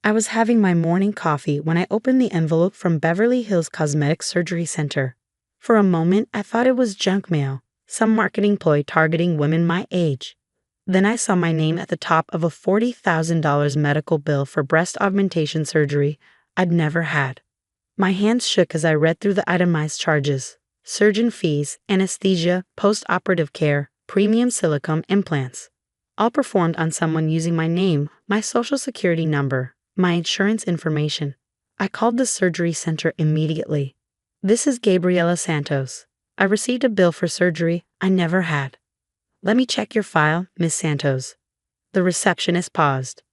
I was having my morning coffee when I opened the envelope from Beverly Hills Cosmetic Surgery Center. For a moment, I thought it was junk mail, some marketing ploy targeting women my age. Then I saw my name at the top of a $40,000 medical bill for breast augmentation surgery I'd never had. My hands shook as I read through the itemized charges: surgeon fees, anesthesia, post-operative care, premium silicone implants. All performed on someone using my name, my social security number, my insurance information. I called the surgery center immediately. "This is Gabriela Santos. I received a bill for surgery I never had." "Let me check your file, Miss Santos." The receptionist paused.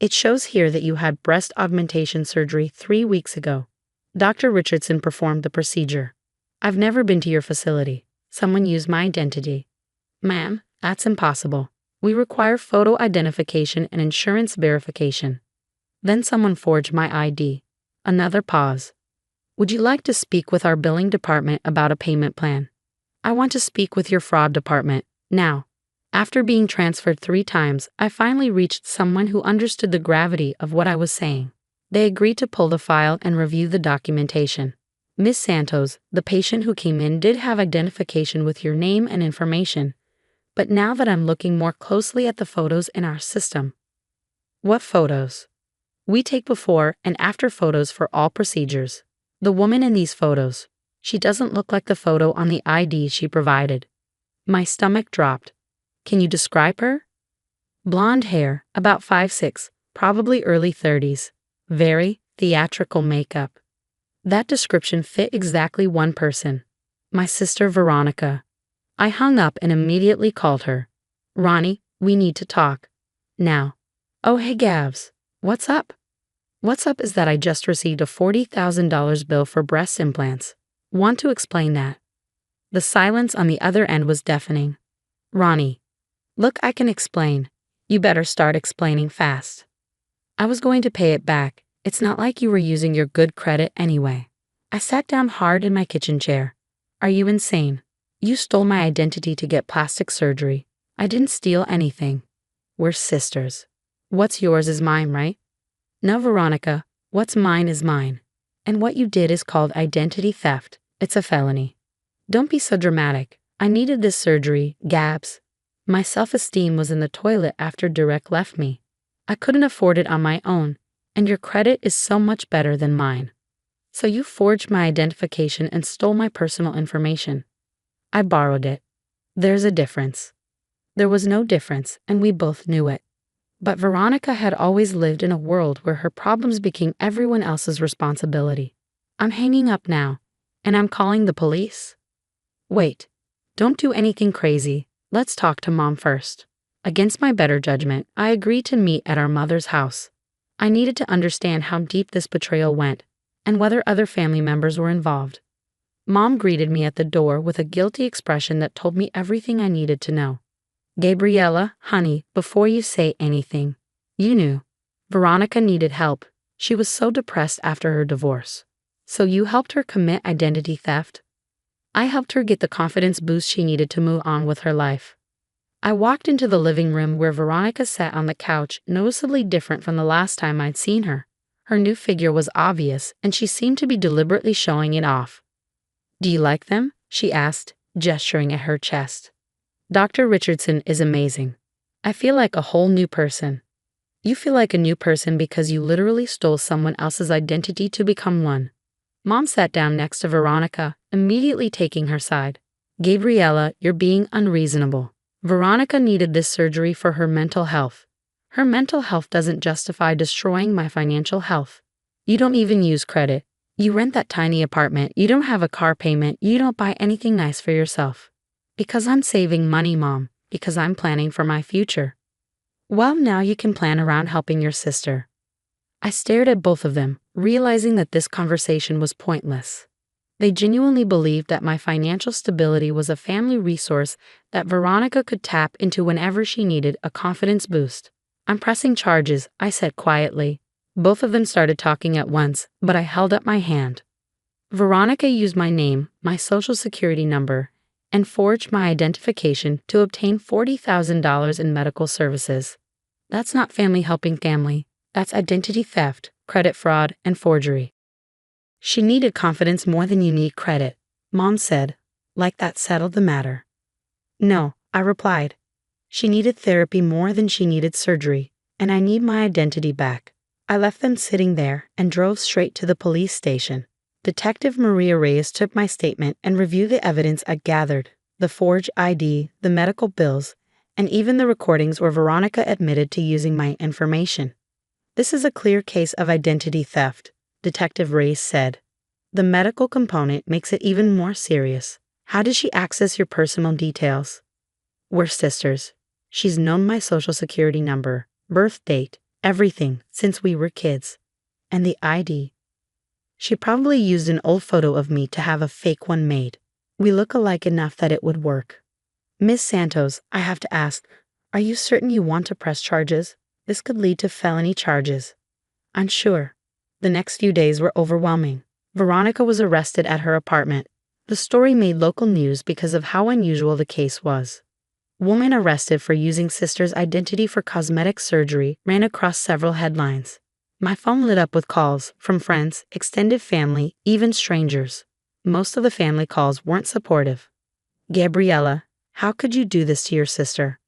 "It shows here that you had breast augmentation surgery 3 weeks ago. Dr. Richardson performed the procedure. I've never been to your facility. Someone used my identity." "Ma'am, that's impossible. We require photo identification and insurance verification." Then someone forged my ID. Another pause. "Would you like to speak with our billing department about a payment plan?" "I want to speak with your fraud department now." After being transferred 3 times, I finally reached someone who understood the gravity of what I was saying. They agreed to pull the file and review the documentation. "Miss Santos, the patient who came in did have identification with your name and information. But now that I'm looking more closely at the photos in our system." "What photos?" "We take before and after photos for all procedures. The woman in these photos, she doesn't look like the photo on the ID she provided." My stomach dropped. "Can you describe her?" "Blonde hair, about 5'6", probably early 30s. Very theatrical makeup." That description fit exactly one person. My sister Veronica. I hung up and immediately called her. "Ronnie, we need to talk. Now." "Oh hey Gavs. What's up?" "What's up is that I just received a $40,000 bill for breast implants. Want to explain that?" The silence on the other end was deafening. "Ronnie, look, I can explain. You better start explaining fast. I was going to pay it back. It's not like you were using your good credit anyway." I sat down hard in my kitchen chair. "Are you insane? You stole my identity to get plastic surgery. I didn't steal anything. We're sisters. What's yours is mine, right?" "No, Veronica, what's mine is mine. And what you did is called identity theft. It's a felony." "Don't be so dramatic. I needed this surgery, Gabs. My self-esteem was in the toilet after Direct left me. I couldn't afford it on my own, and your credit is so much better than mine. So you forged my identification and stole my personal information." "I borrowed it. There's a difference." There was no difference, and we both knew it. But Veronica had always lived in a world where her problems became everyone else's responsibility. "I'm hanging up now, and I'm calling the police." "Wait, don't do anything crazy. Let's talk to Mom first." Against my better judgment, I agreed to meet at our mother's house. I needed to understand how deep this betrayal went, and whether other family members were involved. Mom greeted me at the door with a guilty expression that told me everything I needed to know. "Gabriela, honey, before you say anything, you knew. Veronica needed help. She was so depressed after her divorce. So you helped her commit identity theft?" "I helped her get the confidence boost she needed to move on with her life." I walked into the living room where Veronica sat on the couch, noticeably different from the last time I'd seen her. Her new figure was obvious, and she seemed to be deliberately showing it off. "Do you like them?" she asked, gesturing at her chest. "Dr. Richardson is amazing. I feel like a whole new person." "You feel like a new person because you literally stole someone else's identity to become one." Mom sat down next to Veronica, immediately taking her side. "Gabriela, you're being unreasonable. Veronica needed this surgery for her mental health. Her mental health doesn't justify destroying my financial health. You don't even use credit. You rent that tiny apartment. You don't have a car payment. You don't buy anything nice for yourself." "Because I'm saving money, Mom. Because I'm planning for my future." "Well, now you can plan around helping your sister." I stared at both of them, realizing that this conversation was pointless. They genuinely believed that my financial stability was a family resource that Veronica could tap into whenever she needed a confidence boost. "I'm pressing charges," I said quietly. Both of them started talking at once, but I held up my hand. "Veronica used my name, my social security number, and forged my identification to obtain $40,000 in medical services. That's not family helping family. That's identity theft, credit fraud, and forgery. She needed confidence more than you need credit, Mom said, like that settled the matter. No, I replied. She needed therapy more than she needed surgery, and I need my identity back. I left them sitting there and drove straight to the police station. Detective Maria Reyes took my statement and reviewed the evidence I gathered, the forged ID, the medical bills, and even the recordings where Veronica admitted to using my information. This is a clear case of identity theft, Detective Reyes said. The medical component makes it even more serious. How did she access your personal details? We're sisters. She's known my social security number, birth date, everything since we were kids. And the ID. She probably used an old photo of me to have a fake one made. We look alike enough that it would work. Miss Santos, I have to ask, are you certain you want to press charges? This could lead to felony charges. I'm sure. The next few days were overwhelming. Veronica was arrested at her apartment. The story made local news because of how unusual the case was. Woman arrested for using sister's identity for cosmetic surgery ran across several headlines. My phone lit up with calls from friends, extended family, even strangers. Most of the family calls weren't supportive. Gabriella, how could you do this to your sister?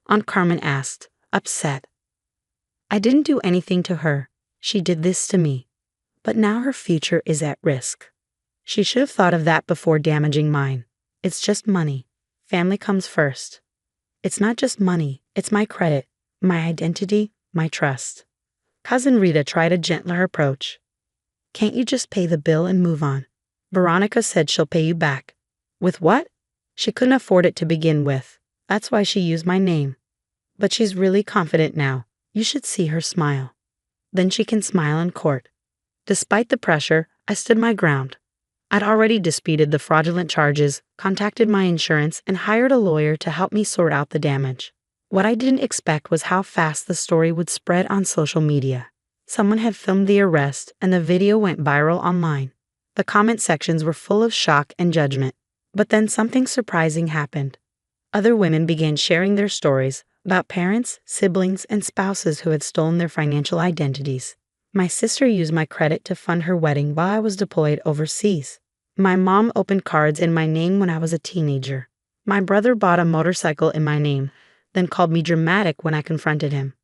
Aunt Carmen asked, upset. I didn't do anything to her. She did this to me. But now her future is at risk. She should have thought of that before damaging mine. It's just money. Family comes first. It's not just money, it's my credit, my identity, my trust. Cousin Rita tried a gentler approach. Can't you just pay the bill and move on? Veronica said she'll pay you back. With what? She couldn't afford it to begin with. That's why she used my name. But she's really confident now. You should see her smile. Then she can smile in court. Despite the pressure, I stood my ground. I'd already disputed the fraudulent charges, contacted my insurance, and hired a lawyer to help me sort out the damage. What I didn't expect was how fast the story would spread on social media. Someone had filmed the arrest, and the video went viral online. The comment sections were full of shock and judgment. But then something surprising happened. Other women began sharing their stories about parents, siblings, and spouses who had stolen their financial identities. My sister used my credit to fund her wedding while I was deployed overseas. My mom opened cards in my name when I was a teenager. My brother bought a motorcycle in my name, then called me dramatic when I confronted him.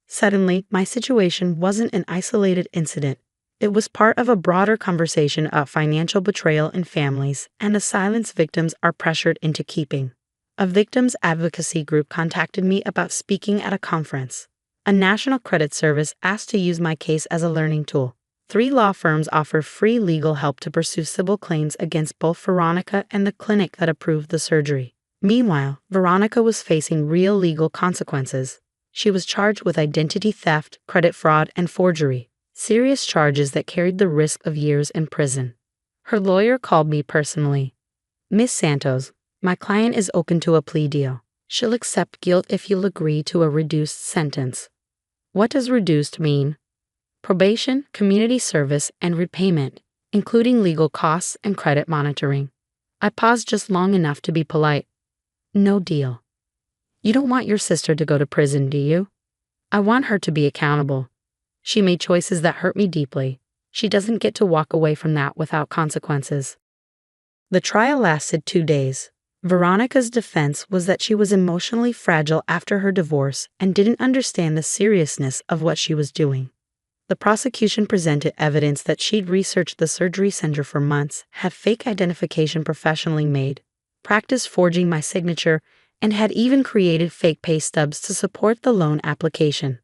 Suddenly, my situation wasn't an isolated incident. It was part of a broader conversation about financial betrayal in families and the silence victims are pressured into keeping. A victims advocacy group contacted me about speaking at a conference. A national credit service asked to use my case as a learning tool. 3 law firms offer free legal help to pursue civil claims against both Veronica and the clinic that approved the surgery. Meanwhile, Veronica was facing real legal consequences. She was charged with identity theft, credit fraud, and forgery, serious charges that carried the risk of years in prison. Her lawyer called me personally. Miss Santos, my client is open to a plea deal. She'll accept guilt if you'll agree to a reduced sentence. What does reduced mean? Probation, community service, and repayment, including legal costs and credit monitoring. I paused just long enough to be polite. No deal. You don't want your sister to go to prison, do you? I want her to be accountable. She made choices that hurt me deeply. She doesn't get to walk away from that without consequences. The trial lasted 2 days. Veronica's defense was that she was emotionally fragile after her divorce and didn't understand the seriousness of what she was doing. The prosecution presented evidence that she'd researched the surgery center for months, had fake identification professionally made, practiced forging my signature, and had even created fake pay stubs to support the loan application.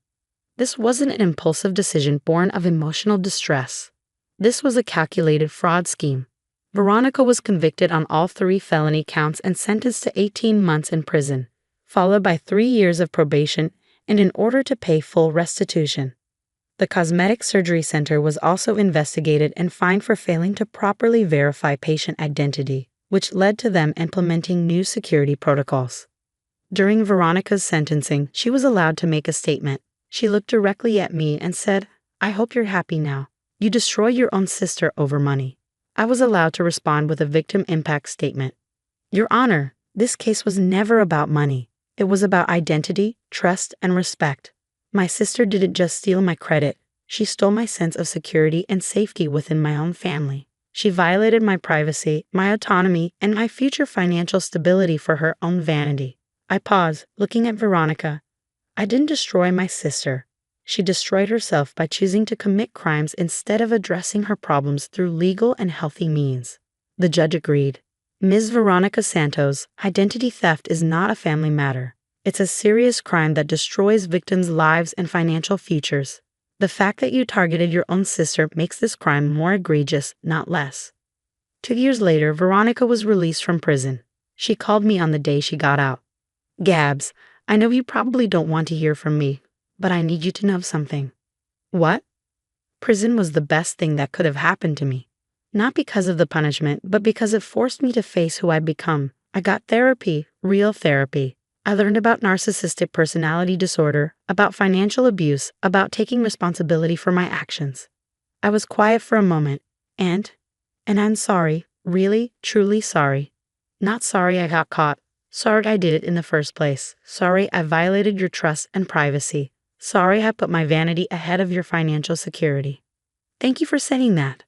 This wasn't an impulsive decision born of emotional distress. This was a calculated fraud scheme. Veronica was convicted on all 3 felony counts and sentenced to 18 months in prison, followed by 3 years of probation and an order to pay full restitution. The cosmetic surgery center was also investigated and fined for failing to properly verify patient identity, which led to them implementing new security protocols. During Veronica's sentencing, she was allowed to make a statement. She looked directly at me and said, "I hope you're happy now. You destroy your own sister over money." I was allowed to respond with a victim impact statement. Your Honor, this case was never about money. It was about identity, trust, and respect. My sister didn't just steal my credit, she stole my sense of security and safety within my own family. She violated my privacy, my autonomy, and my future financial stability for her own vanity. I paused, looking at Veronica. I didn't destroy my sister. She destroyed herself by choosing to commit crimes instead of addressing her problems through legal and healthy means. The judge agreed. Ms. Veronica Santos, identity theft is not a family matter. It's a serious crime that destroys victims' lives and financial futures. The fact that you targeted your own sister makes this crime more egregious, not less. 2 years later, Veronica was released from prison. She called me on the day she got out. Gabs, I know you probably don't want to hear from me, but I need you to know something. What? Prison was the best thing that could have happened to me. Not because of the punishment, but because it forced me to face who I'd become. I got therapy, real therapy. I learned about narcissistic personality disorder, about financial abuse, about taking responsibility for my actions. I was quiet for a moment, and I'm sorry, really, truly sorry. Not sorry I got caught. Sorry I did it in the first place. Sorry I violated your trust and privacy. Sorry I put my vanity ahead of your financial security. Thank you for saying that.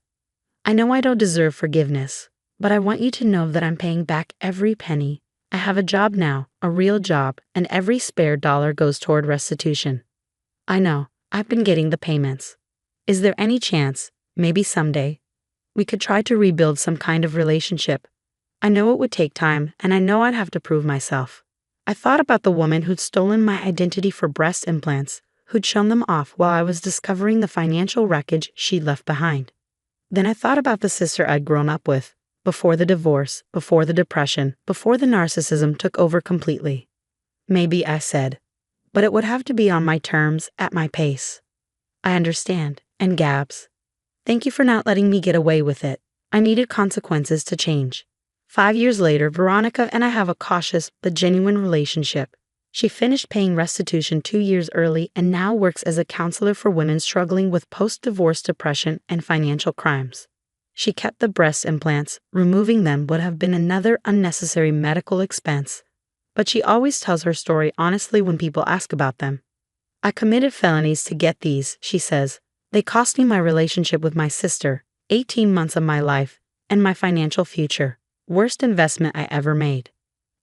I know I don't deserve forgiveness, but I want you to know that I'm paying back every penny. I have a job now, a real job, and every spare dollar goes toward restitution. I know, I've been getting the payments. Is there any chance, maybe someday, we could try to rebuild some kind of relationship? I know it would take time, and I know I'd have to prove myself. I thought about the woman who'd stolen my identity for breast implants, who'd shown them off while I was discovering the financial wreckage she'd left behind. Then I thought about the sister I'd grown up with, before the divorce, before the depression, before the narcissism took over completely. Maybe, I said, but it would have to be on my terms, at my pace. I understand, and Gabs, thank you for not letting me get away with it. I needed consequences to change. 5 years later, Veronica and I have a cautious but genuine relationship. She finished paying restitution 2 years early and now works as a counselor for women struggling with post-divorce depression and financial crimes. She kept the breast implants. Removing them would have been another unnecessary medical expense. But she always tells her story honestly when people ask about them. I committed felonies to get these, she says. They cost me my relationship with my sister, 18 months of my life, and my financial future. Worst investment I ever made.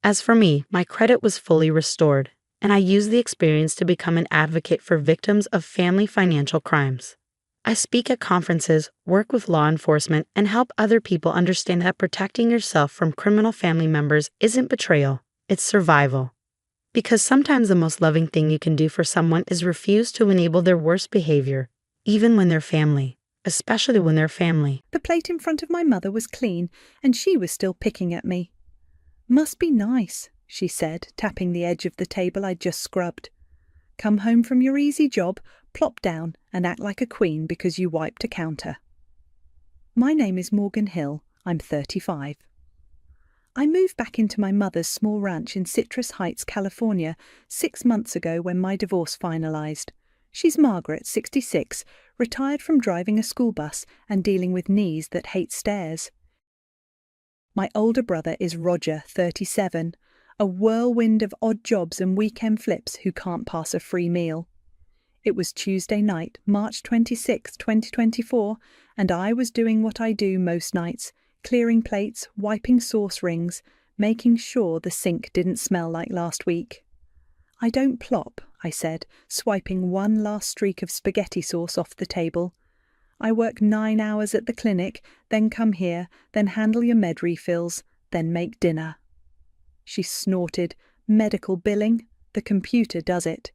As for me, my credit was fully restored, and I used the experience to become an advocate for victims of family financial crimes. I speak at conferences, work with law enforcement, and help other people understand that protecting yourself from criminal family members isn't betrayal, it's survival. Because sometimes the most loving thing you can do for someone is refuse to enable their worst behavior, even when they're family, especially when they're family. The plate in front of my mother was clean, and she was still picking at me. "Must be nice," she said, tapping the edge of the table I'd just scrubbed. "Come home from your easy job, plop down and act like a queen because you wiped a counter." My name is Morgan Hill. I'm 35. I moved back into my mother's small ranch in Citrus Heights, California, 6 months ago when my divorce finalized. She's Margaret, 66, retired from driving a school bus and dealing with knees that hate stairs. My older brother is Roger, 37, a whirlwind of odd jobs and weekend flips who can't pass a free meal. It was Tuesday night, March 26, 2024, and I was doing what I do most nights, clearing plates, wiping sauce rings, making sure the sink didn't smell like last week. "I don't plop," I said, swiping one last streak of spaghetti sauce off the table. "I work 9 hours at the clinic, then come here, then handle your med refills, then make dinner." She snorted. "Medical billing? The computer does it."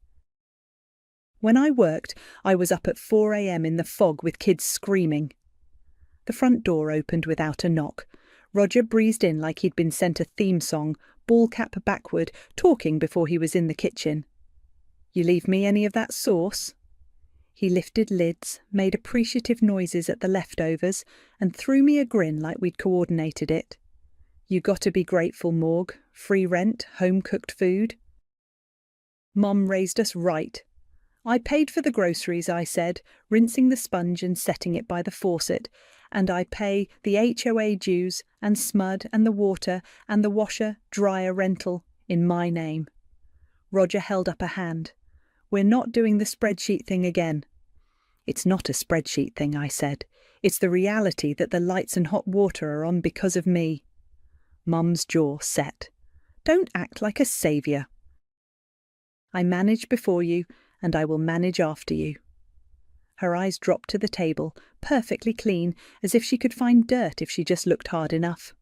When I worked, I was up at 4 a.m. in the fog with kids screaming. The front door opened without a knock. Roger breezed in like he'd been sent a theme song, ball cap backward, talking before he was in the kitchen. "You leave me any of that sauce?" He lifted lids, made appreciative noises at the leftovers, and threw me a grin like we'd coordinated it. "You gotta be grateful, Morg. Free rent, home-cooked food." "Mom raised us right." "I paid for the groceries," I said, rinsing the sponge and setting it by the faucet, "and I pay the HOA dues and SMUD and the water and the washer, dryer rental in my name." Roger held up a hand. we're not doing the spreadsheet thing again." "It's not a spreadsheet thing," I said. "It's the reality that the lights and hot water are on because of me." Mum's jaw set. "Don't act like a saviour." "I managed before you, and I will manage after you." Her eyes dropped to the table, perfectly clean, as if she could find dirt if she just looked hard enough.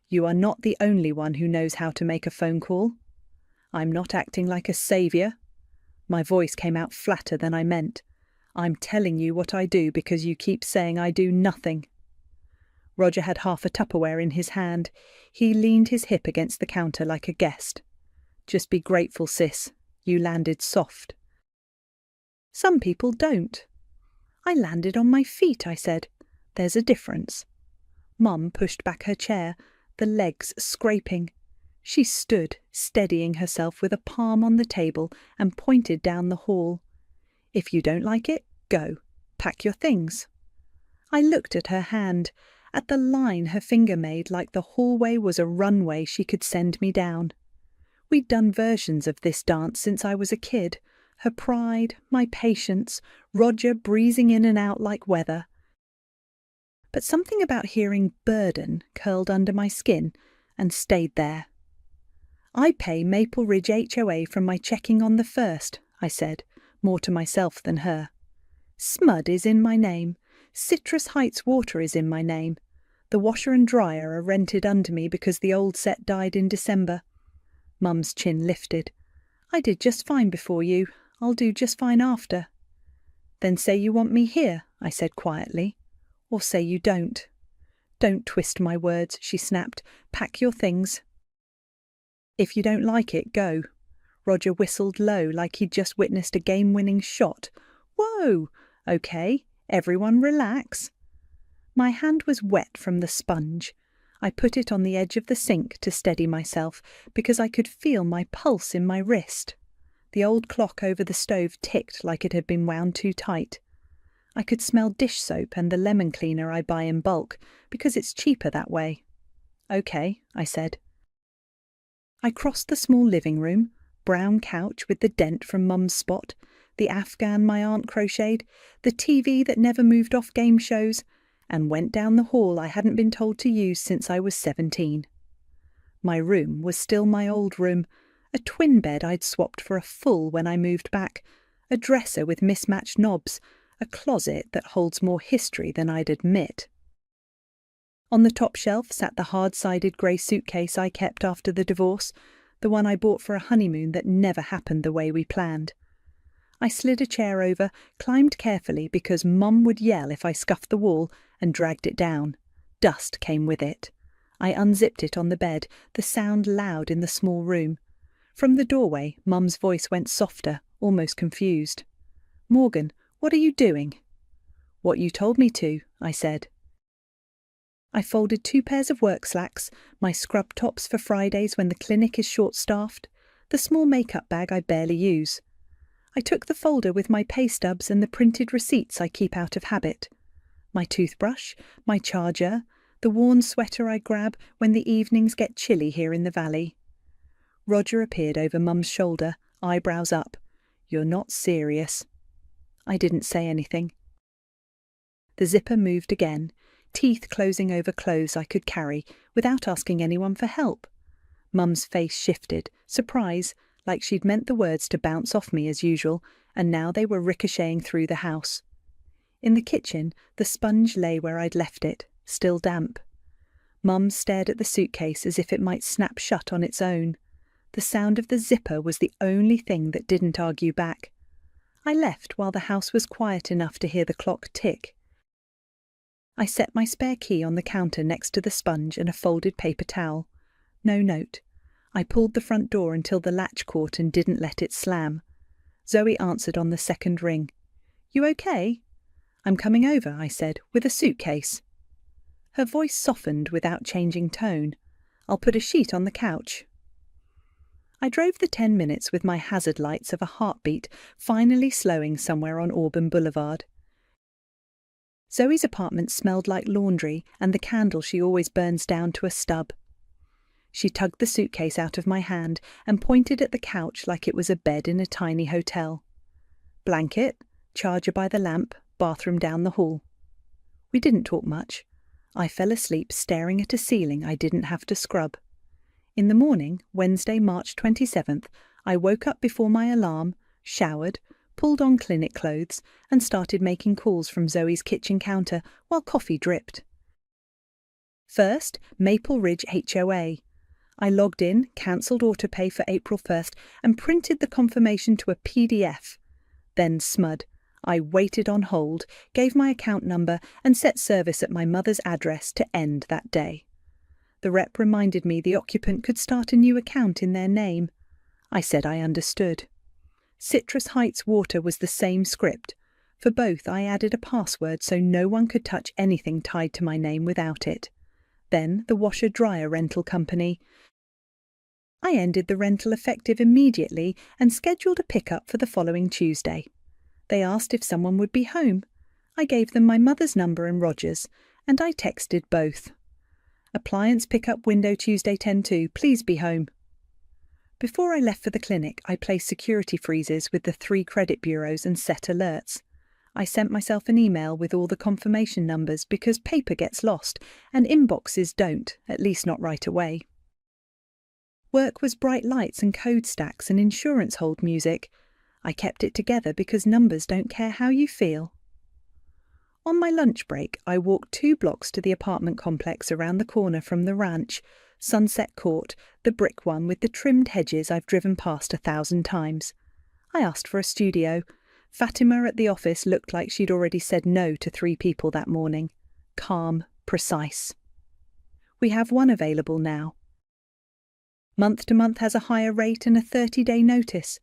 "You are not the only one who knows how to make a phone call." "I'm not acting like a saviour." My voice came out flatter than I meant. "I'm telling you what I do because you keep saying I do nothing." Roger had half a Tupperware in his hand. He leaned his hip against the counter like a guest. "Just be grateful, sis. You landed soft." "Some people don't." "I landed on my feet," I said. "There's a difference." Mum pushed back her chair, the legs scraping. She stood, steadying herself with a palm on the table, and pointed down the hall. "If you don't like it, go. Pack your things." I looked at her hand, at the line her finger made like the hallway was a runway she could send me down. We'd done versions of this dance since I was a kid. Her pride, my patience, Roger breezing in and out like weather. But something about hearing burden curled under my skin and stayed there. "I pay Maple Ridge HOA from my checking on the 1st, I said, more to myself than her. "Smud is in my name. Citrus Heights Water is in my name. The washer and dryer are rented under me because the old set died in December." Mum's chin lifted. "I did just fine before you. I'll do just fine after." "Then say you want me here," I said quietly. "Or say you don't." "Don't twist my words," she snapped. "Pack your things." "If you don't like it, go." Roger whistled low like he'd just witnessed a game-winning shot. "Whoa! Okay, everyone relax." My hand was wet from the sponge. I put it on the edge of the sink to steady myself because I could feel my pulse in my wrist. The old clock over the stove ticked like it had been wound too tight. I could smell dish soap and the lemon cleaner I buy in bulk because it's cheaper that way. "Okay," I said. I crossed the small living room, brown couch with the dent from Mum's spot, the Afghan my aunt crocheted, the TV that never moved off game shows, and went down the hall I hadn't been told to use since I was 17. My room was still my old room, a twin bed I'd swapped for a full when I moved back, a dresser with mismatched knobs, a closet that holds more history than I'd admit. On the top shelf sat the hard-sided grey suitcase I kept after the divorce, the one I bought for a honeymoon that never happened the way we planned. I slid a chair over, climbed carefully because Mum would yell if I scuffed the wall, and dragged it down. Dust came with it. I unzipped it on the bed, the sound loud in the small room. From the doorway, Mum's voice went softer, almost confused. "Morgan, what are you doing?" "What you told me to," I said. I folded 2 pairs of work slacks, my scrub tops for Fridays when the clinic is short-staffed, the small makeup bag I barely use. I took the folder with my pay stubs and the printed receipts I keep out of habit. My toothbrush, my charger, the worn sweater I grab when the evenings get chilly here in the valley. Roger appeared over Mum's shoulder, eyebrows up. "You're not serious." I didn't say anything. The zipper moved again, teeth closing over clothes I could carry without asking anyone for help. Mum's face shifted, surprise, like she'd meant the words to bounce off me as usual, and now they were ricocheting through the house. In the kitchen, the sponge lay where I'd left it, still damp. Mum stared at the suitcase as if it might snap shut on its own. The sound of the zipper was the only thing that didn't argue back. I left while the house was quiet enough to hear the clock tick. I set my spare key on the counter next to the sponge and a folded paper towel. No note. I pulled the front door until the latch caught and didn't let it slam. Zoe answered on the second ring. "You okay?" "I'm coming over," I said, "with a suitcase." Her voice softened without changing tone. "I'll put a sheet on the couch." I drove the 10 minutes with my hazard lights of a heartbeat finally slowing somewhere on Auburn Boulevard. Zoe's apartment smelled like laundry and the candle she always burns down to a stub. She tugged the suitcase out of my hand and pointed at the couch like it was a bed in a tiny hotel. blanket, charger by the lamp, bathroom down the hall. We didn't talk much. I fell asleep staring at a ceiling I didn't have to scrub. In the morning, Wednesday, March 27th, I woke up before my alarm, showered, pulled on clinic clothes, and started making calls from Zoe's kitchen counter while coffee dripped. First, Maple Ridge HOA. I logged in, cancelled autopay for April 1st, and printed the confirmation to a PDF. Then SMUD. I waited on hold, gave my account number, and set service at my mother's address to end that day. The rep reminded me the occupant could start a new account in their name. I said I understood. Citrus Heights Water was the same script. For both, I added a password so no one could touch anything tied to my name without it. Then the washer-dryer rental company. I ended the rental effective immediately and scheduled a pickup for the following Tuesday. They asked if someone would be home. I gave them my mother's number and Roger's, and I texted both. Appliance pickup window Tuesday 10-2, please be home. Before I left for the clinic, I placed security freezes with the 3 credit bureaus and set alerts. I sent myself an email with all the confirmation numbers because paper gets lost and inboxes don't, at least not right away. Work was bright lights and code stacks and insurance hold music. I kept it together because numbers don't care how you feel. On my lunch break, I walked 2 blocks to the apartment complex around the corner from the ranch, Sunset Court, the brick one with the trimmed hedges I've driven past 1,000 times. I asked for a studio. Fatima at the office looked like she'd already said no to 3 people that morning. Calm, precise. We have one available now. Month to month has a higher rate and a 30-day notice.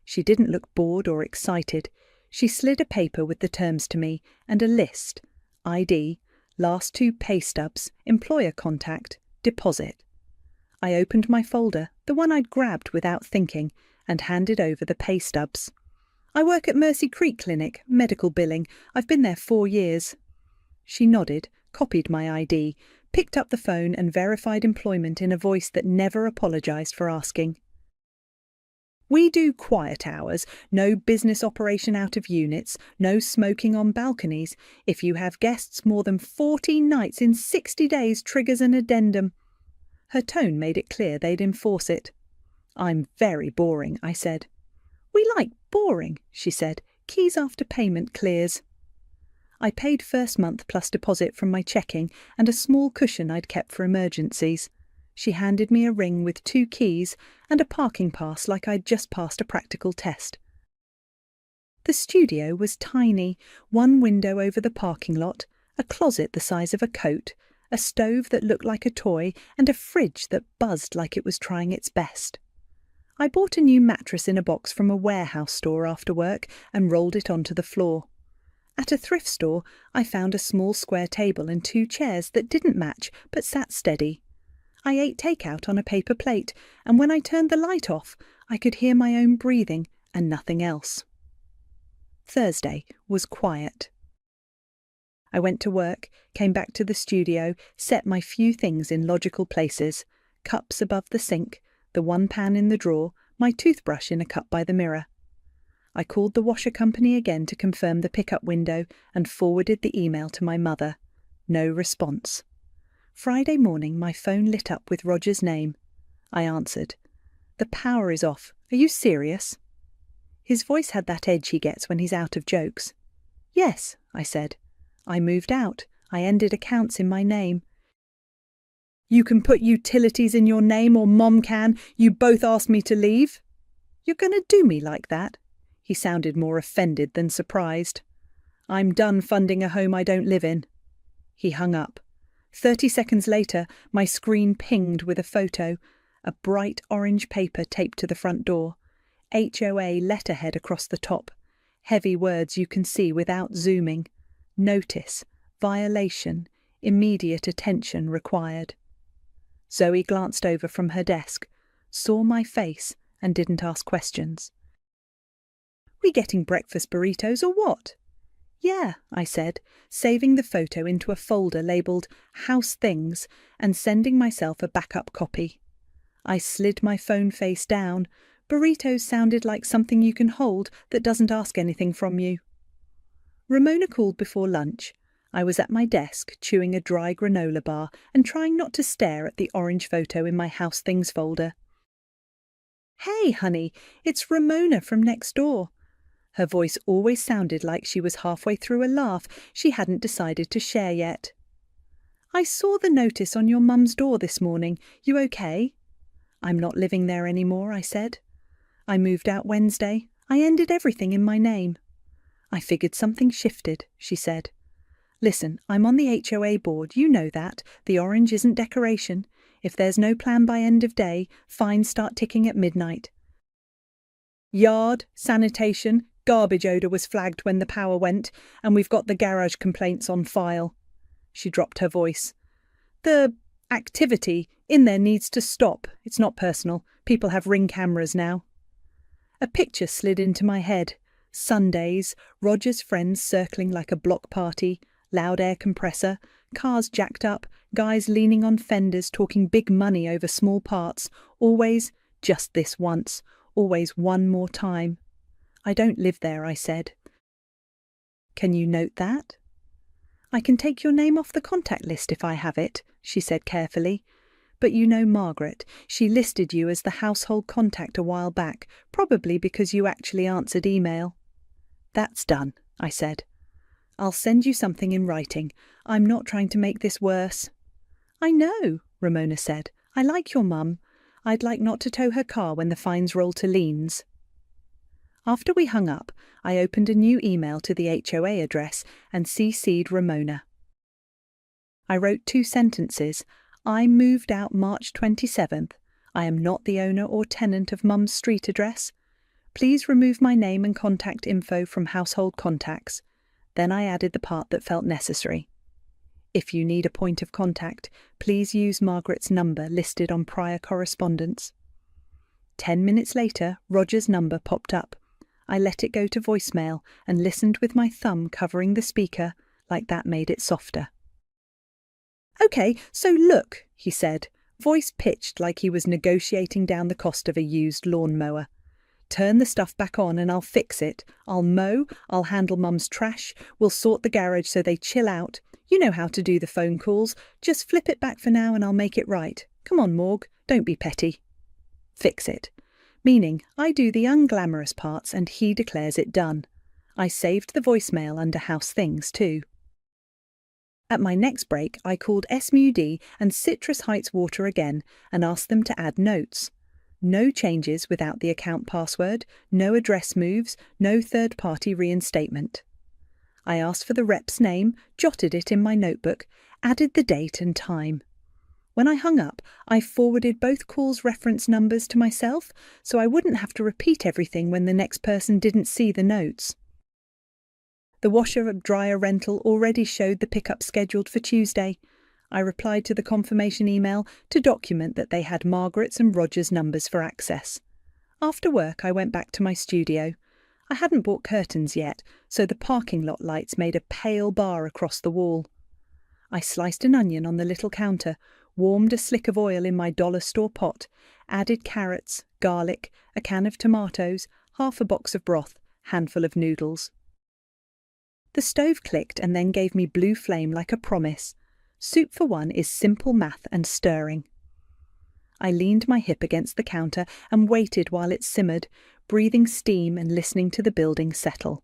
She didn't look bored or excited. She slid a paper with the terms to me and a list: ID, last 2 pay stubs, employer contact, deposit. I opened my folder, the one I'd grabbed without thinking, and handed over the pay stubs. I work at Mercy Creek Clinic, medical billing. I've been there 4 years. She nodded, copied my ID, picked up the phone and verified employment in a voice that never apologised for asking. We do quiet hours, no business operation out of units, no smoking on balconies. If you have guests more than 40 nights in 60 days triggers an addendum. Her tone made it clear they'd enforce it. I'm very boring, I said. We like boring, she said. Keys after payment clears. I paid first month plus deposit from my checking and a small cushion I'd kept for emergencies. She handed me a ring with 2 keys and a parking pass like I'd just passed a practical test. The studio was tiny, 1 window over the parking lot, a closet the size of a coat, a stove that looked like a toy, and a fridge that buzzed like it was trying its best. I bought a new mattress in a box from a warehouse store after work and rolled it onto the floor. At a thrift store, I found a small square table and 2 chairs that didn't match but sat steady. I ate takeout on a paper plate, and when I turned the light off, I could hear my own breathing and nothing else. Thursday was quiet. I went to work, came back to the studio, set my few things in logical places: cups above the sink, the 1 pan in the drawer, my toothbrush in a cup by the mirror. I called the washer company again to confirm the pickup window and forwarded the email to my mother. No response. Friday morning my phone lit up with Roger's name. I answered. The power is off. Are you serious? His voice had that edge he gets when he's out of jokes. Yes, I said. I moved out. I ended accounts in my name. You can put utilities in your name or Mom can. You both asked me to leave. You're going to do me like that? He sounded more offended than surprised. I'm done funding a home I don't live in. He hung up. 30 seconds later, my screen pinged with a photo, a bright orange paper taped to the front door, HOA letterhead across the top, heavy words you can see without zooming, notice, violation, immediate attention required. Zoe glanced over from her desk, saw my face and didn't ask questions. We getting breakfast burritos or what? Yeah, I said, saving the photo into a folder labelled House Things and sending myself a backup copy. I slid my phone face down, Burritos sounded like something you can hold that doesn't ask anything from you. Ramona called before lunch. I was at my desk, chewing a dry granola bar and trying not to stare at the orange photo in my House Things folder. "Hey, honey, it's Ramona from next door." Her voice always sounded like she was halfway through a laugh she hadn't decided to share yet. "I saw the notice on your mum's door this morning. You okay?" "I'm not living there anymore," I said. "I moved out Wednesday. I ended everything in my name." "I figured something shifted," she said. "Listen, I'm on the HOA board, you know that. The orange isn't decoration. If there's no plan by end of day, fines start ticking at midnight. Yard, sanitation, garbage odour was flagged when the power went, and we've got the garage complaints on file." She dropped her voice. "The activity in there needs to stop. It's not personal. People have Ring cameras now." A picture slid into my head. Sundays, Roger's friends circling like a block party, loud air compressor, cars jacked up, guys leaning on fenders talking big money over small parts, always just this once, always one more time. "I don't live there," I said. "Can you note that?" "I can take your name off the contact list if I have it," she said carefully. "But you know Margaret, she listed you as the household contact a while back, probably because you actually answered email." "That's done," I said. "I'll send you something in writing. I'm not trying to make this worse." "I know," Ramona said. "I like your mum. I'd like not to tow her car when the fines roll to liens." After we hung up, I opened a new email to the HOA address and CC'd Ramona. I wrote 2 sentences. "I moved out March 27th. I am not the owner or tenant of Mum's street address. Please remove my name and contact info from household contacts." Then I added the part that felt necessary. "If you need a point of contact, please use Margaret's number listed on prior correspondence." 10 minutes later, Roger's number popped up. I let it go to voicemail and listened with my thumb covering the speaker, like that made it softer. "Okay, so look," he said, voice pitched like he was negotiating down the cost of a used lawnmower. "Turn the stuff back on and I'll fix it. I'll mow, I'll handle Mum's trash, we'll sort the garage so they chill out. You know how to do the phone calls. Just flip it back for now and I'll make it right. Come on, Morg, don't be petty." Fix it. Meaning I do the unglamorous parts and he declares it done. I saved the voicemail under House Things too. At my next break, I called SMUD and Citrus Heights Water again and asked them to add notes. No changes without the account password, no address moves, no third-party reinstatement. I asked for the rep's name, jotted it in my notebook, added the date and time. When I hung up, I forwarded both calls' reference numbers to myself so I wouldn't have to repeat everything when the next person didn't see the notes. The washer-dryer rental already showed the pickup scheduled for Tuesday. I replied to the confirmation email to document that they had Margaret's and Roger's numbers for access. After work, I went back to my studio. I hadn't bought curtains yet, so the parking lot lights made a pale bar across the wall. I sliced an onion on the little counter, warmed a slick of oil in my dollar store pot, added carrots, garlic, a can of tomatoes, half a box of broth, handful of noodles. The stove clicked and then gave me blue flame like a promise. Soup for one is simple math and stirring. I leaned my hip against the counter and waited while it simmered, breathing steam and listening to the building settle.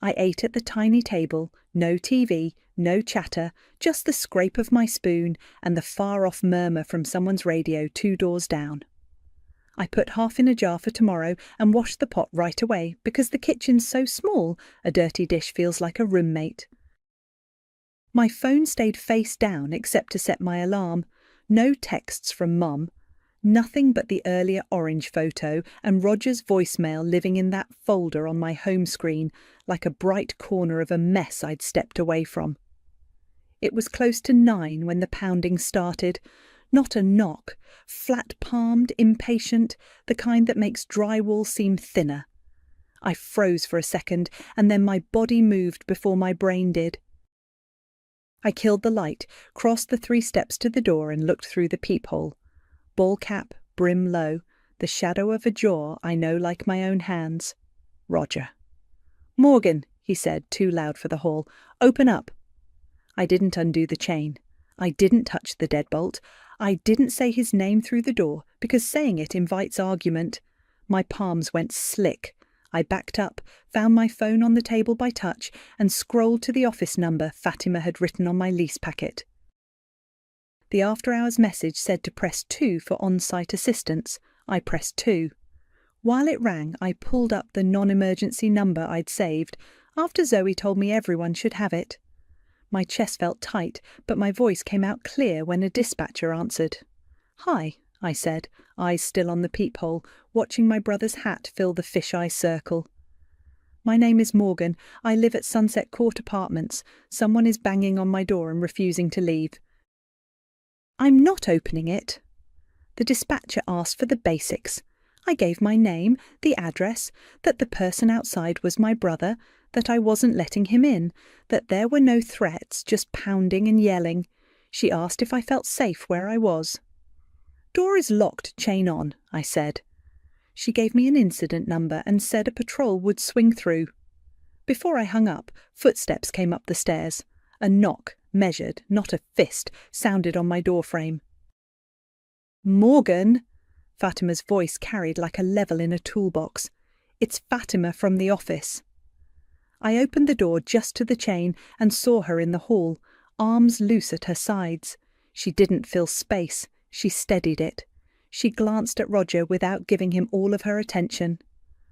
I ate at the tiny table, no TV, no chatter, just the scrape of my spoon and the far-off murmur from someone's radio 2 doors down. I put half in a jar for tomorrow and washed the pot right away because the kitchen's so small, a dirty dish feels like a roommate. My phone stayed face down except to set my alarm. No texts from Mum. Nothing but the earlier orange photo and Roger's voicemail living in that folder on my home screen, like a bright corner of a mess I'd stepped away from. It was close to 9 when the pounding started. Not a knock, flat-palmed, impatient, the kind that makes drywall seem thinner. I froze for a second, and then my body moved before my brain did. I killed the light, crossed the 3 steps to the door and looked through the peephole. Ball cap, brim low, the The shadow of a jaw I know like my own hands. Roger. "Morgan," he said, too loud for the hall. "Open up." I didn't undo the chain. I didn't touch the deadbolt. I didn't say his name through the door, because saying it invites argument. My palms went slick. I backed up, found my phone on the table by touch, and scrolled to the office number Fatima had written on my lease packet. The after-hours message said to press 2 for on-site assistance. I pressed 2. While it rang, I pulled up the non-emergency number I'd saved, after Zoe told me everyone should have it. My chest felt tight, but my voice came out clear when a dispatcher answered. "Hi," I said, eyes still on the peephole, watching my brother's hat fill the fisheye circle. "My name is Morgan. I live at Sunset Court Apartments. Someone is banging on my door and refusing to leave." "I'm not opening it." The dispatcher asked for the basics. I gave my name, the address, that the person outside was my brother, that I wasn't letting him in, that there were no threats, just pounding and yelling. She asked if I felt safe where I was. "Door is locked, chain on," I said. She gave me an incident number and said a patrol would swing through. Before I hung up, footsteps came up the stairs. A knock, measured, not a fist, sounded on my doorframe. "Morgan!" Fatima's voice carried like a level in a toolbox. "It's Fatima from the office." I opened the door just to the chain and saw her in the hall, arms loose at her sides. She didn't fill space. She steadied it. She glanced at Roger without giving him all of her attention.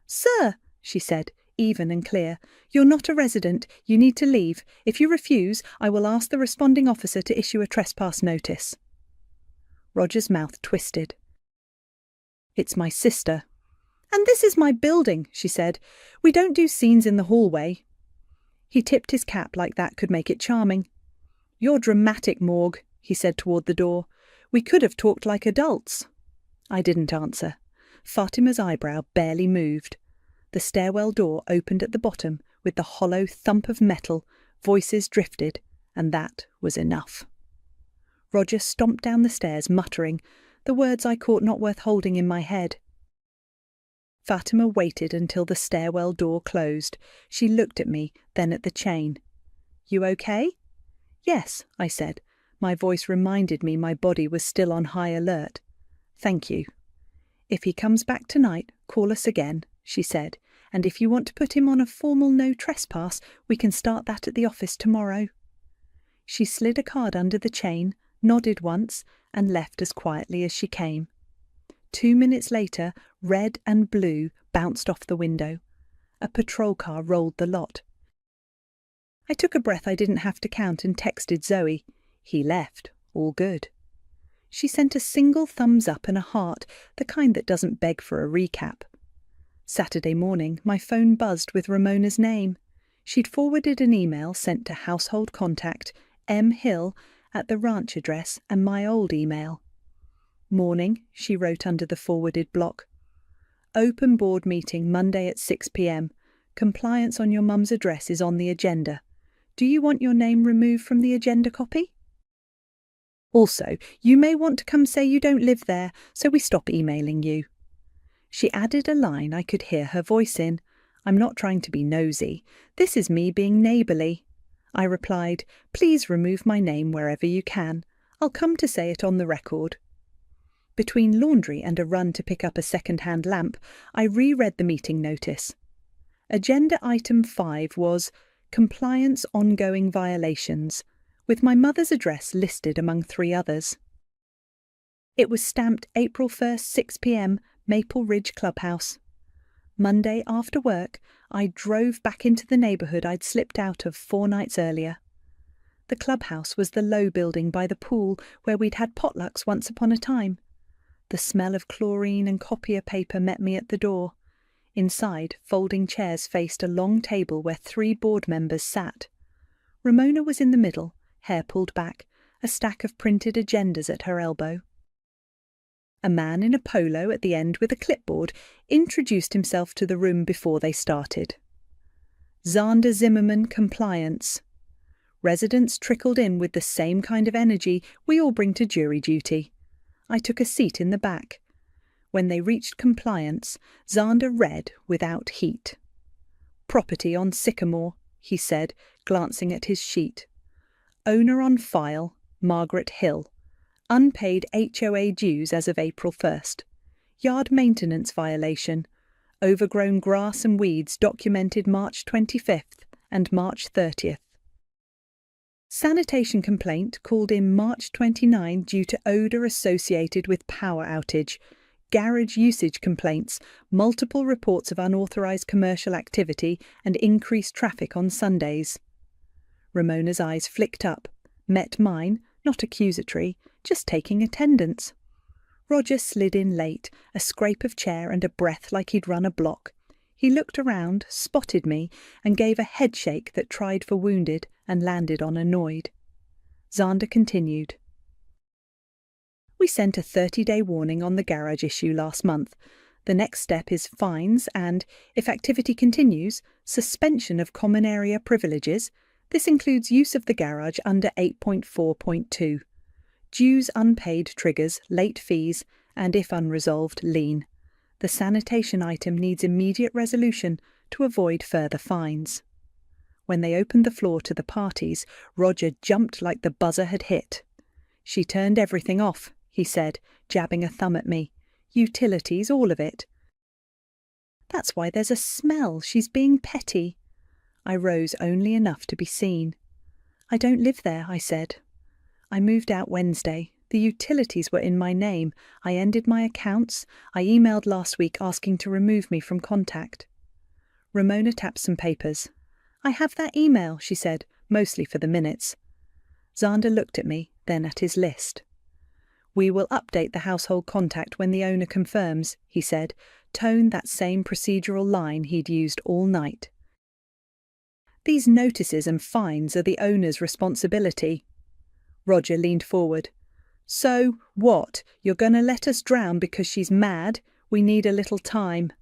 "Sir," she said, even and clear, "you're not a resident. You need to leave. If you refuse, I will ask the responding officer to issue a trespass notice." Roger's mouth twisted. "It's my sister." "And this is my building," she said. "We don't do scenes in the hallway." He tipped his cap like that could make it charming. "You're dramatic, Morg," he said toward the door. "We could have talked like adults." I didn't answer. Fatima's eyebrow barely moved. The stairwell door opened at the bottom with the hollow thump of metal. Voices drifted, and that was enough. Roger stomped down the stairs, muttering, the words I caught not worth holding in my head. Fatima waited until the stairwell door closed. She looked at me, then at the chain. "You okay?" "Yes," I said. My voice reminded me my body was still on high alert. "Thank you." "If he comes back tonight, call us again," she said. "And if you want to put him on a formal no trespass, we can start that at the office tomorrow." She slid a card under the chain, nodded once, and left as quietly as she came. 2 minutes later, red and blue bounced off the window. A patrol car rolled the lot. I took a breath I didn't have to count and texted Zoe. He left. All good. She sent a single thumbs up and a heart, the kind that doesn't beg for a recap. Saturday morning, my phone buzzed with Ramona's name. She'd forwarded an email sent to household contact, M. Hill, at the ranch address, and my old email. "Morning," she wrote under the forwarded block. "Open board meeting Monday at 6 p.m. Compliance on your mum's address is on the agenda. Do you want your name removed from the agenda copy? Also, you may want to come say you don't live there, so we stop emailing you." She added a line I could hear her voice in. "I'm not trying to be nosy. This is me being neighbourly." I replied, "Please remove my name wherever you can. I'll come to say it on the record." Between laundry and a run to pick up a second-hand lamp, I reread the meeting notice. Agenda item 5 was Compliance Ongoing Violations, with my mother's address listed among 3 others. It was stamped April 1st, 6 p.m, Maple Ridge Clubhouse. Monday after work, I drove back into the neighbourhood I'd slipped out of 4 nights earlier. The clubhouse was the low building by the pool where we'd had potlucks once upon a time. The smell of chlorine and copier paper met me at the door. Inside, folding chairs faced a long table where 3 board members sat. Ramona was in the middle, hair pulled back, a stack of printed agendas at her elbow. A man in a polo at the end with a clipboard introduced himself to the room before they started. Zander Zimmerman Compliance. Residents trickled in with the same kind of energy we all bring to jury duty. I took a seat in the back. When they reached compliance, Xander read without heat. "Property on Sycamore," he said, glancing at his sheet. "Owner on file, Margaret Hill. Unpaid HOA dues as of April 1st. Yard maintenance violation. Overgrown grass and weeds documented March 25th and March 30th. Sanitation complaint called in March 29 due to odour associated with power outage. Garage usage complaints, multiple reports of unauthorised commercial activity and increased traffic on Sundays." Ramona's eyes flicked up, met mine, not accusatory, just taking attendance. Roger slid in late, a scrape of chair and a breath like he'd run a block. He looked around, spotted me, and gave a headshake that tried for wounded and landed on annoyed. Xander continued. "We sent a 30-day warning on the garage issue last month. The next step is fines and, if activity continues, suspension of common area privileges. This includes use of the garage under 8.4.2. Dues unpaid triggers, late fees, and if unresolved, lien. The sanitation item needs immediate resolution to avoid further fines." When they opened the floor to the parties, Roger jumped like the buzzer had hit. "She turned everything off," he said, jabbing a thumb at me. "Utilities, all of it." "That's why there's a smell. She's being petty." I rose only enough to be seen. "I don't live there," I said. "I moved out Wednesday. The utilities were in my name. I ended my accounts. I emailed last week asking to remove me from contact." Ramona tapped some papers. "I have that email," she said, mostly for the minutes. Xander looked at me, then at his list. "We will update the household contact when the owner confirms," he said, tone that same procedural line he'd used all night. "These notices and fines are the owner's responsibility." Roger leaned forward. "So, what? You're going to let us drown because she's mad? We need a little time."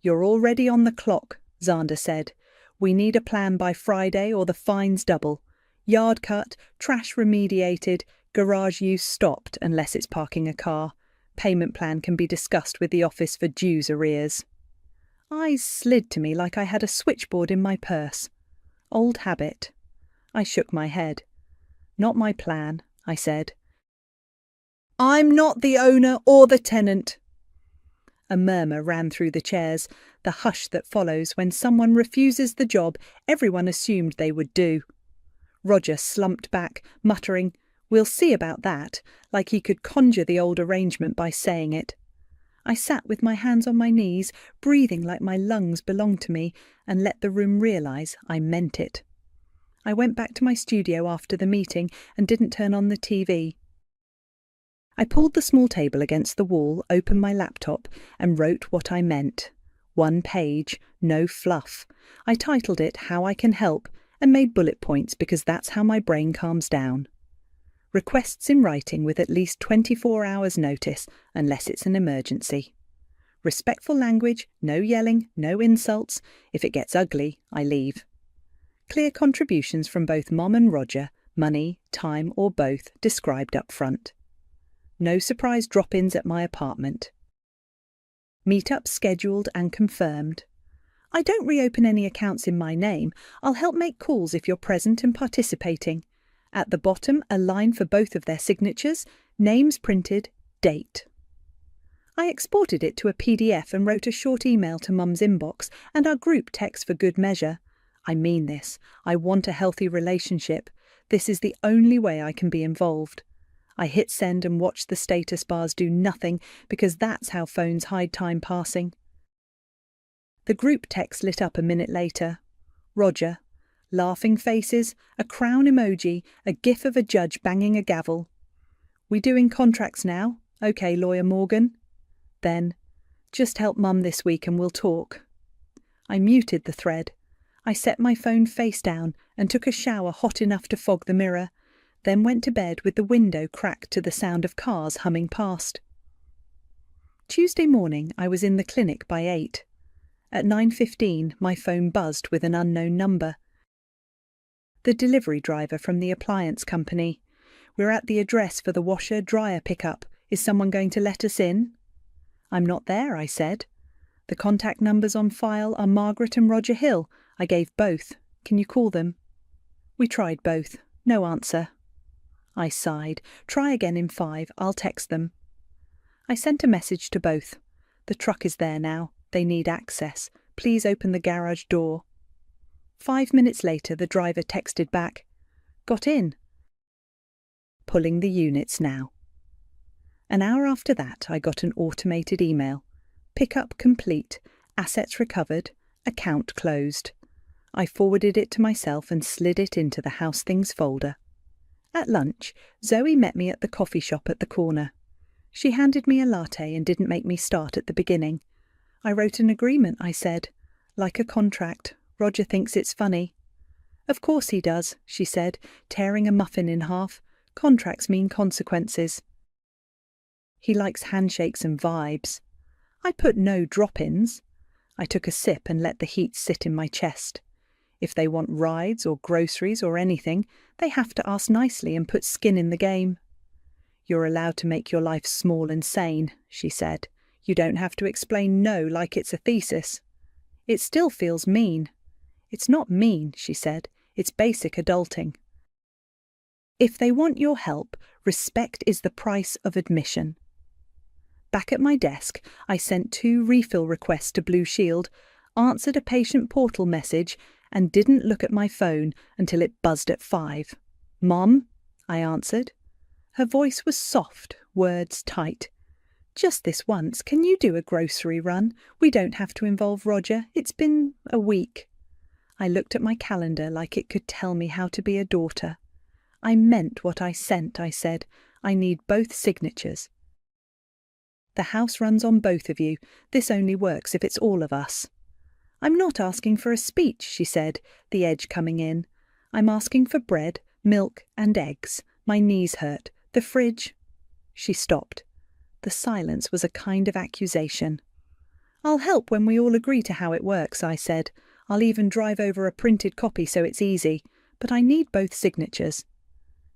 "You're already on the clock," Xander said. "We need a plan by Friday or the fines double. Yard cut, trash remediated, garage use stopped unless it's parking a car. Payment plan can be discussed with the office for dues arrears." Eyes slid to me like I had a switchboard in my purse. Old habit. I shook my head. "Not my plan," I said. "I'm not the owner or the tenant." A murmur ran through the chairs, the hush that follows when someone refuses the job everyone assumed they would do. Roger slumped back, muttering, "We'll see about that," like he could conjure the old arrangement by saying it. I sat with my hands on my knees, breathing like my lungs belonged to me, and let the room realise I meant it. I went back to my studio after the meeting and didn't turn on the TV. I pulled the small table against the wall, opened my laptop, and wrote what I meant. 1 page, no fluff. I titled it How I Can Help and made bullet points because that's how my brain calms down. Requests in writing with at least 24 hours notice, unless it's an emergency. Respectful language, no yelling, no insults. If it gets ugly, I leave. Clear contributions from both Mom and Roger, money, time or both, described up front. No surprise drop-ins at my apartment. Meetups scheduled and confirmed. I don't reopen any accounts in my name. I'll help make calls if you're present and participating. At the bottom, a line for both of their signatures, names printed, date. I exported it to a PDF and wrote a short email to Mum's inbox and our group text for good measure. I mean this. I want a healthy relationship. This is the only way I can be involved. I hit send and watched the status bars do nothing because that's how phones hide time passing. The group text lit up a minute later. Roger. Laughing faces, a crown emoji, a gif of a judge banging a gavel. "We doing contracts now? Okay, Lawyer Morgan." Then, "Just help Mum this week and we'll talk." I muted the thread. I set my phone face down and took a shower hot enough to fog the mirror, then went to bed with the window cracked to the sound of cars humming past. Tuesday morning I was in the clinic by 8. At 9:15 my phone buzzed with an unknown number. The delivery driver from the appliance company. "We're at the address for the washer-dryer pickup. Is someone going to let us in?" I'm not there, I said. The contact numbers on file are Margaret and Roger Hill. I gave both. Can you call them? We tried both. No answer. I sighed. Try again in 5. I'll text them. I sent a message to both. The truck is there now. They need access. Please open the garage door. 5 minutes later, the driver texted back. Got in. Pulling the units now. An hour after that, I got an automated email. Pickup complete. Assets recovered. Account closed. I forwarded it to myself and slid it into the house things folder. At lunch, Zoe met me at the coffee shop at the corner. She handed me a latte and didn't make me start at the beginning. I wrote an agreement, I said. Like a contract. Roger thinks it's funny. Of course he does, she said, tearing a muffin in half. Contracts mean consequences. He likes handshakes and vibes. I put no drop-ins. I took a sip and let the heat sit in my chest. If they want rides or groceries or anything, they have to ask nicely and put skin in the game. You're allowed to make your life small and sane, she said. You don't have to explain no like it's a thesis. It still feels mean. It's not mean, she said. It's basic adulting. If they want your help, respect is the price of admission. Back at my desk, I sent 2 refill requests to Blue Shield, answered a patient portal message, and didn't look at my phone until it buzzed at 5. Mom, I answered. Her voice was soft, words tight. Just this once, can you do a grocery run? We don't have to involve Roger. It's been a week. I looked at my calendar like it could tell me how to be a daughter. I meant what I sent, I said. I need both signatures. The house runs on both of you. This only works if it's all of us. I'm not asking for a speech, she said, the edge coming in. I'm asking for bread, milk and eggs. My knees hurt. The fridge. She stopped. The silence was a kind of accusation. I'll help when we all agree to how it works, I said. I'll even drive over a printed copy so it's easy. But I need both signatures.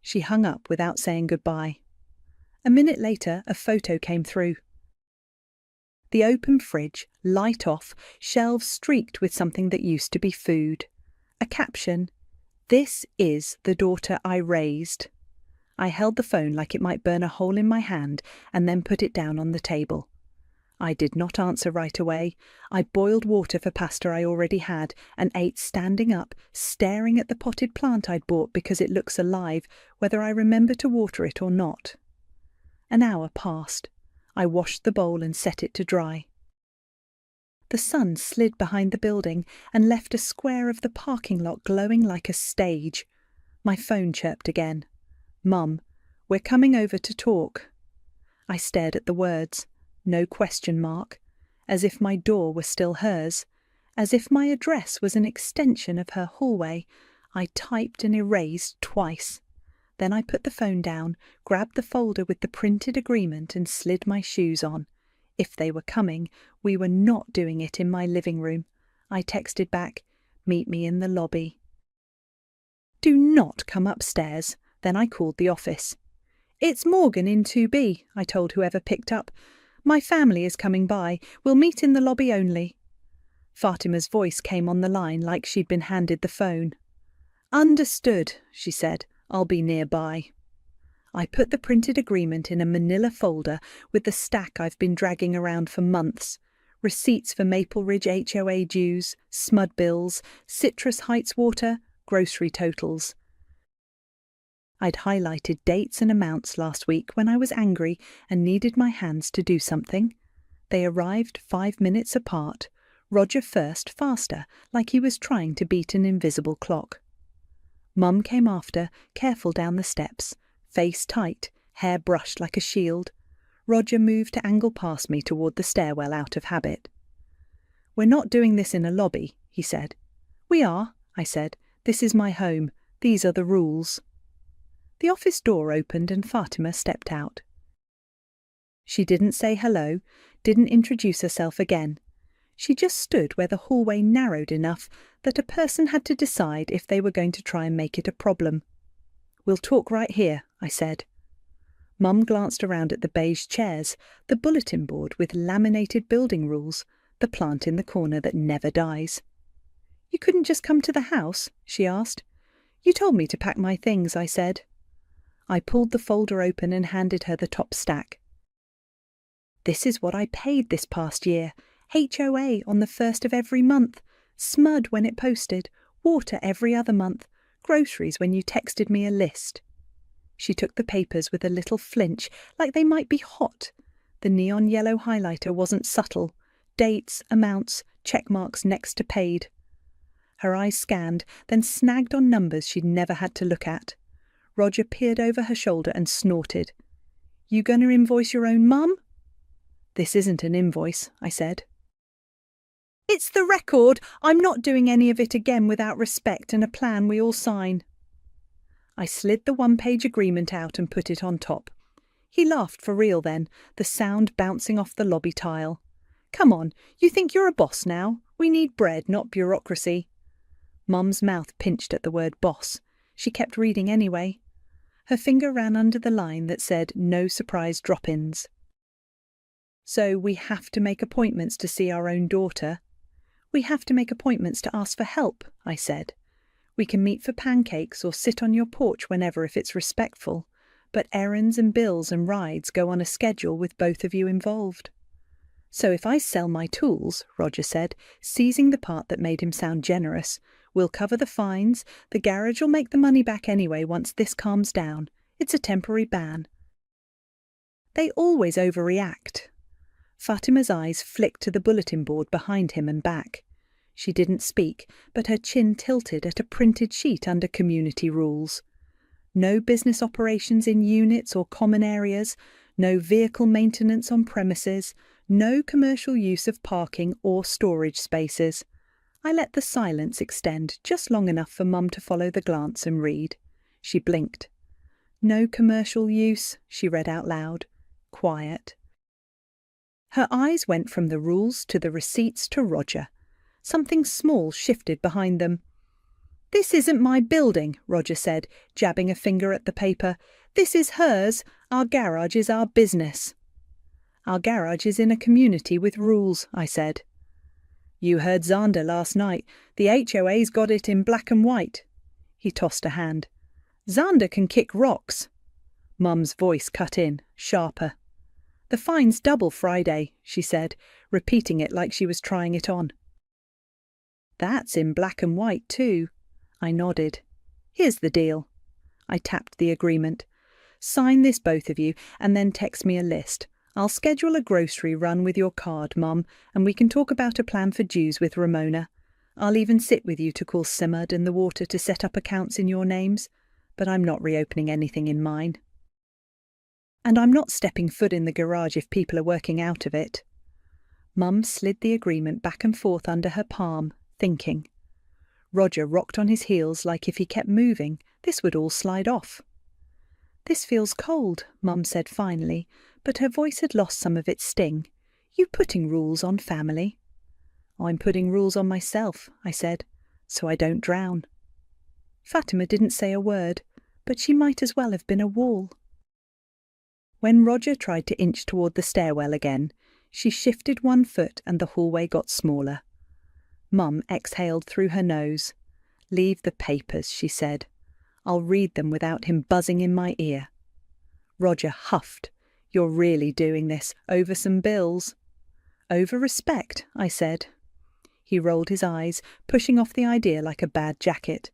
She hung up without saying goodbye. A minute later, a photo came through. The open fridge, light off, shelves streaked with something that used to be food. A caption, "This is the daughter I raised." I held the phone like it might burn a hole in my hand and then put it down on the table. I did not answer right away. I boiled water for pasta I already had and ate standing up, staring at the potted plant I'd bought because it looks alive, whether I remember to water it or not. An hour passed. I washed the bowl and set it to dry. The sun slid behind the building and left a square of the parking lot glowing like a stage. My phone chirped again. Mum, we're coming over to talk. I stared at the words. No question mark. As if my door were still hers. As if my address was an extension of her hallway. I typed and erased twice. Then I put the phone down, grabbed the folder with the printed agreement and slid my shoes on. If they were coming, we were not doing it in my living room. I texted back, "Meet me in the lobby." Do not come upstairs. Then I called the office. "It's Morgan in 2B, I told whoever picked up. "My family is coming by. We'll meet in the lobby only." Fatima's voice came on the line like she'd been handed the phone. "Understood," she said. "I'll be nearby." I put the printed agreement in a manila folder with the stack I've been dragging around for months. Receipts for Maple Ridge HOA dues, SMUD bills, Citrus Heights water, grocery totals. I'd highlighted dates and amounts last week when I was angry and needed my hands to do something. They arrived 5 minutes apart, Roger first faster, like he was trying to beat an invisible clock. Mum came after, careful down the steps, face tight, hair brushed like a shield. Roger moved to angle past me toward the stairwell out of habit. "We're not doing this in a lobby," he said. "We are," I said. "This is my home. These are the rules." The office door opened and Fatima stepped out. She didn't say hello, didn't introduce herself again. She just stood where the hallway narrowed enough that a person had to decide if they were going to try and make it a problem. "We'll talk right here," I said. Mum glanced around at the beige chairs, the bulletin board with laminated building rules, the plant in the corner that never dies. "You couldn't just come to the house?" she asked. "You told me to pack my things," I said. I pulled the folder open and handed her the top stack. "This is what I paid this past year. HOA on the 1st of every month, SMUD when it posted, water every other month, groceries when you texted me a list." She took the papers with a little flinch, like they might be hot. The neon yellow highlighter wasn't subtle. Dates, amounts, check marks next to paid. Her eyes scanned, then snagged on numbers she'd never had to look at. Roger peered over her shoulder and snorted. "You gonna invoice your own mum?" "This isn't an invoice," I said. "It's the record. I'm not doing any of it again without respect and a plan we all sign." I slid the one-page agreement out and put it on top. He laughed for real then, the sound bouncing off the lobby tile. "Come on, you think you're a boss now? We need bread, not bureaucracy." Mum's mouth pinched at the word boss. She kept reading anyway. Her finger ran under the line that said no surprise drop-ins. "So we have to make appointments to see our own daughter." "We have to make appointments to ask for help," I said. "We can meet for pancakes or sit on your porch whenever if it's respectful, but errands and bills and rides go on a schedule with both of you involved." "So if I sell my tools," Roger said, seizing the part that made him sound generous, "we'll cover the fines, the garage will make the money back anyway once this calms down. It's a temporary ban." They always overreact. Fatima's eyes flicked to the bulletin board behind him and back. She didn't speak, but her chin tilted at a printed sheet under community rules. No business operations in units or common areas, no vehicle maintenance on premises, no commercial use of parking or storage spaces. I let the silence extend just long enough for Mum to follow the glance and read. She blinked. "No commercial use," she read out loud. Quiet. Her eyes went from the rules to the receipts to Roger. Something small shifted behind them. "This isn't my building," Roger said, jabbing a finger at the paper. "This is hers. Our garage is our business." "Our garage is in a community with rules," I said. "You heard Zander last night. The HOA's got it in black and white." He tossed a hand. "Zander can kick rocks." Mum's voice cut in, sharper. "The fine's double Friday," she said, repeating it like she was trying it on. "That's in black and white too." I nodded. "Here's the deal." I tapped the agreement. "Sign this, both of you, and then text me a list. I'll schedule a grocery run with your card, Mum, and we can talk about a plan for dues with Ramona. I'll even sit with you to call Simud and the water to set up accounts in your names, but I'm not reopening anything in mine. And I'm not stepping foot in the garage if people are working out of it." Mum slid the agreement back and forth under her palm, thinking. Roger rocked on his heels like if he kept moving, this would all slide off. "This feels cold," Mum said finally, but her voice had lost some of its sting. "You putting rules on family?" "I'm putting rules on myself," I said, "so I don't drown." Fatima didn't say a word, but she might as well have been a wall. When Roger tried to inch toward the stairwell again, she shifted one foot and the hallway got smaller. Mum exhaled through her nose. "Leave the papers," she said. "I'll read them without him buzzing in my ear." Roger huffed. "You're really doing this, over some bills?" "Over respect," I said. He rolled his eyes, pushing off the idea like a bad jacket.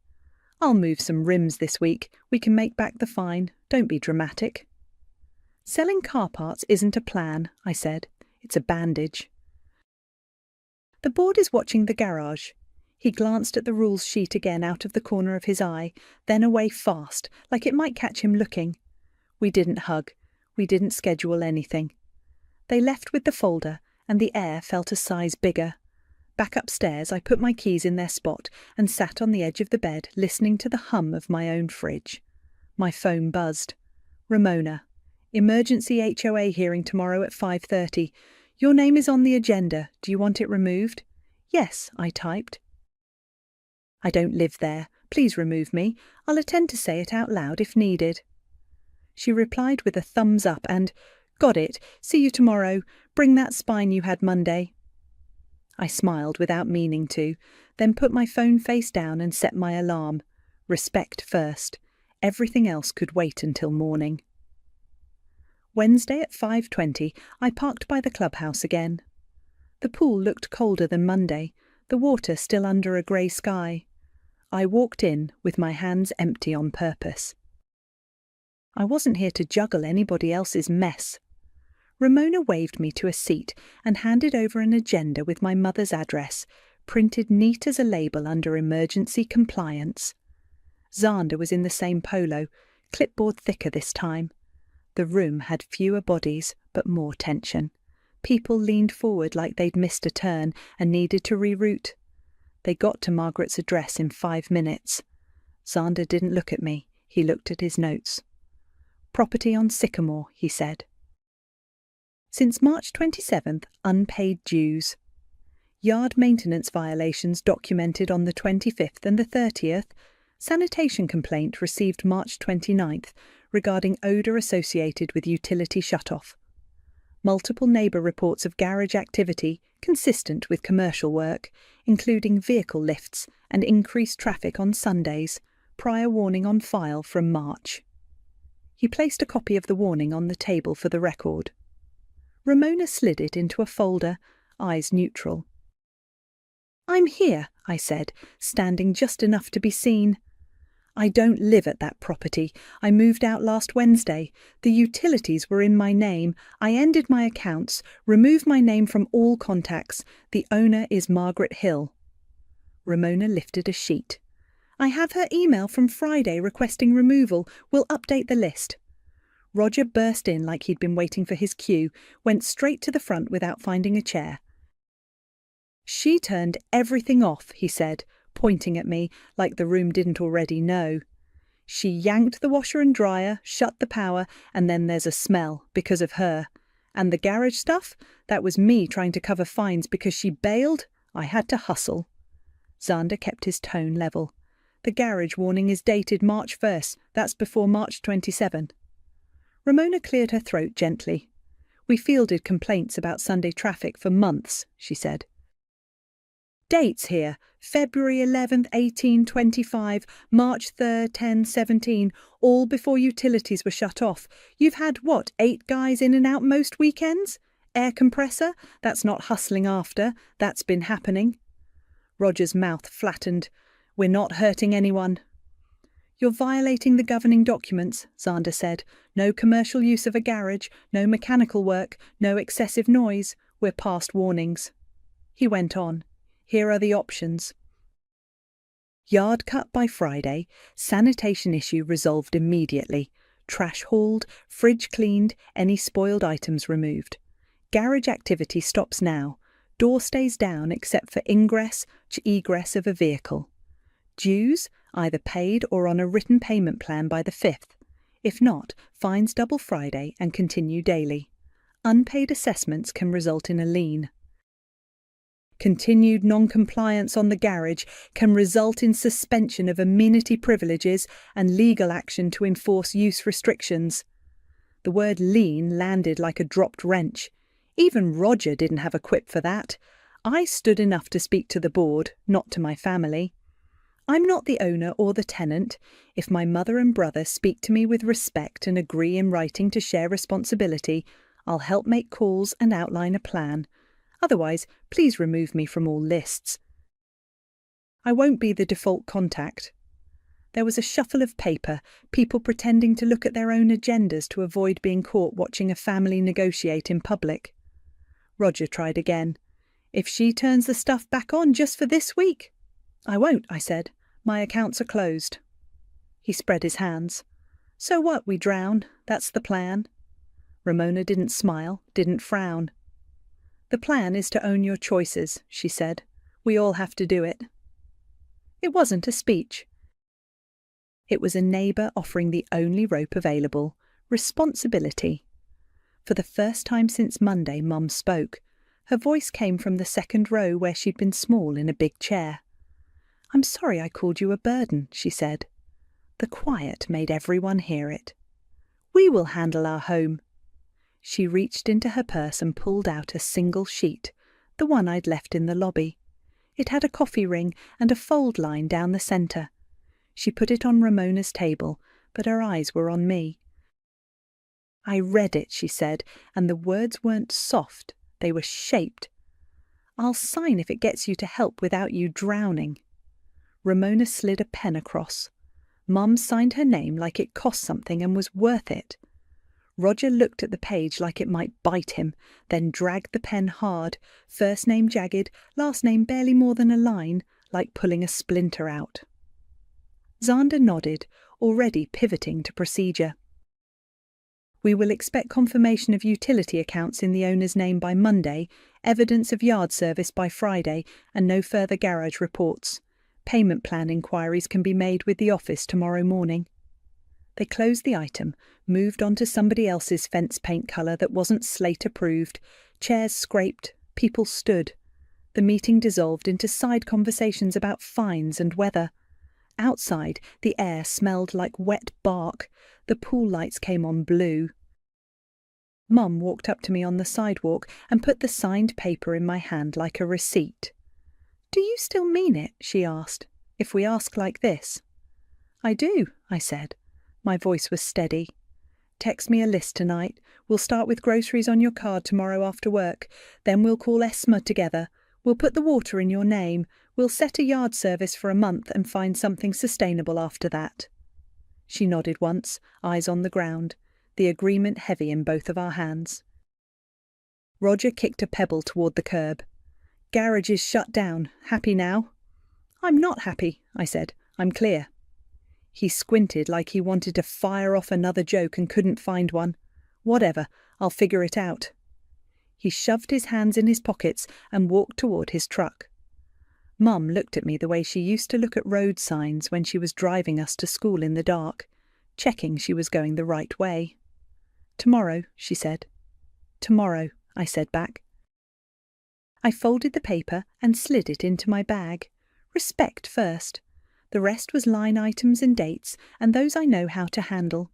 "I'll move some rims this week. We can make back the fine. Don't be dramatic." "Selling car parts isn't a plan," I said. "It's a bandage." "The board is watching the garage." He glanced at the rules sheet again out of the corner of his eye, then away fast, like it might catch him looking. We didn't hug. We didn't schedule anything. They left with the folder, and the air felt a size bigger. Back upstairs, I put my keys in their spot and sat on the edge of the bed, listening to the hum of my own fridge. My phone buzzed. "Ramona. Emergency HOA hearing tomorrow at 5:30. Your name is on the agenda. Do you want it removed?" "Yes," I typed. "I don't live there. Please remove me. I'll attend to say it out loud if needed." She replied with a thumbs up and, "Got it, see you tomorrow, bring that spine you had Monday." I smiled without meaning to, then put my phone face down and set my alarm. Respect first. Everything else could wait until morning. Wednesday at 5:20, I parked by the clubhouse again. The pool looked colder than Monday, the water still under a grey sky. I walked in with my hands empty on purpose. I wasn't here to juggle anybody else's mess. Ramona waved me to a seat and handed over an agenda with my mother's address, printed neat as a label under emergency compliance. Xander was in the same polo, clipboard thicker this time. The room had fewer bodies, but more tension. People leaned forward like they'd missed a turn and needed to reroute. They got to Margaret's address in 5 minutes. Xander didn't look at me. He looked at his notes. "Property on Sycamore," he said. Since March 27th, unpaid dues. Yard maintenance violations documented on the 25th and the 30th. Sanitation complaint received March 29th regarding odour associated with utility shutoff. Multiple neighbour reports of garage activity consistent with commercial work, including vehicle lifts and increased traffic on Sundays, prior warning on file from March. He placed a copy of the warning on the table for the record. Ramona slid it into a folder, eyes neutral. "I'm here," I said, standing just enough to be seen. "I don't live at that property. I moved out last Wednesday. The utilities were in my name. I ended my accounts, removed my name from all contacts. The owner is Margaret Hill." Ramona lifted a sheet. "I have her email from Friday requesting removal. We'll update the list." Roger burst in like he'd been waiting for his cue, went straight to the front without finding a chair. "She turned everything off," he said, pointing at me like the room didn't already know. "She yanked the washer and dryer, shut the power, and then there's a smell because of her. And the garage stuff? That was me trying to cover fines because she bailed. I had to hustle." Xander kept his tone level. "The garage warning is dated March 1st. That's before March 27. Ramona cleared her throat gently. "We fielded complaints about Sunday traffic for months," she said. "Dates here: February 11th, 1825, March 3rd, 1017, all before utilities were shut off. You've had, what, 8 guys in and out most weekends? Air compressor? That's not hustling after. That's been happening." Roger's mouth flattened. "We're not hurting anyone." "You're violating the governing documents," Xander said. "No commercial use of a garage, no mechanical work, no excessive noise. We're past warnings." He went on. "Here are the options. Yard cut by Friday, sanitation issue resolved immediately, trash hauled, fridge cleaned, any spoiled items removed. Garage activity stops now, door stays down except for ingress to egress of a vehicle. Dues, either paid or on a written payment plan by the 5th. If not, fines double Friday and continue daily. Unpaid assessments can result in a lien. Continued non-compliance on the garage can result in suspension of amenity privileges and legal action to enforce use restrictions. The word lien landed like a dropped wrench. Even Roger didn't have a quip for that. I stood enough to speak to the board, not to my family. I'm not the owner or the tenant. If my mother and brother speak to me with respect and agree in writing to share responsibility, I'll help make calls and outline a plan. Otherwise, please remove me from all lists. I won't be the default contact. There was a shuffle of paper, people pretending to look at their own agendas to avoid being caught watching a family negotiate in public. Roger tried again. "If she turns the stuff back on just for this week." "I won't," I said. "My accounts are closed." He spread his hands. "So what, we drown? That's the plan." Ramona didn't smile, didn't frown. "The plan is to own your choices," she said. "We all have to do it." It wasn't a speech. It was a neighbour offering the only rope available, responsibility. For the first time since Monday, Mum spoke. Her voice came from the second row where she'd been small in a big chair. "I'm sorry I called you a burden," she said. The quiet made everyone hear it. We will handle our home." She reached into her purse and pulled out a single sheet, the one I'd left in the lobby. It had a coffee ring and a fold line down the centre. She put it on Ramona's table, but her eyes were on me. "I read it," she said, and the words weren't soft, they were shaped. "I'll sign if it gets you to help without you drowning." Ramona slid a pen across. Mum signed her name like it cost something and was worth it. Roger looked at the page like it might bite him, then dragged the pen hard, first name jagged, last name barely more than a line, like pulling a splinter out. Xander nodded, already pivoting to procedure. "We will expect confirmation of utility accounts in the owner's name by Monday, evidence of yard service by Friday, and no further garage reports. Payment plan inquiries can be made with the office tomorrow morning." They closed the item, moved on to somebody else's fence paint colour that wasn't slate approved. Chairs scraped, people stood. The meeting dissolved into side conversations about fines and weather. Outside, the air smelled like wet bark. The pool lights came on blue. Mum walked up to me on the sidewalk and put the signed paper in my hand like a receipt. "Do you still mean it?" she asked. "If we ask like this?" "I do," I said. My voice was steady. "Text me a list tonight. We'll start with groceries on your card tomorrow after work. Then we'll call Esma together. We'll put the water in your name. We'll set a yard service for a month and find something sustainable after that." She nodded once, eyes on the ground, the agreement heavy in both of our hands. Roger kicked a pebble toward the curb. "Garage is shut down. Happy now?" "I'm not happy," I said. "I'm clear." He squinted like he wanted to fire off another joke and couldn't find one. "Whatever, I'll figure it out." He shoved his hands in his pockets and walked toward his truck. Mum looked at me the way she used to look at road signs when she was driving us to school in the dark, checking she was going the right way. "Tomorrow," she said. "Tomorrow," I said back. I folded the paper and slid it into my bag. Respect first. The rest was line items and dates, and those I know how to handle.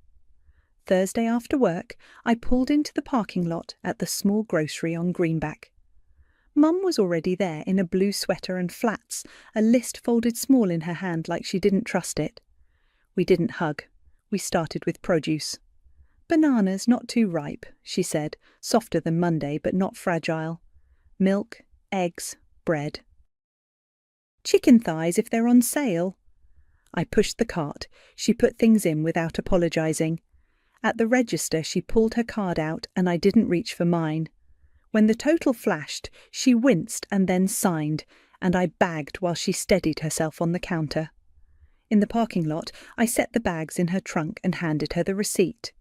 Thursday after work, I pulled into the parking lot at the small grocery on Greenback. Mum was already there in a blue sweater and flats, a list folded small in her hand like she didn't trust it. We didn't hug. We started with produce. "Bananas not too ripe," she said, softer than Monday but not fragile. "Milk, eggs, bread." "Chicken thighs if they're on sale." I pushed the cart. She put things in without apologising. At the register she pulled her card out and I didn't reach for mine. When the total flashed, she winced and then signed, and I bagged while she steadied herself on the counter. In the parking lot, I set the bags in her trunk and handed her the receipt.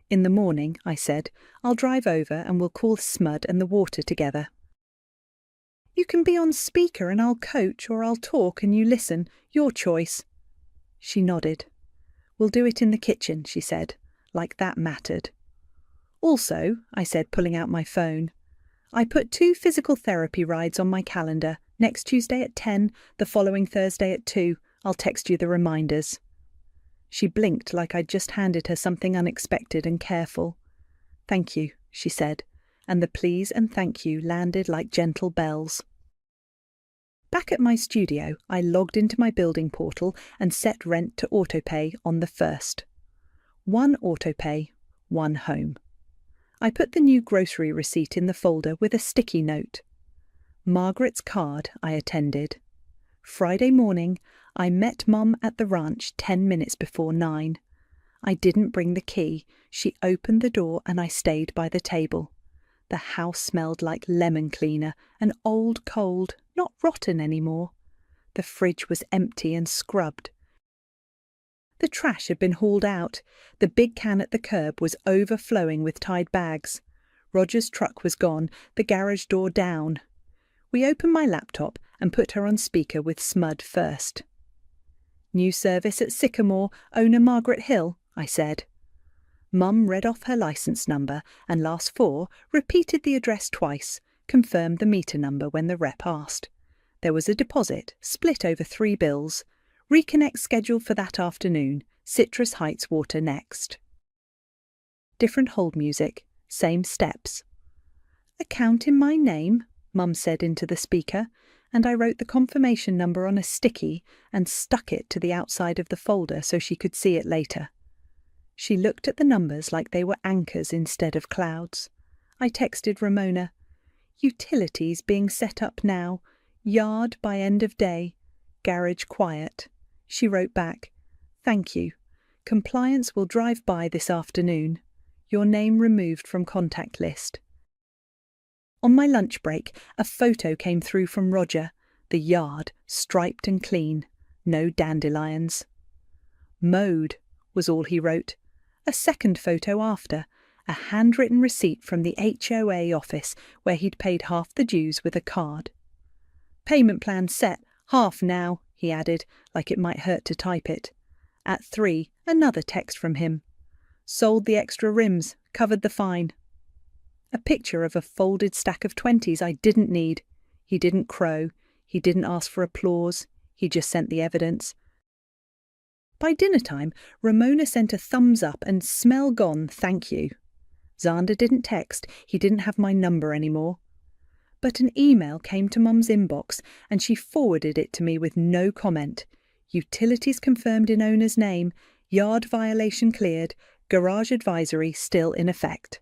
"In the morning," I said, "I'll drive over and we'll call Smud and the water together." "You can be on speaker and I'll coach, or I'll talk and you listen. Your choice." She nodded. "We'll do it in the kitchen," she said, like that mattered. "Also," I said, pulling out my phone, "I put 2 physical therapy rides on my calendar, next Tuesday at 10, the following Thursday at 2. I'll text you the reminders." She blinked like I'd just handed her something unexpected and careful. "Thank you," she said, and the please and thank you landed like gentle bells. Back at my studio, I logged into my building portal and set rent to autopay on the 1st. 1 autopay, 1 home. I put the new grocery receipt in the folder with a sticky note. Margaret's card I attended. Friday morning, I met Mum at the ranch 10 minutes before 9. I didn't bring the key. She opened the door and I stayed by the table. The house smelled like lemon cleaner, and old cold, not rotten anymore. The fridge was empty and scrubbed. The trash had been hauled out. The big can at the curb was overflowing with Tide bags. Roger's truck was gone, the garage door down. We opened my laptop and put her on speaker with Smud first. "New service at Sycamore, owner Margaret Hill," I said. Mum read off her licence number and last 4, repeated the address twice, confirmed the meter number when the rep asked. There was a deposit, split over 3 bills. Reconnect scheduled for that afternoon. Citrus Heights water next. different hold music, same steps. "Account in my name," Mum said into the speaker, and I wrote the confirmation number on a sticky and stuck it to the outside of the folder so she could see it later. She looked at the numbers like they were anchors instead of clouds. I texted Ramona, "Utilities being set up now, yard by end of day, garage quiet." She wrote back, "Thank you. Compliance will drive by this afternoon. Your name removed from contact list." On my lunch break, a photo came through from Roger, the yard striped and clean, no dandelions. "Mode," was all he wrote. A second photo after, a handwritten receipt from the HOA office where he'd paid half the dues with a card. "Payment plan set, half now," he added, like it might hurt to type it. At 3, another text from him. "Sold the extra rims, covered the fine." A picture of a folded stack of 20s I didn't need. He didn't crow. He didn't ask for applause. He just sent the evidence. By dinner time, Ramona sent a thumbs up and "smell gone, thank you." Xander didn't text. He didn't have my number anymore. But an email came to Mum's inbox and she forwarded it to me with no comment. "Utilities confirmed in owner's name. Yard violation cleared. Garage advisory still in effect.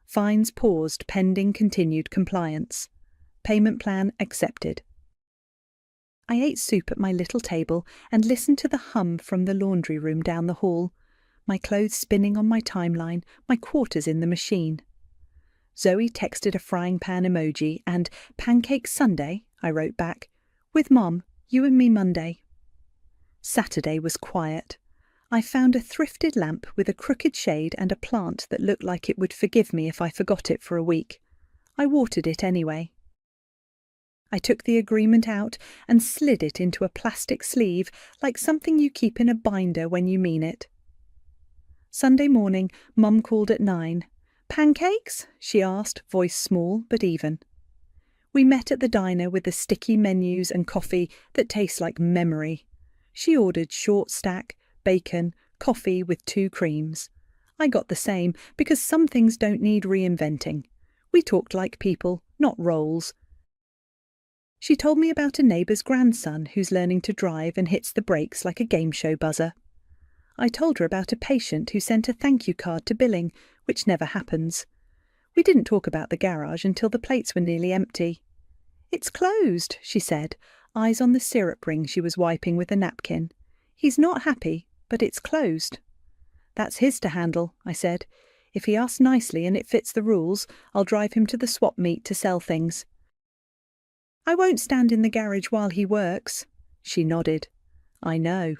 Fines paused pending continued compliance. Payment plan accepted." I ate soup at my little table and listened to the hum from the laundry room down the hall, my clothes spinning on my timeline, my quarters in the machine. Zoe texted a frying pan emoji and "Pancake Sunday," I wrote back. "With Mom, you and me Monday." Saturday was quiet. I found a thrifted lamp with a crooked shade and a plant that looked like it would forgive me if I forgot it for a week. I watered it anyway. I took the agreement out and slid it into a plastic sleeve like something you keep in a binder when you mean it. Sunday morning, Mum called at 9. "Pancakes?" she asked, voice small but even. We met at the diner with the sticky menus and coffee that tastes like memory. She ordered short stack, bacon, coffee with 2 creams. I got the same because some things don't need reinventing. We talked like people, not roles. She told me about a neighbour's grandson who's learning to drive and hits the brakes like a game show buzzer. I told her about a patient who sent a thank you card to billing, which never happens. We didn't talk about the garage until the plates were nearly empty. "It's closed," she said, eyes on the syrup ring she was wiping with a napkin. "He's not happy, but it's closed." "That's his to handle," I said. "If he asks nicely and it fits the rules, I'll drive him to the swap meet to sell things." "I won't stand in the garage while he works." She nodded. "I know."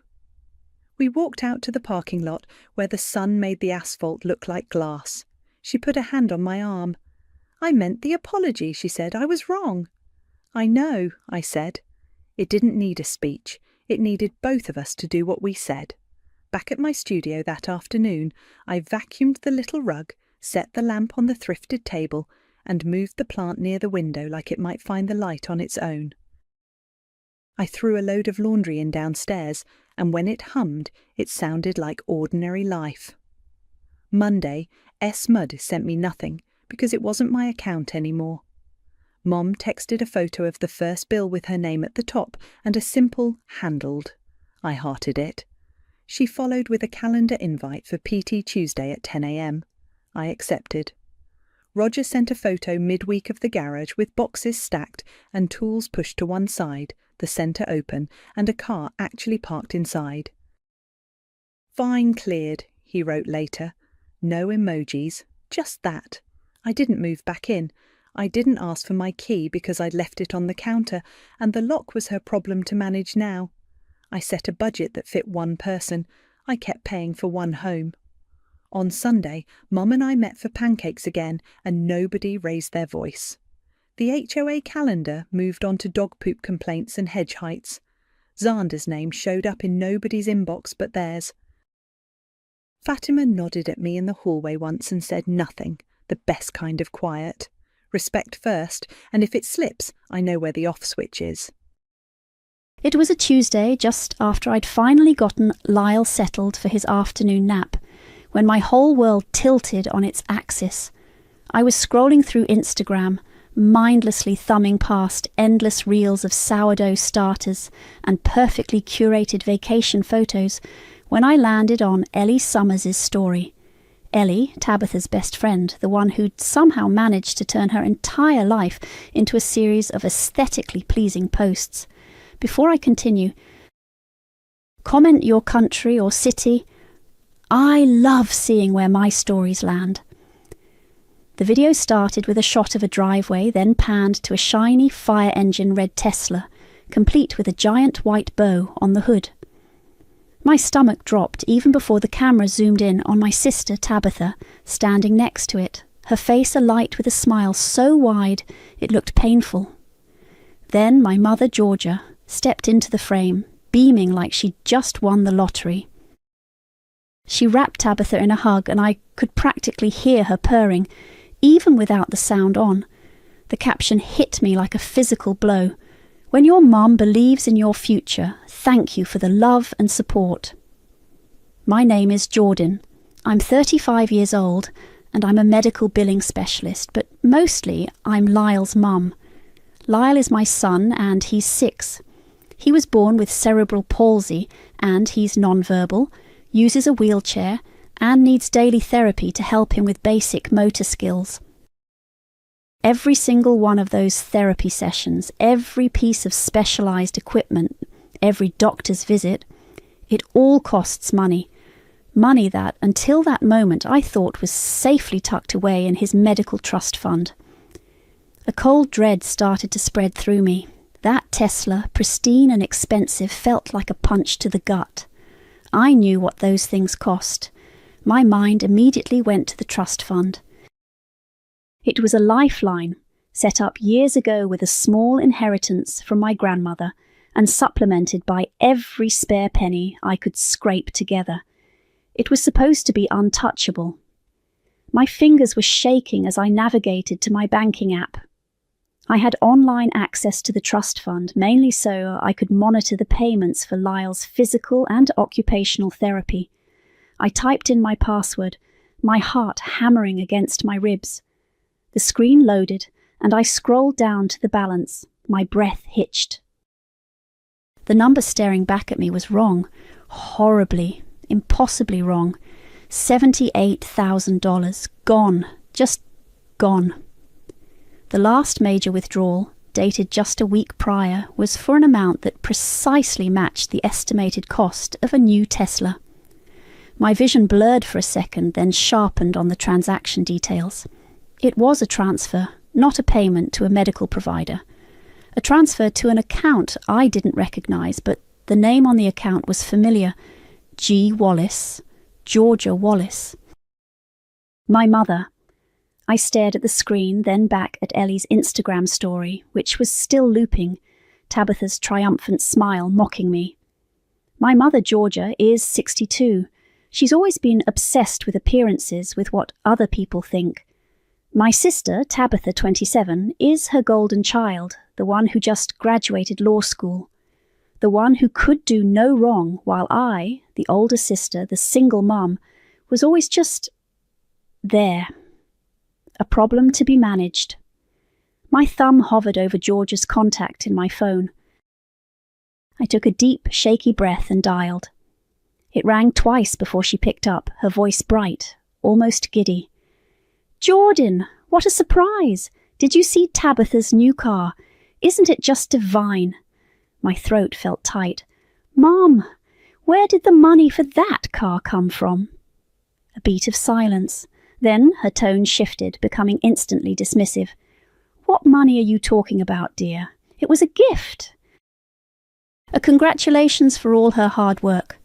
We walked out to the parking lot where the sun made the asphalt look like glass. She put a hand on my arm. "I meant the apology," she said. "I was wrong." "I know," I said. It didn't need a speech. It needed both of us to do what we said. Back at my studio that afternoon, I vacuumed the little rug, set the lamp on the thrifted table, and moved the plant near the window like it might find the light on its own. I threw a load of laundry in downstairs, and when it hummed, it sounded like ordinary life. Monday, S. Mudd sent me nothing, because it wasn't my account anymore. Mom texted a photo of the first bill with her name at the top and a simple "handled." I hearted it. She followed with a calendar invite for PT Tuesday at 10 a.m. I accepted. Roger sent a photo midweek of the garage with boxes stacked and tools pushed to one side, the centre open, and a car actually parked inside. "Fine cleared," he wrote later. No emojis, just that. I didn't move back in. I didn't ask for my key because I'd left it on the counter, and the lock was her problem to manage now. I set a budget that fit one person. I kept paying for one home. On Sunday, Mum and I met for pancakes again, and nobody raised their voice. The HOA calendar moved on to dog poop complaints and hedge heights. Xander's name showed up in nobody's inbox but theirs. Fatima nodded at me in the hallway once and said nothing, the best kind of quiet. Respect first, and if it slips, I know where the off switch is. It was a Tuesday just after I'd finally gotten Lyle settled for his afternoon nap. when my whole world tilted on its axis. I was scrolling through Instagram, mindlessly thumbing past endless reels of sourdough starters and perfectly curated vacation photos, when I landed on Ellie Summers' story. Ellie, Tabitha's best friend, the one who'd somehow managed to turn her entire life into a series of aesthetically pleasing posts. Before I continue, comment your country or city. I love seeing where my stories land. The video started with a shot of a driveway, then panned to a shiny fire engine red Tesla, complete with a giant white bow on the hood. My stomach dropped even before the camera zoomed in on my sister Tabitha, standing next to it, her face alight with a smile so wide it looked painful. Then my mother Georgia stepped into the frame, beaming like she'd just won the lottery. She wrapped Tabitha in a hug, and I could practically hear her purring, even without the sound on. The caption hit me like a physical blow. When your mum believes in your future, thank you for the love and support. My name is Jordan. I'm 35 years old, and I'm a medical billing specialist, but mostly I'm Lyle's mum. Lyle is my son, and he's 6. He was born with cerebral palsy, and he's nonverbal, uses a wheelchair, and needs daily therapy to help him with basic motor skills. Every single one of those therapy sessions, every piece of specialised equipment, every doctor's visit, it all costs money. Money that, until that moment, I thought was safely tucked away in his medical trust fund. A cold dread started to spread through me. That Tesla, pristine and expensive, felt like a punch to the gut. I knew what those things cost. My mind immediately went to the trust fund. It was a lifeline, set up years ago with a small inheritance from my grandmother and supplemented by every spare penny I could scrape together. It was supposed to be untouchable. My fingers were shaking as I navigated to my banking app. I had online access to the trust fund, mainly so I could monitor the payments for Lyle's physical and occupational therapy. I typed in my password, my heart hammering against my ribs. The screen loaded, and I scrolled down to the balance. My breath hitched. The number staring back at me was wrong. Horribly, impossibly wrong. $78,000. Gone. Just gone. The last major withdrawal, dated just a week prior, was for an amount that precisely matched the estimated cost of a new Tesla. My vision blurred for a second, then sharpened on the transaction details. It was a transfer, not a payment to a medical provider. A transfer to an account I didn't recognise, but the name on the account was familiar. G. Wallace, Georgia Wallace. My mother. I stared at the screen, then back at Ellie's Instagram story, which was still looping, Tabitha's triumphant smile mocking me. My mother, Georgia, is 62. She's always been obsessed with appearances, with what other people think. My sister, Tabitha, 27, is her golden child, the one who just graduated law school. The one who could do no wrong, while I, the older sister, the single mum, was always just there. A problem to be managed. My thumb hovered over Georgia's contact in my phone. I took a deep, shaky breath and dialed. It rang twice before she picked up, her voice bright, almost giddy. Jordan, what a surprise! Did you see Tabitha's new car? Isn't it just divine? My throat felt tight. Mom, where did the money for that car come from? A beat of silence. Then her tone shifted, becoming instantly dismissive. What money are you talking about, dear? It was a gift. A congratulations for all her hard work.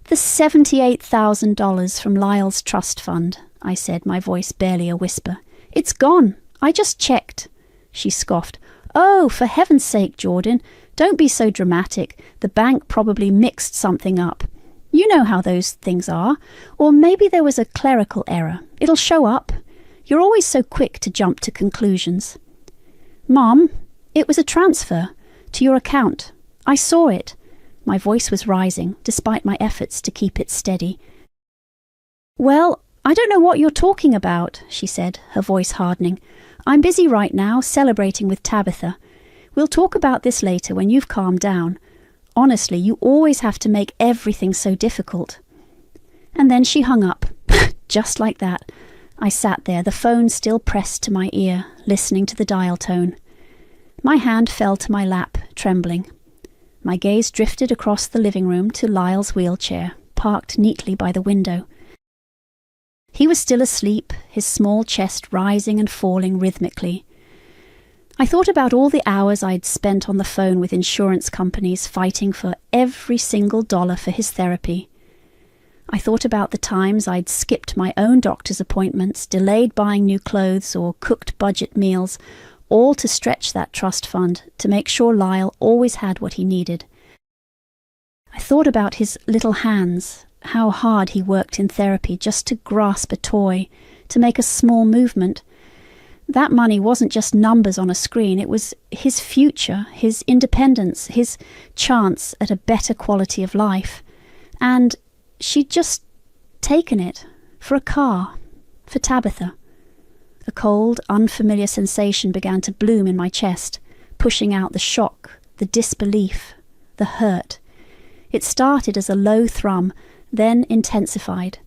The $78,000 from Lyle's trust fund, I said, my voice barely a whisper. It's gone. I just checked. She scoffed. Oh, for heaven's sake, Jordan, don't be so dramatic. The bank probably mixed something up. You know how those things are. Or maybe there was a clerical error. It'll show up. You're always so quick to jump to conclusions. Mom, it was a transfer to your account. I saw it. My voice was rising, despite my efforts to keep it steady. Well, I don't know what you're talking about, she said, her voice hardening. I'm busy right now, celebrating with Tabitha. We'll talk about this later when you've calmed down. Honestly, you always have to make everything so difficult. And then she hung up, just like that. I sat there, the phone still pressed to my ear, listening to the dial tone. My hand fell to my lap, trembling. My gaze drifted across the living room to Lyle's wheelchair, parked neatly by the window. He was still asleep, his small chest rising and falling rhythmically. I thought about all the hours I'd spent on the phone with insurance companies fighting for every single dollar for his therapy. I thought about the times I'd skipped my own doctor's appointments, delayed buying new clothes or cooked budget meals, all to stretch that trust fund to make sure Lyle always had what he needed. I thought about his little hands, how hard he worked in therapy just to grasp a toy, to make a small movement. That money wasn't just numbers on a screen, it was his future, his independence, his chance at a better quality of life. And she'd just taken it for a car, for Tabitha. A cold, unfamiliar sensation began to bloom in my chest, pushing out the shock, the disbelief, the hurt. It started as a low thrum, then intensified,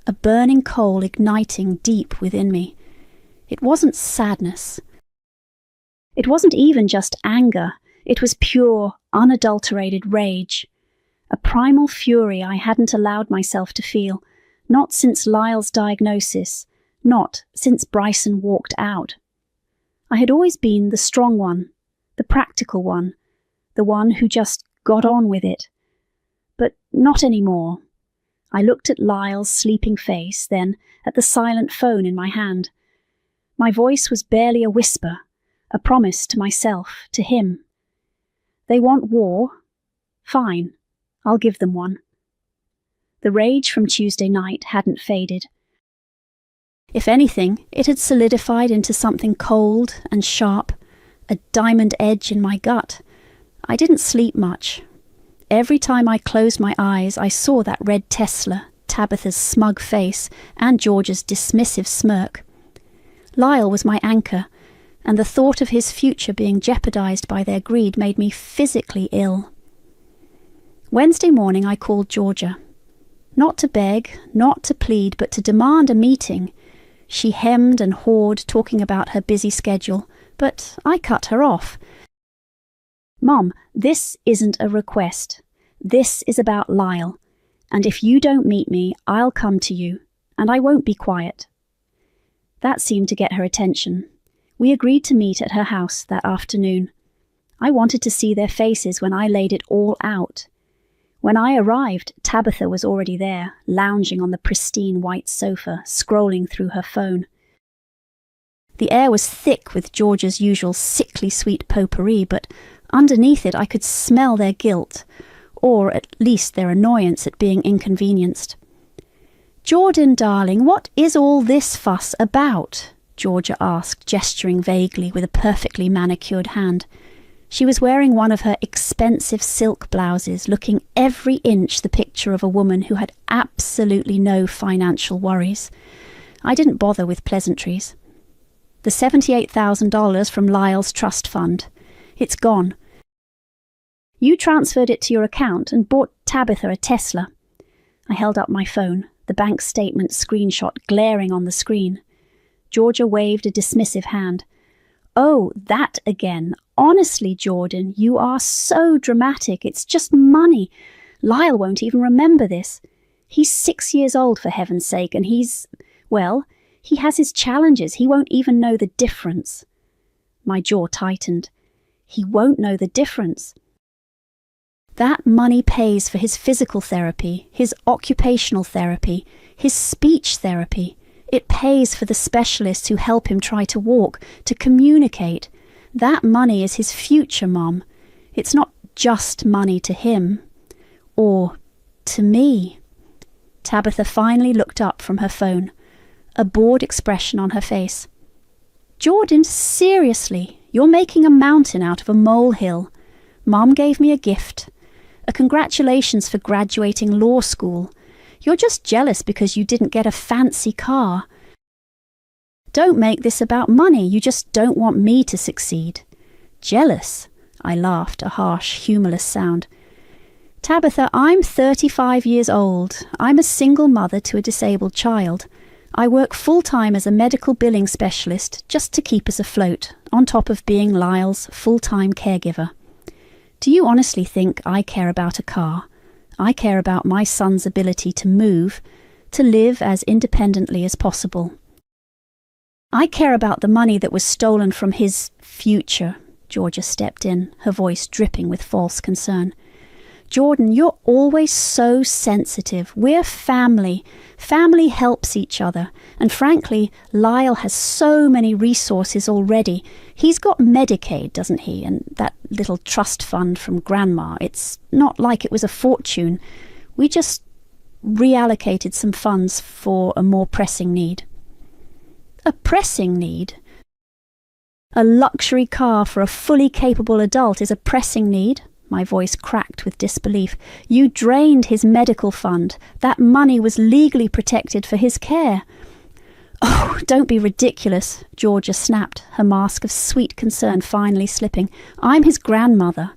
a burning coal igniting deep within me. It wasn't sadness. It wasn't even just anger. It was pure, unadulterated rage. A primal fury I hadn't allowed myself to feel, not since Lyle's diagnosis, not since Bryson walked out. I had always been the strong one, the practical one, the one who just got on with it. But not anymore. I looked at Lyle's sleeping face, then at the silent phone in my hand. My voice was barely a whisper, a promise to myself, to him. They want war? Fine, I'll give them one. The rage from Tuesday night hadn't faded. If anything, it had solidified into something cold and sharp, a diamond edge in my gut. I didn't sleep much. Every time I closed my eyes, I saw that red Tesla, Tabitha's smug face, and George's dismissive smirk. Lyle was my anchor, and the thought of his future being jeopardized by their greed made me physically ill. Wednesday morning I called Georgia. Not to beg, not to plead, but to demand a meeting. She hemmed and hawed, talking about her busy schedule, but I cut her off. Mom, this isn't a request. This is about Lyle, and if you don't meet me, I'll come to you, and I won't be quiet. That seemed to get her attention. We agreed to meet at her house that afternoon. I wanted to see their faces when I laid it all out. When I arrived, Tabitha was already there, lounging on the pristine white sofa, scrolling through her phone. The air was thick with George's usual sickly sweet potpourri, but underneath it I could smell their guilt, or at least their annoyance at being inconvenienced. "Jordan, darling, what is all this fuss about?" Georgia asked, gesturing vaguely with a perfectly manicured hand. She was wearing one of her expensive silk blouses, looking every inch the picture of a woman who had absolutely no financial worries. I didn't bother with pleasantries. The $78,000 from Lyle's trust fund. It's gone. You transferred it to your account and bought Tabitha a Tesla. I held up my phone, the bank statement screenshot glaring on the screen. Georgia waved a dismissive hand. "Oh, that again. Honestly, Jordan, you are so dramatic. It's just money. Lyle won't even remember this. He's 6 years old, for heaven's sake, and he has his challenges. He won't even know the difference." My jaw tightened. He won't know the difference. That money pays for his physical therapy, his occupational therapy, his speech therapy. It pays for the specialists who help him try to walk, to communicate. That money is his future, Mom. It's not just money to him. Or to me. Tabitha finally looked up from her phone, a bored expression on her face. "Jordan, seriously, you're making a mountain out of a molehill. Mom gave me a gift. A congratulations for graduating law school. You're just jealous because you didn't get a fancy car. Don't make this about money. You just don't want me to succeed. Jealous? I laughed, a harsh, humourless sound. Tabitha, I'm 35 years old. I'm a single mother to a disabled child. I work full-time as a medical billing specialist just to keep us afloat, on top of being Lyle's full-time caregiver. Do you honestly think I care about a car? I care about my son's ability to move, to live as independently as possible. I care about the money that was stolen from his future. Georgia stepped in, her voice dripping with false concern. Jordan, you're always so sensitive. We're family. Family helps each other. And frankly, Lyle has so many resources already. He's got Medicaid, doesn't he? And that little trust fund from Grandma. It's not like it was a fortune. We just reallocated some funds for a more pressing need. A pressing need? A luxury car for a fully capable adult is a pressing need? My voice cracked with disbelief. You drained his medical fund. That money was legally protected for his care. Oh, don't be ridiculous, Georgia snapped, her mask of sweet concern finally slipping. I'm his grandmother.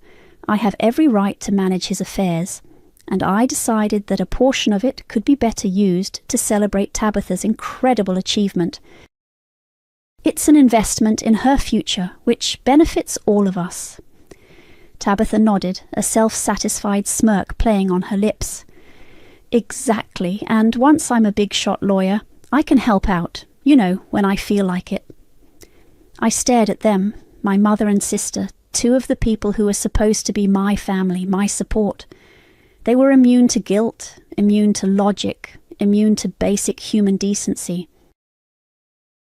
I have every right to manage his affairs. And I decided that a portion of it could be better used to celebrate Tabitha's incredible achievement. It's an investment in her future, which benefits all of us. Tabitha nodded, a self-satisfied smirk playing on her lips. Exactly, and once I'm a big-shot lawyer, I can help out, when I feel like it. I stared at them, my mother and sister, two of the people who were supposed to be my family, my support. They were immune to guilt, immune to logic, immune to basic human decency.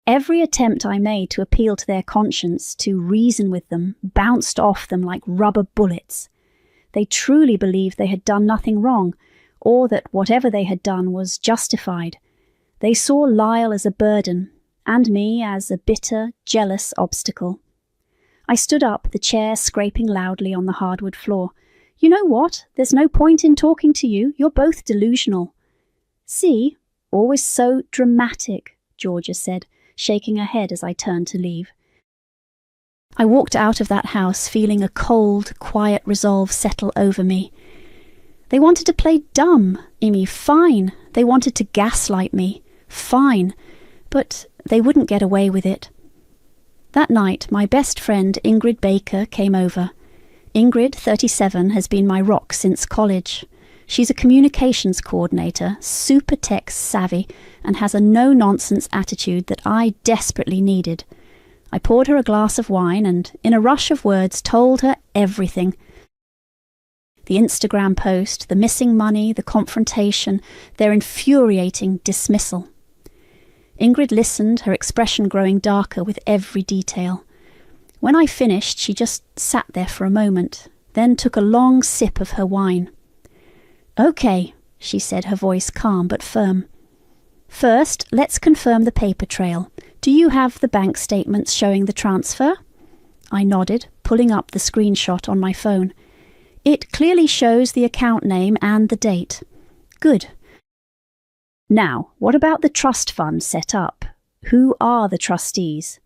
Every attempt I made to appeal to their conscience, to reason with them, bounced off them like rubber bullets. They truly believed they had done nothing wrong, or that whatever they had done was justified. They saw Lyle as a burden, and me as a bitter, jealous obstacle. I stood up, the chair scraping loudly on the hardwood floor. You know what? There's no point in talking to you. You're both delusional. See? Always so dramatic, Georgia said, shaking her head as I turned to leave. I walked out of that house feeling a cold, quiet resolve settle over me. They wanted to play dumb, Amy, fine. They wanted to gaslight me, fine. But they wouldn't get away with it. That night, my best friend Ingrid Baker came over. Ingrid, 37, has been my rock since college. She's a communications coordinator, super tech savvy, and has a no-nonsense attitude that I desperately needed. I poured her a glass of wine and, in a rush of words, told her everything. The Instagram post, the missing money, the confrontation, their infuriating dismissal. Ingrid listened, her expression growing darker with every detail. When I finished, she just sat there for a moment, then took a long sip of her wine. Okay, she said, her voice calm but firm. First, let's confirm the paper trail. Do you have the bank statements showing the transfer? I nodded, pulling up the screenshot on my phone. It clearly shows the account name and the date. Good. Now, what about the trust fund set up? Who are the trustees?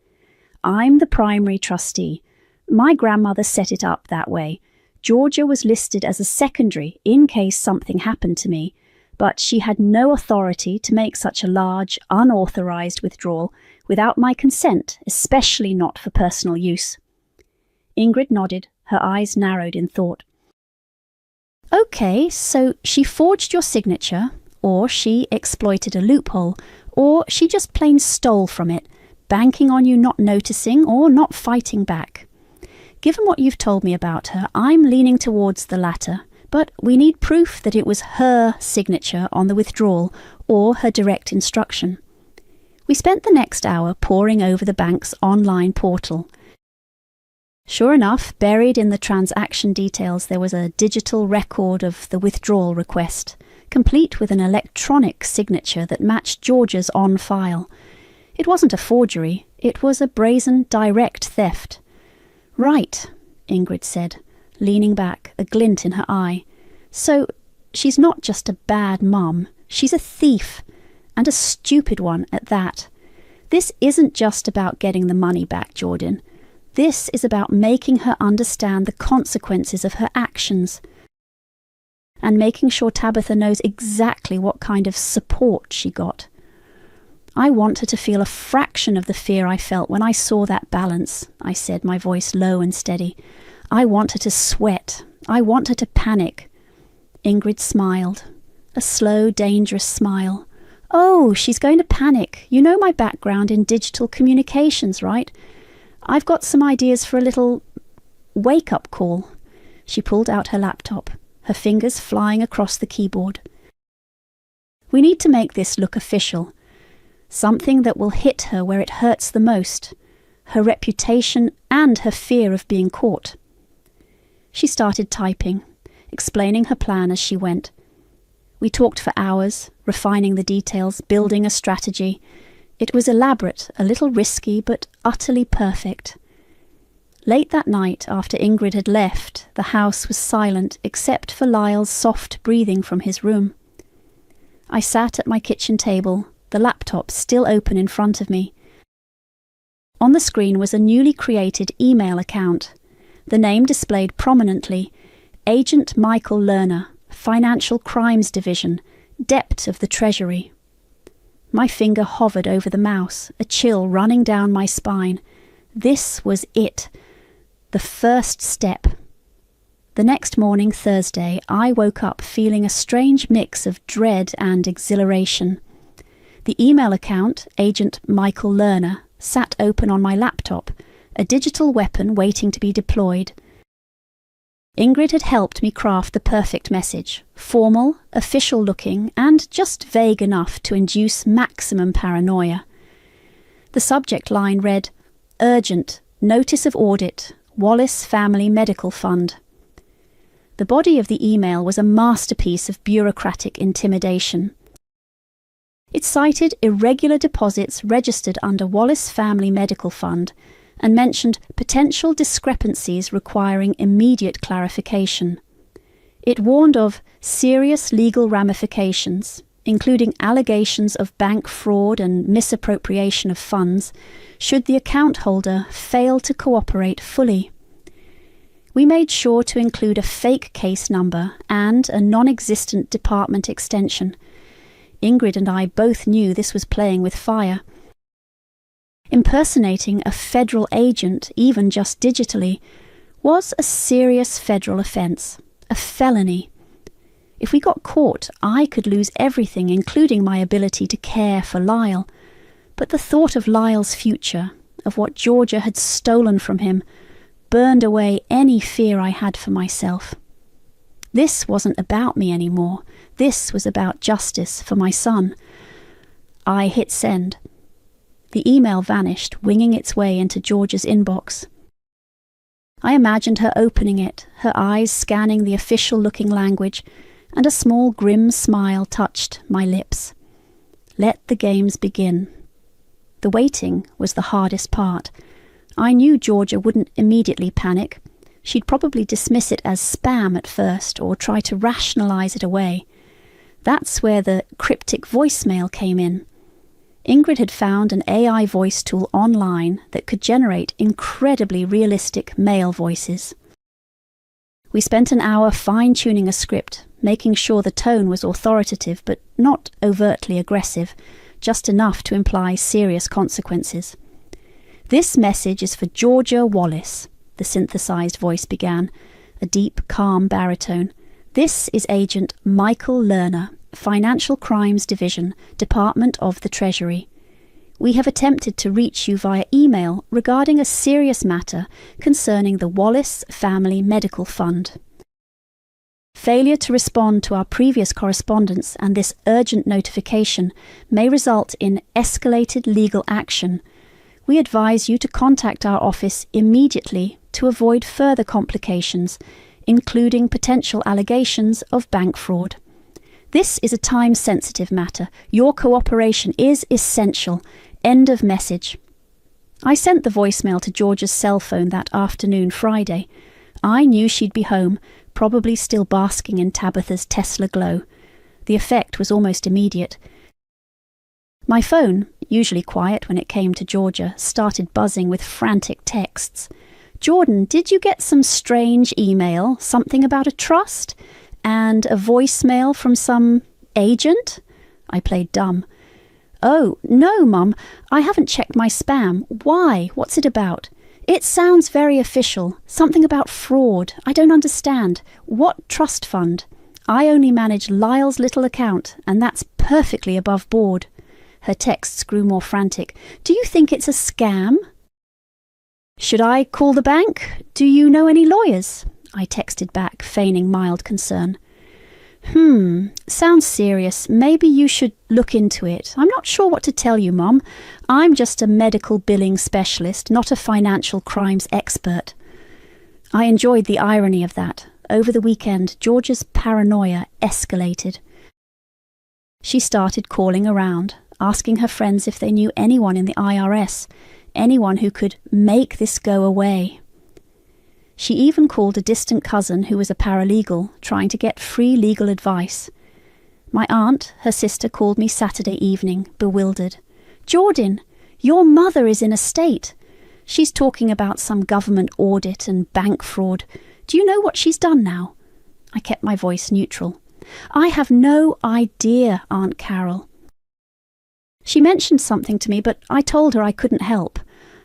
I'm the primary trustee. My grandmother set it up that way. Georgia was listed as a secondary in case something happened to me, but she had no authority to make such a large, unauthorized withdrawal without my consent, especially not for personal use. Ingrid nodded, her eyes narrowed in thought. Okay, so she forged your signature, or she exploited a loophole, or she just plain stole from it, banking on you not noticing or not fighting back. Given what you've told me about her, I'm leaning towards the latter, but we need proof that it was her signature on the withdrawal or her direct instruction. We spent the next hour poring over the bank's online portal. Sure enough, buried in the transaction details, there was a digital record of the withdrawal request, complete with an electronic signature that matched Georgia's on file. It wasn't a forgery, it was a brazen, direct theft. Right, Ingrid said, leaning back, a glint in her eye. So, she's not just a bad mum, She's a thief, and a stupid one at that. This isn't just about getting the money back, Jordan. This is about making her understand the consequences of her actions and making sure Tabitha knows exactly what kind of support she got. I want her to feel a fraction of the fear I felt when I saw that balance, I said, my voice low and steady. I want her to sweat. I want her to panic. Ingrid smiled, a slow, dangerous smile. Oh, she's going to panic. You know my background in digital communications, right? I've got some ideas for a little wake-up call. She pulled out her laptop, her fingers flying across the keyboard. We need to make this look official. Something that will hit her where it hurts the most, her reputation and her fear of being caught. She started typing, explaining her plan as she went. We talked for hours, refining the details, building a strategy. It was elaborate, a little risky, but utterly perfect. Late that night, after Ingrid had left, the house was silent except for Lyle's soft breathing from his room. I sat at my kitchen table, the laptop still open in front of me. On the screen was a newly created email account. The name displayed prominently, Agent Michael Lerner, Financial Crimes Division, Dept of the Treasury. My finger hovered over the mouse, a chill running down my spine. This was it. The first step. The next morning, Thursday, I woke up feeling a strange mix of dread and exhilaration. The email account, Agent Michael Lerner, sat open on my laptop, a digital weapon waiting to be deployed. Ingrid had helped me craft the perfect message, formal, official-looking, and just vague enough to induce maximum paranoia. The subject line read, Urgent, Notice of Audit, Wallace Family Medical Fund. The body of the email was a masterpiece of bureaucratic intimidation. It cited irregular deposits registered under Wallace Family Medical Fund and mentioned potential discrepancies requiring immediate clarification. It warned of serious legal ramifications, including allegations of bank fraud and misappropriation of funds, should the account holder fail to cooperate fully. We made sure to include a fake case number and a non-existent department extension. Ingrid and I both knew this was playing with fire. Impersonating a federal agent, even just digitally, was a serious federal offence, a felony. If we got caught, I could lose everything, including my ability to care for Lyle. But the thought of Lyle's future, of what Georgia had stolen from him, burned away any fear I had for myself. This wasn't about me anymore. This was about justice for my son. I hit send. The email vanished, winging its way into Georgia's inbox. I imagined her opening it, her eyes scanning the official-looking language, and a small grim smile touched my lips. Let the games begin. The waiting was the hardest part. I knew Georgia wouldn't immediately panic. She'd probably dismiss it as spam at first, or try to rationalize it away. That's where the cryptic voicemail came in. Ingrid had found an AI voice tool online that could generate incredibly realistic male voices. We spent an hour fine-tuning a script, making sure the tone was authoritative but not overtly aggressive, just enough to imply serious consequences. This message is for Georgia Wallace, the synthesized voice began, a deep, calm baritone. This is Agent Michael Lerner, Financial Crimes Division, Department of the Treasury. We have attempted to reach you via email regarding a serious matter concerning the Wallace Family Medical Fund. Failure to respond to our previous correspondence and this urgent notification may result in escalated legal action. We advise you to contact our office immediately to avoid further complications, including potential allegations of bank fraud. This is a time-sensitive matter. Your cooperation is essential. End of message. I sent the voicemail to Georgia's cell phone that afternoon, Friday. I knew she'd be home, probably still basking in Tabitha's Tesla glow. The effect was almost immediate. My phone, usually quiet when it came to Georgia, started buzzing with frantic texts. "Jordan, did you get some strange email, something about a trust? And a voicemail from some agent?" I played dumb. "Oh, no, Mum, I haven't checked my spam. Why? What's it about?" "It sounds very official. Something about fraud. I don't understand. What trust fund? I only manage Lyle's little account, and that's perfectly above board." Her texts grew more frantic. "Do you think it's a scam?" "Should I call the bank? Do you know any lawyers?" I texted back, feigning mild concern. Sounds serious. Maybe you should look into it. I'm not sure what to tell you, Mum. I'm just a medical billing specialist, not a financial crimes expert." I enjoyed the irony of that. Over the weekend, Georgia's paranoia escalated. She started calling around, asking her friends if they knew anyone in the IRS, anyone who could make this go away. She even called a distant cousin who was a paralegal, trying to get free legal advice. My aunt, her sister, called me Saturday evening, bewildered. "Jordan, your mother is in a state. She's talking about some government audit and bank fraud. Do you know what she's done now?" I kept my voice neutral. "I have no idea, Aunt Carol. She mentioned something to me, but I told her I couldn't help.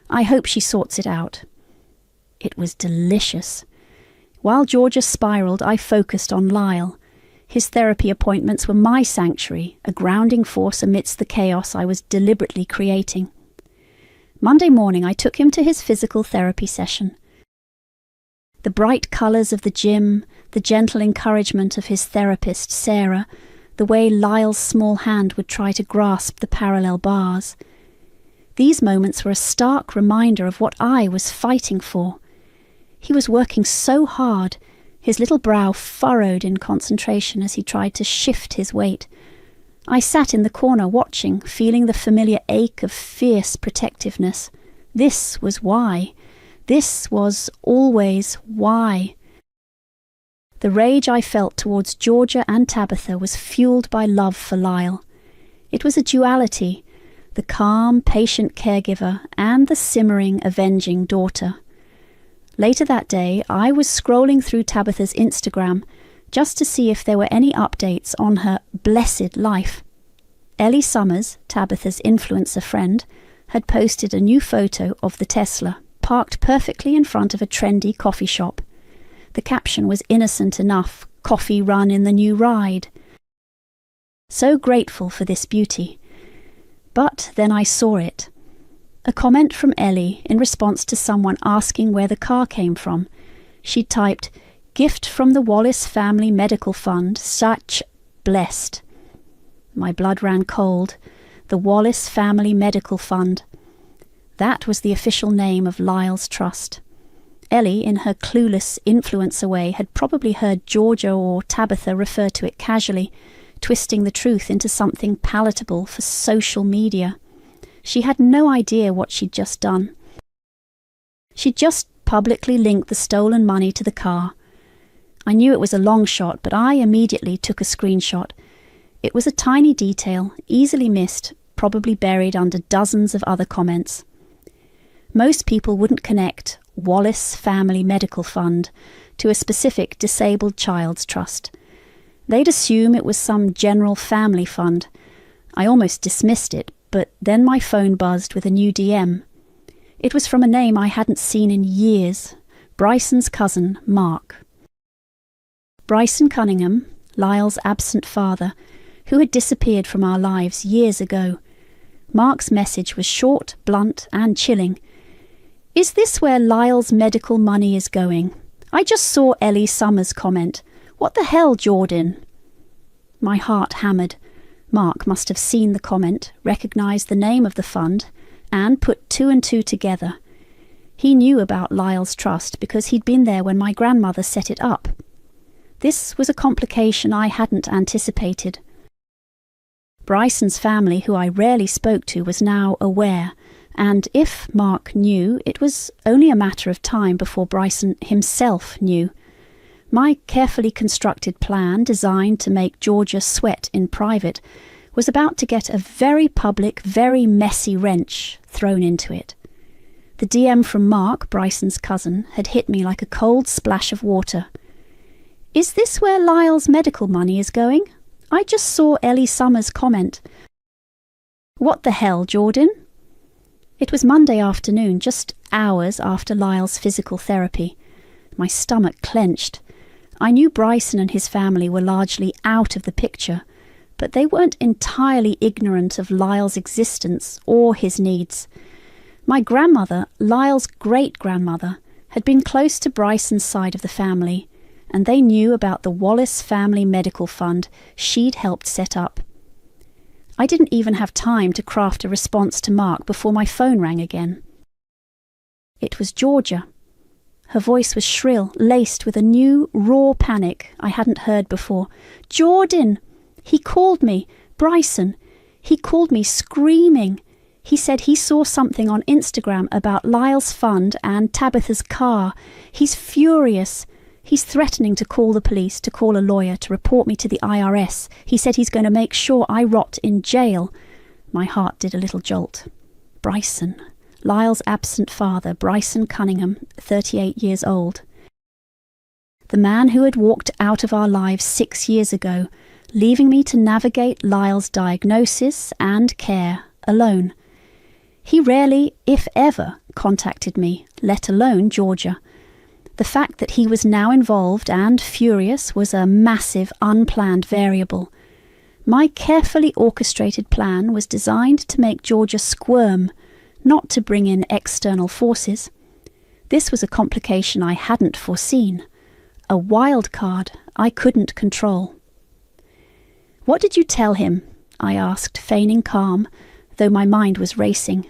I hope she sorts it out." It was delicious. While Georgia spiraled, I focused on Lyle. His therapy appointments were my sanctuary, a grounding force amidst the chaos I was deliberately creating. Monday morning, I took him to his physical therapy session. The bright colours of the gym, the gentle encouragement of his therapist, Sarah, the way Lyle's small hand would try to grasp the parallel bars. These moments were a stark reminder of what I was fighting for. He was working so hard, his little brow furrowed in concentration as he tried to shift his weight. I sat in the corner watching, feeling the familiar ache of fierce protectiveness. This was why. This was always why. The rage I felt towards Georgia and Tabitha was fueled by love for Lyle. It was a duality, the calm, patient caregiver and the simmering, avenging daughter. Later that day, I was scrolling through Tabitha's Instagram just to see if there were any updates on her blessed life. Ellie Summers, Tabitha's influencer friend, had posted a new photo of the Tesla, parked perfectly in front of a trendy coffee shop. The caption was innocent enough, "Coffee run in the new ride." So grateful for this beauty. But then I saw it. A comment from Ellie in response to someone asking where the car came from. She typed, "Gift from the Wallace Family Medical Fund, such blessed." My blood ran cold. The Wallace Family Medical Fund. That was the official name of Lyle's trust. Ellie, in her clueless influencer way, had probably heard Georgia or Tabitha refer to it casually, twisting the truth into something palatable for social media. She had no idea what she'd just done. She'd just publicly linked the stolen money to the car. I knew it was a long shot, but I immediately took a screenshot. It was a tiny detail, easily missed, probably buried under dozens of other comments. Most people wouldn't connect Wallace Family Medical Fund to a specific disabled child's trust. They'd assume it was some general family fund. I almost dismissed it, but then my phone buzzed with a new DM. It was from a name I hadn't seen in years, Bryson's cousin, Mark. Bryson Cunningham, Lyle's absent father, who had disappeared from our lives years ago. Mark's message was short, blunt, and chilling. "Is this where Lyle's medical money is going? I just saw Ellie Summers' comment. What the hell, Jordan?" My heart hammered. Mark must have seen the comment, recognised the name of the fund, and put two and two together. He knew about Lyle's trust because he'd been there when my grandmother set it up. This was a complication I hadn't anticipated. Bryson's family, who I rarely spoke to, was now aware, and if Mark knew, it was only a matter of time before Bryson himself knew. My carefully constructed plan, designed to make Georgia sweat in private, was about to get a very public, very messy wrench thrown into it. The DM from Mark, Bryson's cousin, had hit me like a cold splash of water. "Is this where Lyle's medical money is going? I just saw Ellie Summers comment." "What the hell, Jordan?" It was Monday afternoon, just hours after Lyle's physical therapy. My stomach clenched. I knew Bryson and his family were largely out of the picture, but they weren't entirely ignorant of Lyle's existence or his needs. My grandmother, Lyle's great-grandmother, had been close to Bryson's side of the family, and they knew about the Wallace Family Medical Fund she'd helped set up. I didn't even have time to craft a response to Mark before my phone rang again. It was Georgia. Her voice was shrill, laced with a new, raw panic I hadn't heard before. "Jordan! He called me. Bryson. He called me screaming. He said he saw something on Instagram about Lyle's fund and Tabitha's car. He's furious. He's threatening to call the police, to call a lawyer, to report me to the IRS. He said he's going to make sure I rot in jail." My heart did a little jolt. Bryson. Lyle's absent father, Bryson Cunningham, 38 years old. The man who had walked out of our lives 6 years ago, leaving me to navigate Lyle's diagnosis and care alone. He rarely, if ever, contacted me, let alone Georgia. The fact that he was now involved and furious was a massive, unplanned variable. My carefully orchestrated plan was designed to make Georgia squirm, not to bring in external forces. This was a complication I hadn't foreseen, a wild card I couldn't control. "What did you tell him?" I asked, feigning calm, though my mind was racing.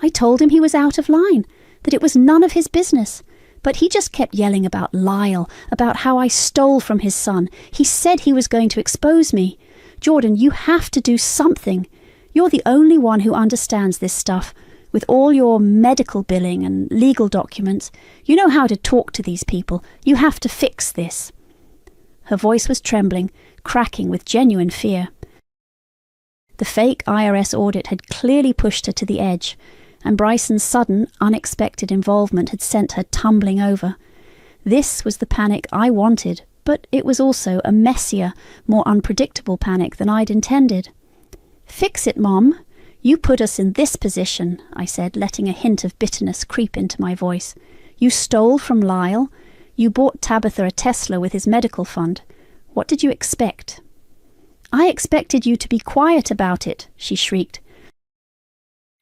"I told him he was out of line, that it was none of his business. But he just kept yelling about Lyle, about how I stole from his son. He said he was going to expose me. Jordan, you have to do something. You're the only one who understands this stuff. With all your medical billing and legal documents, you know how to talk to these people. You have to fix this." Her voice was trembling, cracking with genuine fear. The fake IRS audit had clearly pushed her to the edge, and Bryson's sudden, unexpected involvement had sent her tumbling over. This was the panic I wanted, but it was also a messier, more unpredictable panic than I'd intended. "Fix it, Mom. You put us in this position," I said, letting a hint of bitterness creep into my voice. "You stole from Lyle. You bought Tabitha a Tesla with his medical fund. What did you expect?" "I expected you to be quiet about it," she shrieked.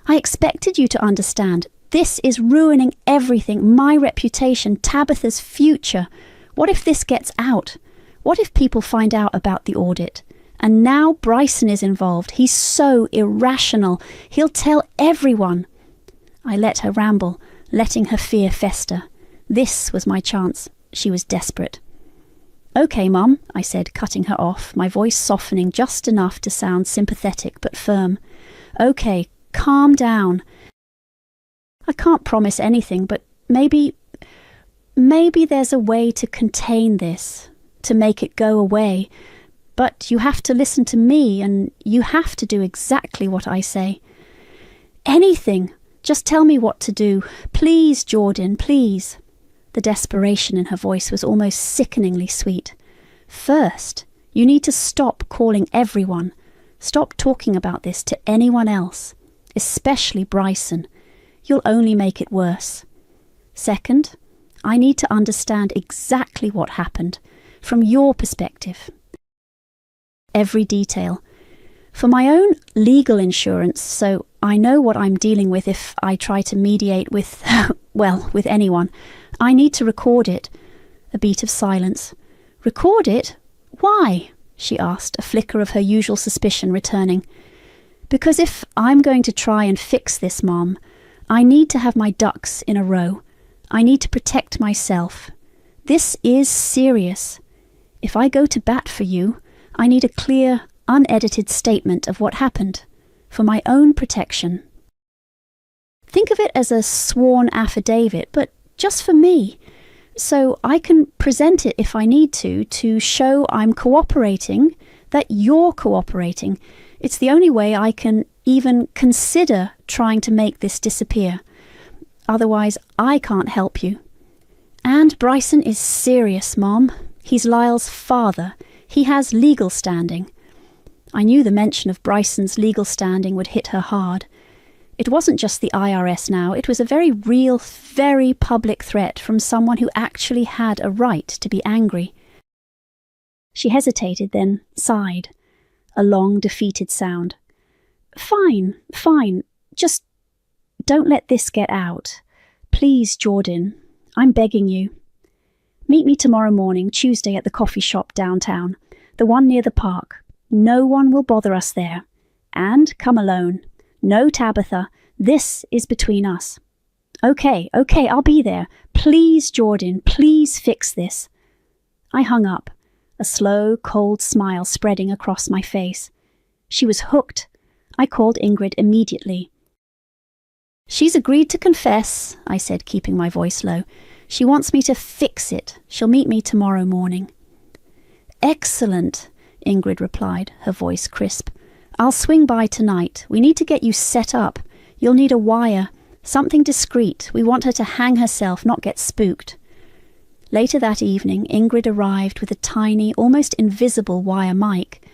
"I expected you to understand. This is ruining everything, my reputation, Tabitha's future. What if this gets out? What if people find out about the audit? And now Bryson is involved. He's so irrational. He'll tell everyone." I let her ramble, letting her fear fester. This was my chance. She was desperate. "Okay, Mum," I said, cutting her off, my voice softening just enough to sound sympathetic but firm. "Okay, calm down. I can't promise anything, but maybe there's a way to contain this, to make it go away. But you have to listen to me, and you have to do exactly what I say. Anything. Just tell me what to do. Please, Jordan, please." The desperation in her voice was almost sickeningly sweet. "First, you need to stop calling everyone. Stop talking about this to anyone else. Especially Bryson. You'll only make it worse. Second, I need to understand exactly what happened, from your perspective. Every detail. For my own legal insurance, so I know what I'm dealing with if I try to mediate with, with anyone. I need to record it." A beat of silence. "Record it? Why?" she asked, a flicker of her usual suspicion returning. "Because if I'm going to try and fix this, Mom, I need to have my ducks in a row. I need to protect myself. This is serious. If I go to bat for you, I need a clear, unedited statement of what happened, for my own protection. Think of it as a sworn affidavit, but just for me. So I can present it if I need to show I'm cooperating, that you're cooperating. It's the only way I can even consider trying to make this disappear. Otherwise, I can't help you. And Bryson is serious, Mom. He's Lyle's father. He has legal standing. I knew the mention of Bryson's legal standing would hit her hard. It wasn't just the IRS now, it was a very real, very public threat from someone who actually had a right to be angry. She hesitated, then sighed, a long, defeated sound. Fine, just don't let this get out. Please, Jordan, I'm begging you. Meet me tomorrow morning, Tuesday, at the coffee shop downtown, the one near the park. No one will bother us there. And come alone. No Tabitha, this is between us. Okay, I'll be there. Please, Jordan, please fix this. I hung up, a slow, cold smile spreading across my face. She was hooked. I called Ingrid immediately. She's agreed to confess, I said, keeping my voice low. She wants me to fix it. She'll meet me tomorrow morning. Excellent, Ingrid replied, her voice crisp. I'll swing by tonight. We need to get you set up. You'll need a wire, something discreet. We want her to hang herself, not get spooked. Later that evening, Ingrid arrived with a tiny, almost invisible wire mic.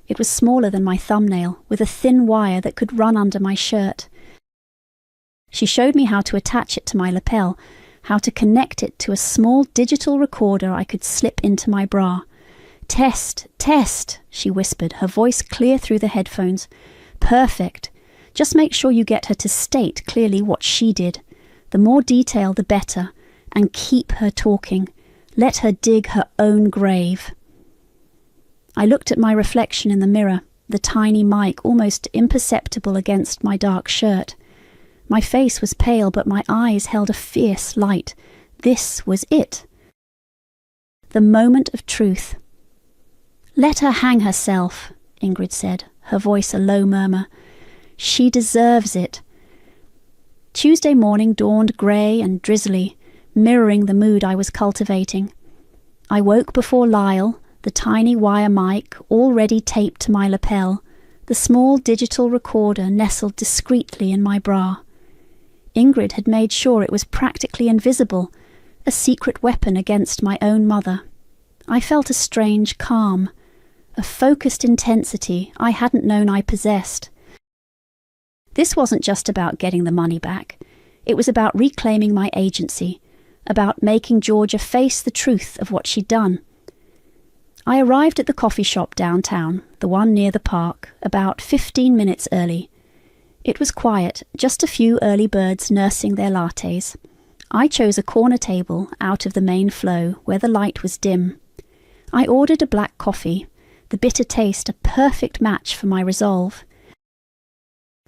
It was smaller than my thumbnail, with a thin wire that could run under my shirt. She showed me how to attach it to my lapel, how to connect it to a small digital recorder I could slip into my bra. Test, she whispered, her voice clear through the headphones. Perfect. Just make sure you get her to state clearly what she did. The more detail, the better. And keep her talking. Let her dig her own grave. I looked at my reflection in the mirror, the tiny mic almost imperceptible against my dark shirt. My face was pale, but my eyes held a fierce light. This was it. The moment of truth. Let her hang herself, Ingrid said, her voice a low murmur. She deserves it. Tuesday morning dawned grey and drizzly, mirroring the mood I was cultivating. I woke before Lyle, the tiny wire mic already taped to my lapel, the small digital recorder nestled discreetly in my bra. Ingrid had made sure it was practically invisible, a secret weapon against my own mother. I felt a strange calm, a focused intensity I hadn't known I possessed. This wasn't just about getting the money back. It was about reclaiming my agency, about making Georgia face the truth of what she'd done. I arrived at the coffee shop downtown, the one near the park, about 15 minutes early. It was quiet, just a few early birds nursing their lattes. I chose a corner table out of the main flow where the light was dim. I ordered a black coffee, the bitter taste a perfect match for my resolve.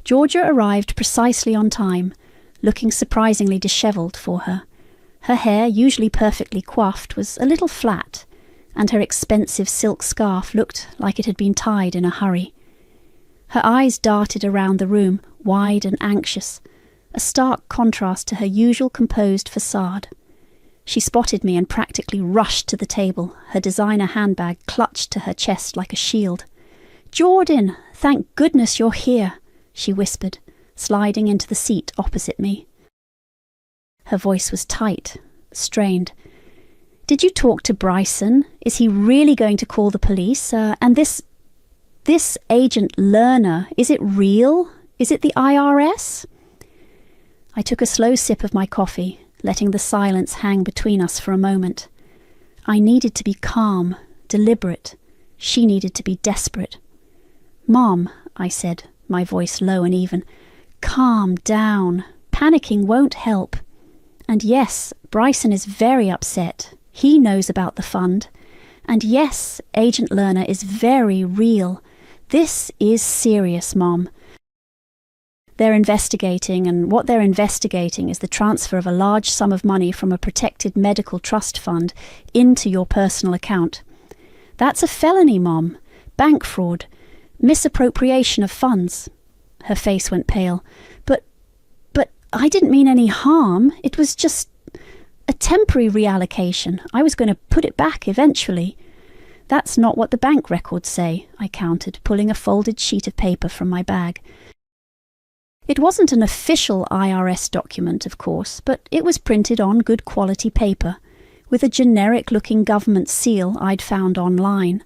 Georgia arrived precisely on time, looking surprisingly dishevelled for her. Her hair, usually perfectly coiffed, was a little flat, and her expensive silk scarf looked like it had been tied in a hurry. Her eyes darted around the room, wide and anxious, a stark contrast to her usual composed facade. She spotted me and practically rushed to the table, her designer handbag clutched to her chest like a shield. "Jordan, thank goodness you're here," she whispered, sliding into the seat opposite me. Her voice was tight, strained. "Did you talk to Bryson? Is he really going to call the police? And this Agent Lerner, is it real? Is it the IRS?" I took a slow sip of my coffee, letting the silence hang between us for a moment. I needed to be calm, deliberate. She needed to be desperate. "Mom," I said, my voice low and even, "calm down. Panicking won't help. And yes, Bryson is very upset. He knows about the fund. And yes, Agent Lerner is very real. This is serious, Mom. They're investigating, and what they're investigating is the transfer of a large sum of money from a protected medical trust fund into your personal account. That's a felony, Mom. Bank fraud. Misappropriation of funds." Her face went pale. But I didn't mean any harm. It was just a temporary reallocation. I was going to put it back eventually. That's not what the bank records say, I countered, pulling a folded sheet of paper from my bag. It wasn't an official IRS document, of course, but it was printed on good quality paper, with a generic-looking government seal I'd found online.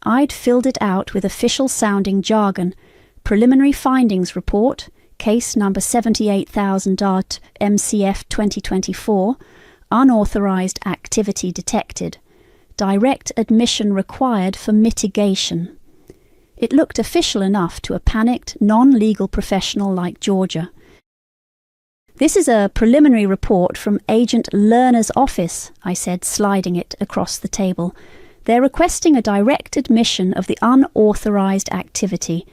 I'd filled it out with official-sounding jargon: preliminary findings report, case number 78,000.MCF 2024, unauthorized activity detected, direct admission required for mitigation. It looked official enough to a panicked, non-legal professional like Georgia. "This is a preliminary report from Agent Lerner's office," I said, sliding it across the table. "They're requesting a direct admission of the unauthorized activity.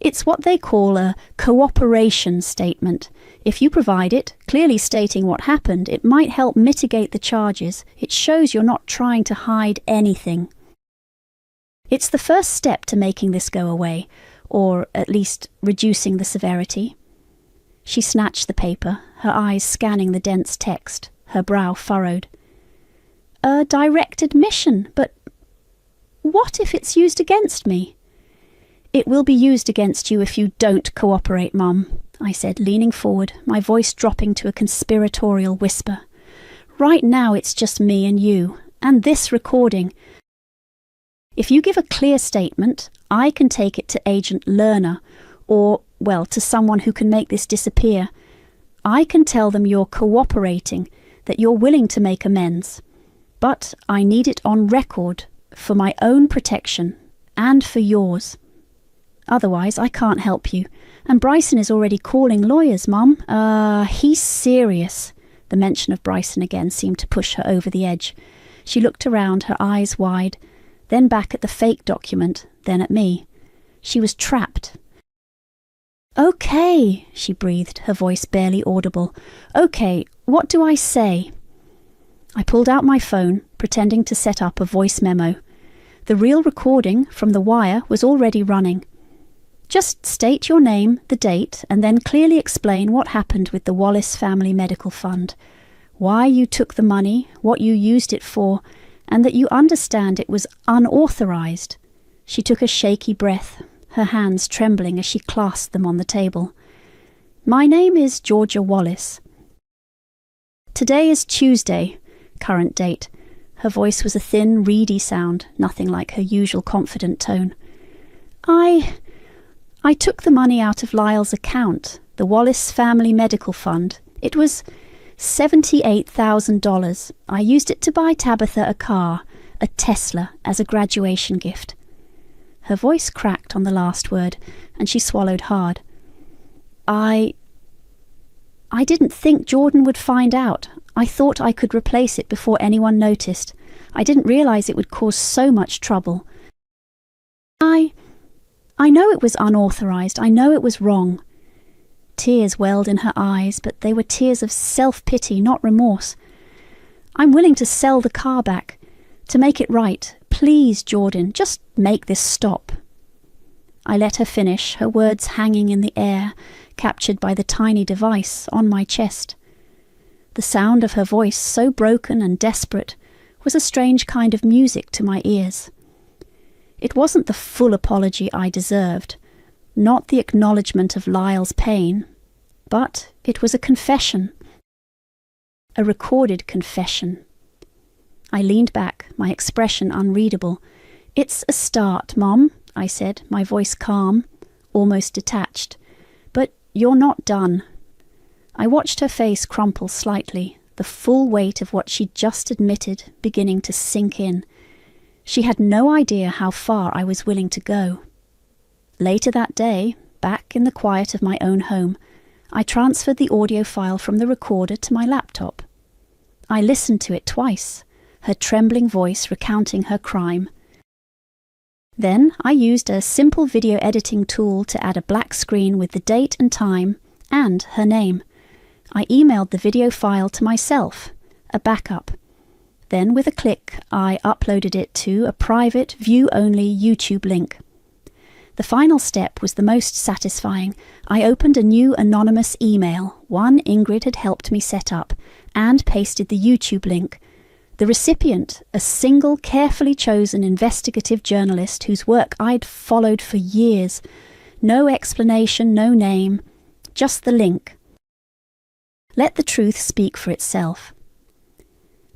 It's what they call a cooperation statement. If you provide it, clearly stating what happened, it might help mitigate the charges. It shows you're not trying to hide anything. It's the first step to making this go away, or at least reducing the severity." She snatched the paper, her eyes scanning the dense text, her brow furrowed. "A direct admission, but what if it's used against me?" "It will be used against you if you don't cooperate, Mum," I said, leaning forward, my voice dropping to a conspiratorial whisper. "Right now it's just me and you, and this recording. If you give a clear statement, I can take it to Agent Lerner, or, well, to someone who can make this disappear. I can tell them you're cooperating, that you're willing to make amends. But I need it on record, for my own protection, and for yours. Otherwise, I can't help you. And Bryson is already calling lawyers, Mum. He's serious." The mention of Bryson again seemed to push her over the edge. She looked around, her eyes wide, then back at the fake document, then at me. She was trapped. "Okay," she breathed, her voice barely audible. "Okay, what do I say?" I pulled out my phone, pretending to set up a voice memo. The real recording from the wire was already running. "Just state your name, the date, and then clearly explain what happened with the Wallace Family Medical Fund, why you took the money, what you used it for, and that you understand it was unauthorized." She took a shaky breath, her hands trembling as she clasped them on the table. "My name is Georgia Wallace. Today is Tuesday, current date." Her voice was a thin, reedy sound, nothing like her usual confident tone. I took the money out of Lyle's account, the Wallace Family Medical Fund. It was $78,000. I used it to buy Tabitha a car, a Tesla, as a graduation gift." Her voice cracked on the last word, and she swallowed hard. I didn't think Jordan would find out. I thought I could replace it before anyone noticed. I didn't realize it would cause so much trouble. I know it was unauthorized. I know it was wrong." Tears welled in her eyes, but they were tears of self-pity, not remorse. "I'm willing to sell the car back, to make it right. Please, Jordan, just make this stop." I let her finish, her words hanging in the air, captured by the tiny device on my chest. The sound of her voice, so broken and desperate, was a strange kind of music to my ears. It wasn't the full apology I deserved, not the acknowledgement of Lyle's pain, but it was a confession. A recorded confession. I leaned back, my expression unreadable. "It's a start, Mom," I said, my voice calm, almost detached. "But you're not done." I watched her face crumple slightly, the full weight of what she'd just admitted beginning to sink in. She had no idea how far I was willing to go. Later that day, back in the quiet of my own home, I transferred the audio file from the recorder to my laptop. I listened to it twice, her trembling voice recounting her crime. Then I used a simple video editing tool to add a black screen with the date and time and her name. I emailed the video file to myself, a backup. Then with a click, I uploaded it to a private, view-only YouTube link. The final step was the most satisfying. I opened a new anonymous email, one Ingrid had helped me set up, and pasted the YouTube link. The recipient, a single, carefully chosen investigative journalist whose work I'd followed for years. No explanation, no name, just the link. Let the truth speak for itself.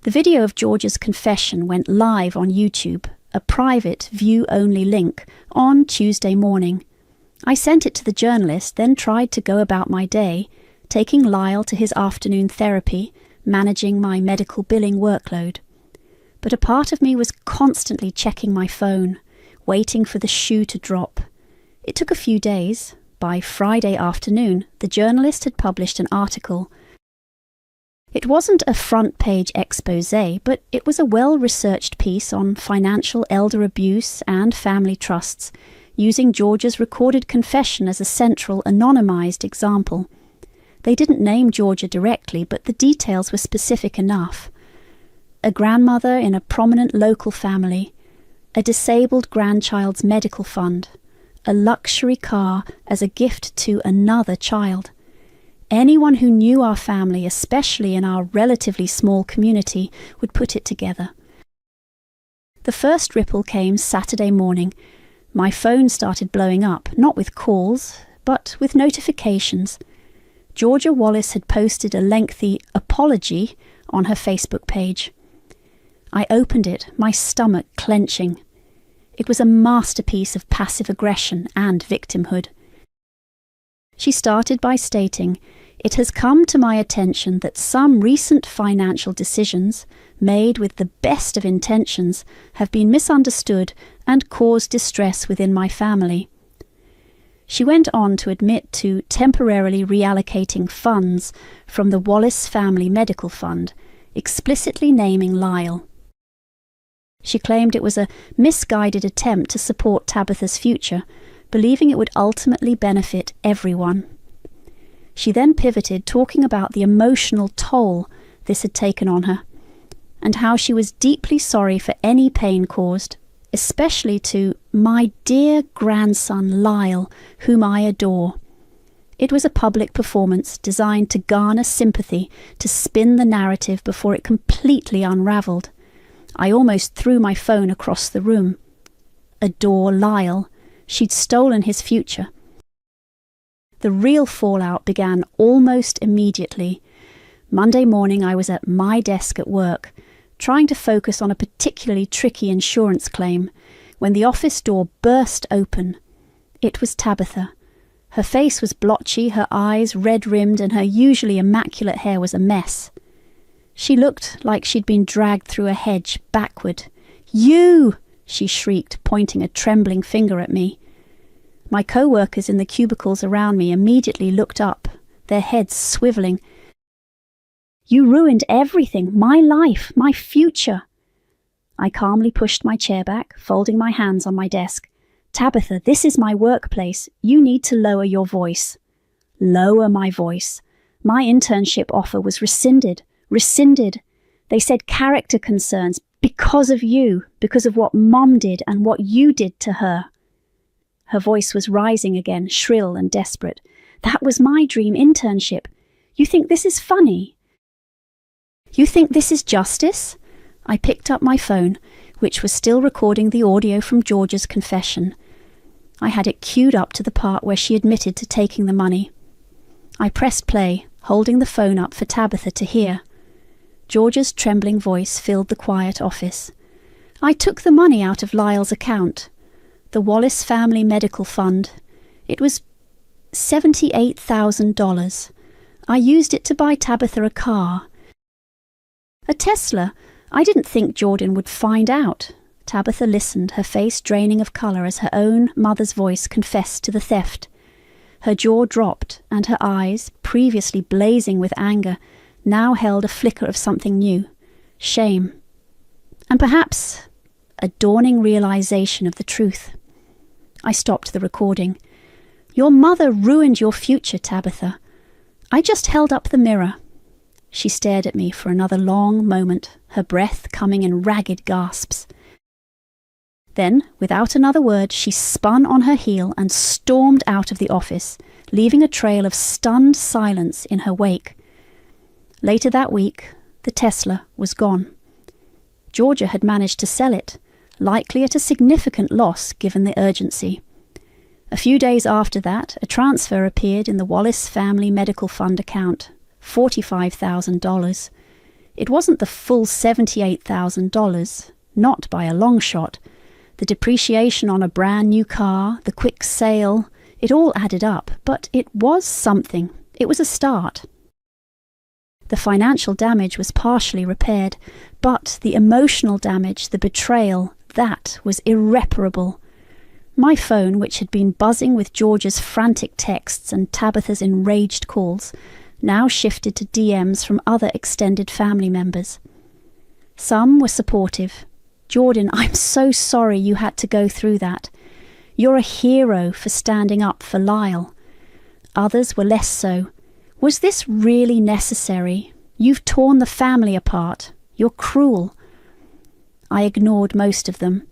The video of George's confession went live on YouTube, a private, view-only link, on Tuesday morning. I sent it to the journalist, then tried to go about my day, taking Lyle to his afternoon therapy, managing my medical billing workload. But a part of me was constantly checking my phone, waiting for the shoe to drop. It took a few days. By Friday afternoon, the journalist had published an article. It wasn't a front-page exposé, but it was a well-researched piece on financial elder abuse and family trusts, using Georgia's recorded confession as a central, anonymized example. They didn't name Georgia directly, but the details were specific enough. A grandmother in a prominent local family, a disabled grandchild's medical fund, a luxury car as a gift to another child. Anyone who knew our family, especially in our relatively small community, would put it together. The first ripple came Saturday morning. My phone started blowing up, not with calls, but with notifications. Georgia Wallace had posted a lengthy apology on her Facebook page. I opened it, my stomach clenching. It was a masterpiece of passive aggression and victimhood. She started by stating, "It has come to my attention that some recent financial decisions, made with the best of intentions, have been misunderstood and caused distress within my family." She went on to admit to temporarily reallocating funds from the Wallace Family Medical Fund, explicitly naming Lyle. She claimed it was a misguided attempt to support Tabitha's future, believing it would ultimately benefit everyone. She then pivoted, talking about the emotional toll this had taken on her, and how she was deeply sorry for any pain caused, especially to my dear grandson Lyle, whom I adore. It was a public performance designed to garner sympathy, to spin the narrative before it completely unravelled. I almost threw my phone across the room. Adore Lyle. She'd stolen his future. The real fallout began almost immediately. Monday morning I was at my desk at work, trying to focus on a particularly tricky insurance claim, when the office door burst open. It was Tabitha. Her face was blotchy, her eyes red-rimmed, and her usually immaculate hair was a mess. She looked like she'd been dragged through a hedge backward. "You!" she shrieked, pointing a trembling finger at me. My co-workers in the cubicles around me immediately looked up, their heads swivelling. "You ruined everything, my life, my future." I calmly pushed my chair back, folding my hands on my desk. "Tabitha, this is my workplace. You need to lower your voice." Lower my voice. My internship offer was rescinded. They said character concerns, because of you, because of what Mom did and what you did to her. Her voice was rising again, shrill and desperate. "That was my dream internship. You think this is funny? You think this is justice?" I picked up my phone, which was still recording the audio from Georgia's confession. I had it queued up to the part where she admitted to taking the money. I pressed play, holding the phone up for Tabitha to hear. Georgia's trembling voice filled the quiet office. "I took the money out of Lyle's account. The Wallace Family Medical Fund. It was $78,000. I used it to buy Tabitha a car. A Tesla. I didn't think Jordan would find out." Tabitha listened, her face draining of colour as her own mother's voice confessed to the theft. Her jaw dropped, and her eyes, previously blazing with anger, now held a flicker of something new. Shame. And perhaps a dawning realization of the truth. I stopped the recording. "Your mother ruined your future, Tabitha. I just held up the mirror." She stared at me for another long moment, her breath coming in ragged gasps. Then, without another word, she spun on her heel and stormed out of the office, leaving a trail of stunned silence in her wake. Later that week, the Tesla was gone. Georgia had managed to sell it, likely at a significant loss given the urgency. A few days after that, a transfer appeared in the Wallace Family Medical Fund account, $45,000. It wasn't the full $78,000, not by a long shot. The depreciation on a brand new car, the quick sale, it all added up, but it was something. It was a start. The financial damage was partially repaired, but the emotional damage, the betrayal, that was irreparable. My phone, which had been buzzing with George's frantic texts and Tabitha's enraged calls, now shifted to DMs from other extended family members. Some were supportive. "Jordan, I'm so sorry you had to go through that. You're a hero for standing up for Lyle." Others were less so. "Was this really necessary? You've torn the family apart. You're cruel." I ignored most of them.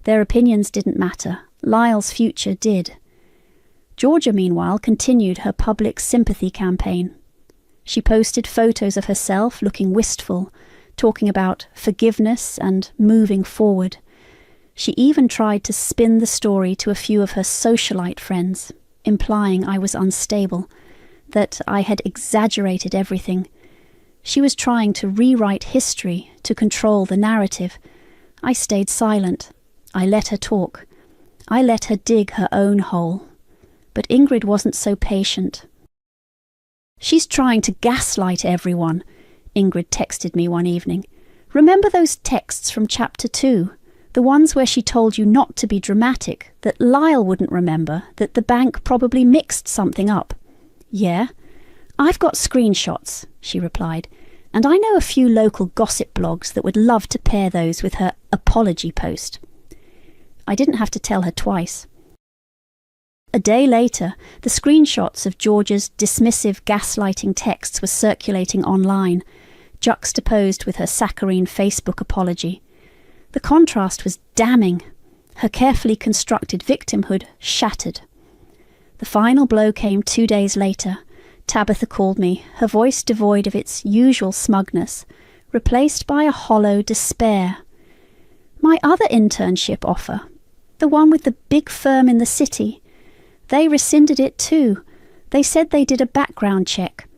Their opinions didn't matter. Lyle's future did. Georgia, meanwhile, continued her public sympathy campaign. She posted photos of herself looking wistful, talking about forgiveness and moving forward. She even tried to spin the story to a few of her socialite friends, implying I was unstable, that I had exaggerated everything. She was trying to rewrite history, to control the narrative. I stayed silent. I let her talk. I let her dig her own hole. But Ingrid wasn't so patient. "She's trying to gaslight everyone," Ingrid texted me one evening. "Remember those texts from chapter 2? The ones where she told you not to be dramatic, that Lyle wouldn't remember, that the bank probably mixed something up." "Yeah, I've got screenshots," she replied, "and I know a few local gossip blogs that would love to pair those with her apology post." I didn't have to tell her twice. A day later, the screenshots of Georgia's dismissive gaslighting texts were circulating online, juxtaposed with her saccharine Facebook apology. The contrast was damning. Her carefully constructed victimhood shattered. The final blow came 2 days later. Tabitha called me, her voice devoid of its usual smugness, replaced by a hollow despair. "My other internship offer, the one with the big firm in the city, they rescinded it too. They said they did a background check.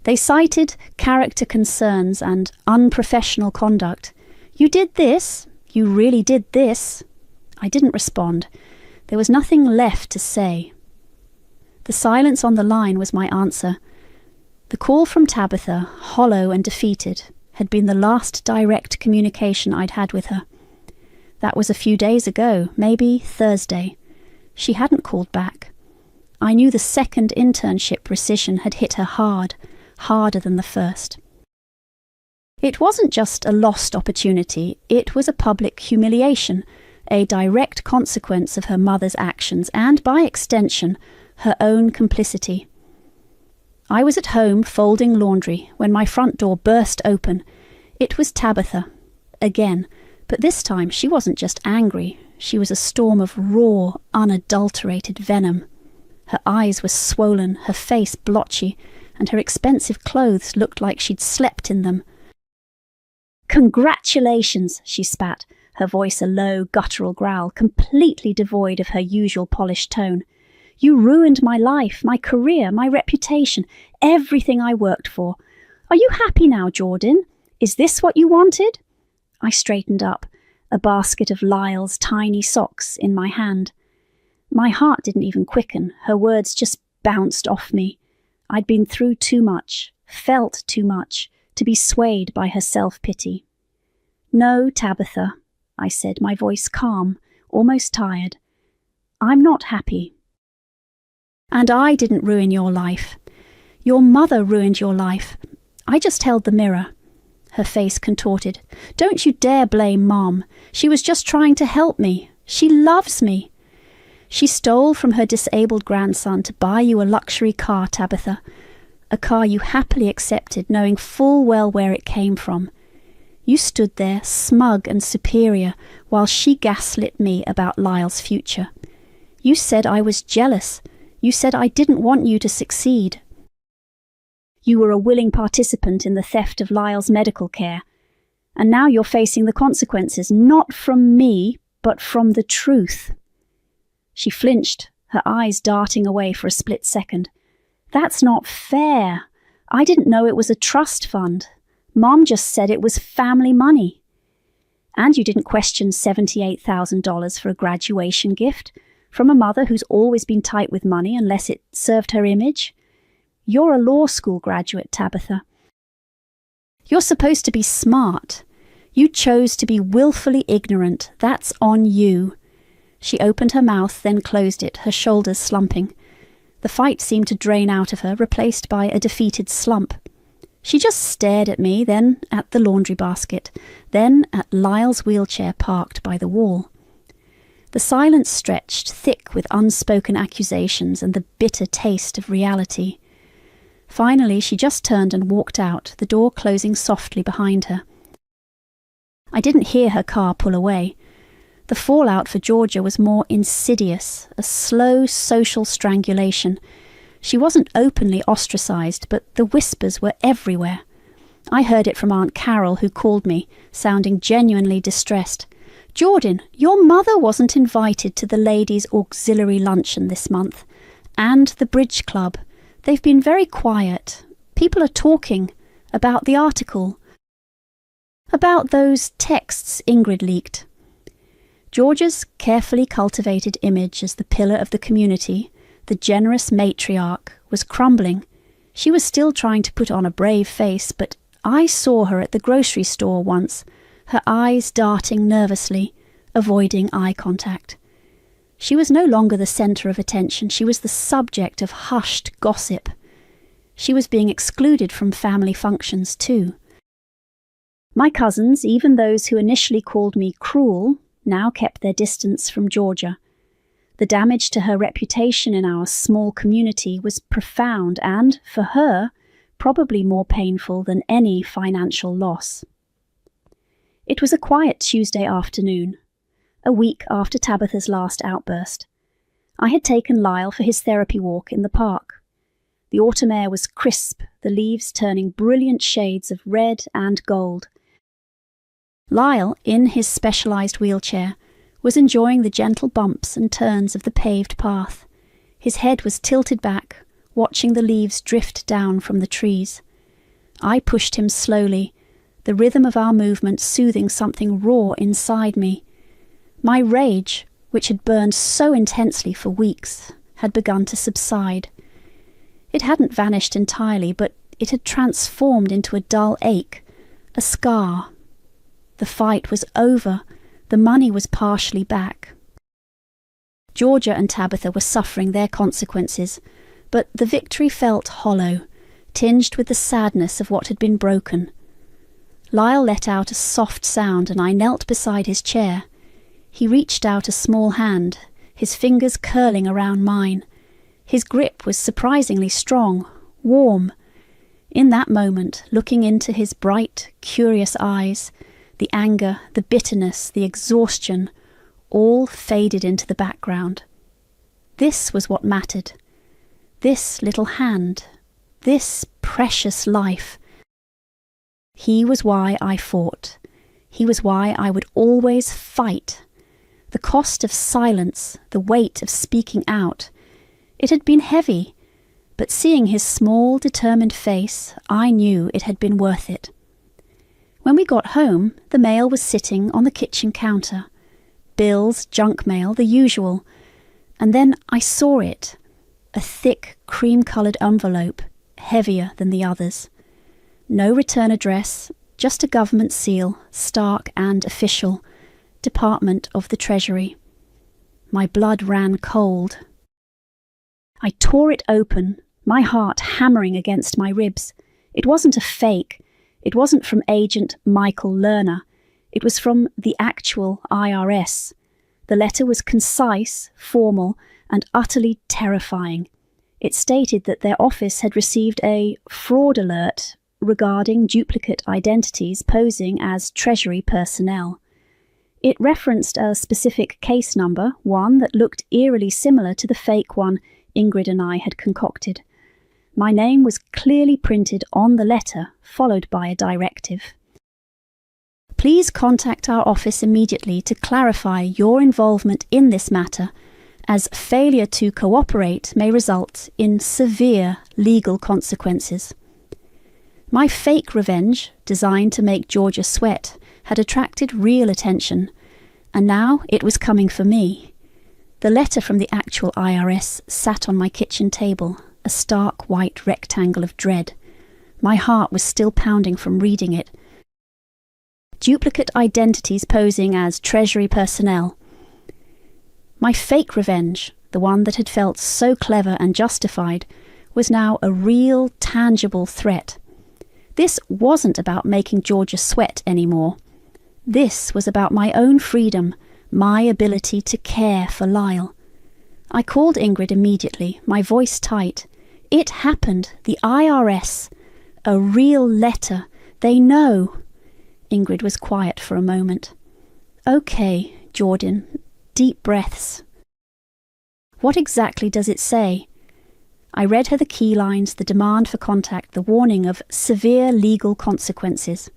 They cited character concerns and unprofessional conduct. You did this? You really did this?" I didn't respond. There was nothing left to say. The silence on the line was my answer. The call from Tabitha, hollow and defeated, had been the last direct communication I'd had with her. That was a few days ago, maybe Thursday. She hadn't called back. I knew the second internship rescission had hit her hard, harder than the first. It wasn't just a lost opportunity, it was a public humiliation, a direct consequence of her mother's actions and, by extension, her own complicity. I was at home folding laundry when my front door burst open. It was Tabitha, again, but this time she wasn't just angry, she was a storm of raw, unadulterated venom. Her eyes were swollen, her face blotchy, and her expensive clothes looked like she'd slept in them. "Congratulations," she spat, her voice a low, guttural growl, completely devoid of her usual polished tone. "You ruined my life, my career, my reputation, everything I worked for. Are you happy now, Jordan? Is this what you wanted?" I straightened up, a basket of Lyle's tiny socks in my hand. My heart didn't even quicken, her words just bounced off me. I'd been through too much, felt too much, to be swayed by her self-pity. "No, Tabitha," I said, my voice calm, almost tired. "I'm not happy. And I didn't ruin your life. Your mother ruined your life. I just held the mirror." Her face contorted. "Don't you dare blame Mom. She was just trying to help me. She loves me. She stole from her disabled grandson to buy you a luxury car, Tabitha. A car you happily accepted, knowing full well where it came from. You stood there, smug and superior, while she gaslit me about Lyle's future. You said I was jealous. You said I didn't want you to succeed. You were a willing participant in the theft of Lyle's medical care. And now you're facing the consequences, not from me, but from the truth. She flinched, her eyes darting away for a split second. That's not fair. I didn't know it was a trust fund. Mom just said it was family money. And you didn't question $78,000 for a graduation gift from a mother who's always been tight with money unless it served her image. You're a law school graduate, Tabitha. You're supposed to be smart. You chose to be willfully ignorant. That's on you. She opened her mouth, then closed it, her shoulders slumping. The fight seemed to drain out of her, replaced by a defeated slump. She just stared at me, then at the laundry basket, then at Lyle's wheelchair parked by the wall. The silence stretched, thick with unspoken accusations and the bitter taste of reality. Finally, she just turned and walked out, the door closing softly behind her. I didn't hear her car pull away. The fallout for Georgia was more insidious, a slow social strangulation. She wasn't openly ostracized, but the whispers were everywhere. I heard it from Aunt Carol, who called me, sounding genuinely distressed. "Jordan, your mother wasn't invited to the ladies' auxiliary luncheon this month. And the bridge club. They've been very quiet. People are talking about the article. About those texts Ingrid leaked." Georgia's carefully cultivated image as the pillar of the community, the generous matriarch, was crumbling. She was still trying to put on a brave face, but I saw her at the grocery store once, her eyes darting nervously, avoiding eye contact. She was no longer the centre of attention. She was the subject of hushed gossip. She was being excluded from family functions too. My cousins, even those who initially called me cruel, now kept their distance from Georgia. The damage to her reputation in our small community was profound and, for her, probably more painful than any financial loss. It was a quiet Tuesday afternoon, a week after Tabitha's last outburst. I had taken Lyle for his therapy walk in the park. The autumn air was crisp, the leaves turning brilliant shades of red and gold. Lyle, in his specialized wheelchair, was enjoying the gentle bumps and turns of the paved path. His head was tilted back, watching the leaves drift down from the trees. I pushed him slowly, the rhythm of our movement soothing something raw inside me. My rage, which had burned so intensely for weeks, had begun to subside. It hadn't vanished entirely, but it had transformed into a dull ache, a scar. The fight was over. The money was partially back. Georgia and Tabitha were suffering their consequences, but the victory felt hollow, tinged with the sadness of what had been broken. Lyle let out a soft sound, and I knelt beside his chair. He reached out a small hand, his fingers curling around mine. His grip was surprisingly strong, warm. In that moment, looking into his bright, curious eyes, the anger, the bitterness, the exhaustion, all faded into the background. This was what mattered. This little hand, this precious life. He was why I fought. He was why I would always fight. The cost of silence, the weight of speaking out. It had been heavy, but seeing his small, determined face, I knew it had been worth it. When we got home, the mail was sitting on the kitchen counter. Bills, junk mail, the usual. And then I saw it. A thick, cream-coloured envelope, heavier than the others. No return address, just a government seal, stark and official. Department of the Treasury. My blood ran cold. I tore it open, my heart hammering against my ribs. It wasn't a fake. It wasn't from Agent Michael Lerner. It was from the actual IRS. The letter was concise, formal, and utterly terrifying. It stated that their office had received a fraud alert regarding duplicate identities posing as Treasury personnel. It referenced a specific case number, one that looked eerily similar to the fake one Ingrid and I had concocted. My name was clearly printed on the letter, followed by a directive. Please contact our office immediately to clarify your involvement in this matter, as failure to cooperate may result in severe legal consequences. My fake revenge, designed to make Georgia sweat, had attracted real attention, and now it was coming for me. The letter from the actual IRS sat on my kitchen table, a stark white rectangle of dread. My heart was still pounding from reading it. Duplicate identities posing as Treasury personnel. My fake revenge, the one that had felt so clever and justified, was now a real, tangible threat. This wasn't about making Georgia sweat anymore. This was about my own freedom, my ability to care for Lyle. I called Ingrid immediately, my voice tight. It happened, the IRS. A real letter. They know. Ingrid was quiet for a moment. Okay, Jordan. Deep breaths. What exactly does it say? I read her the key lines, the demand for contact, the warning of severe legal consequences.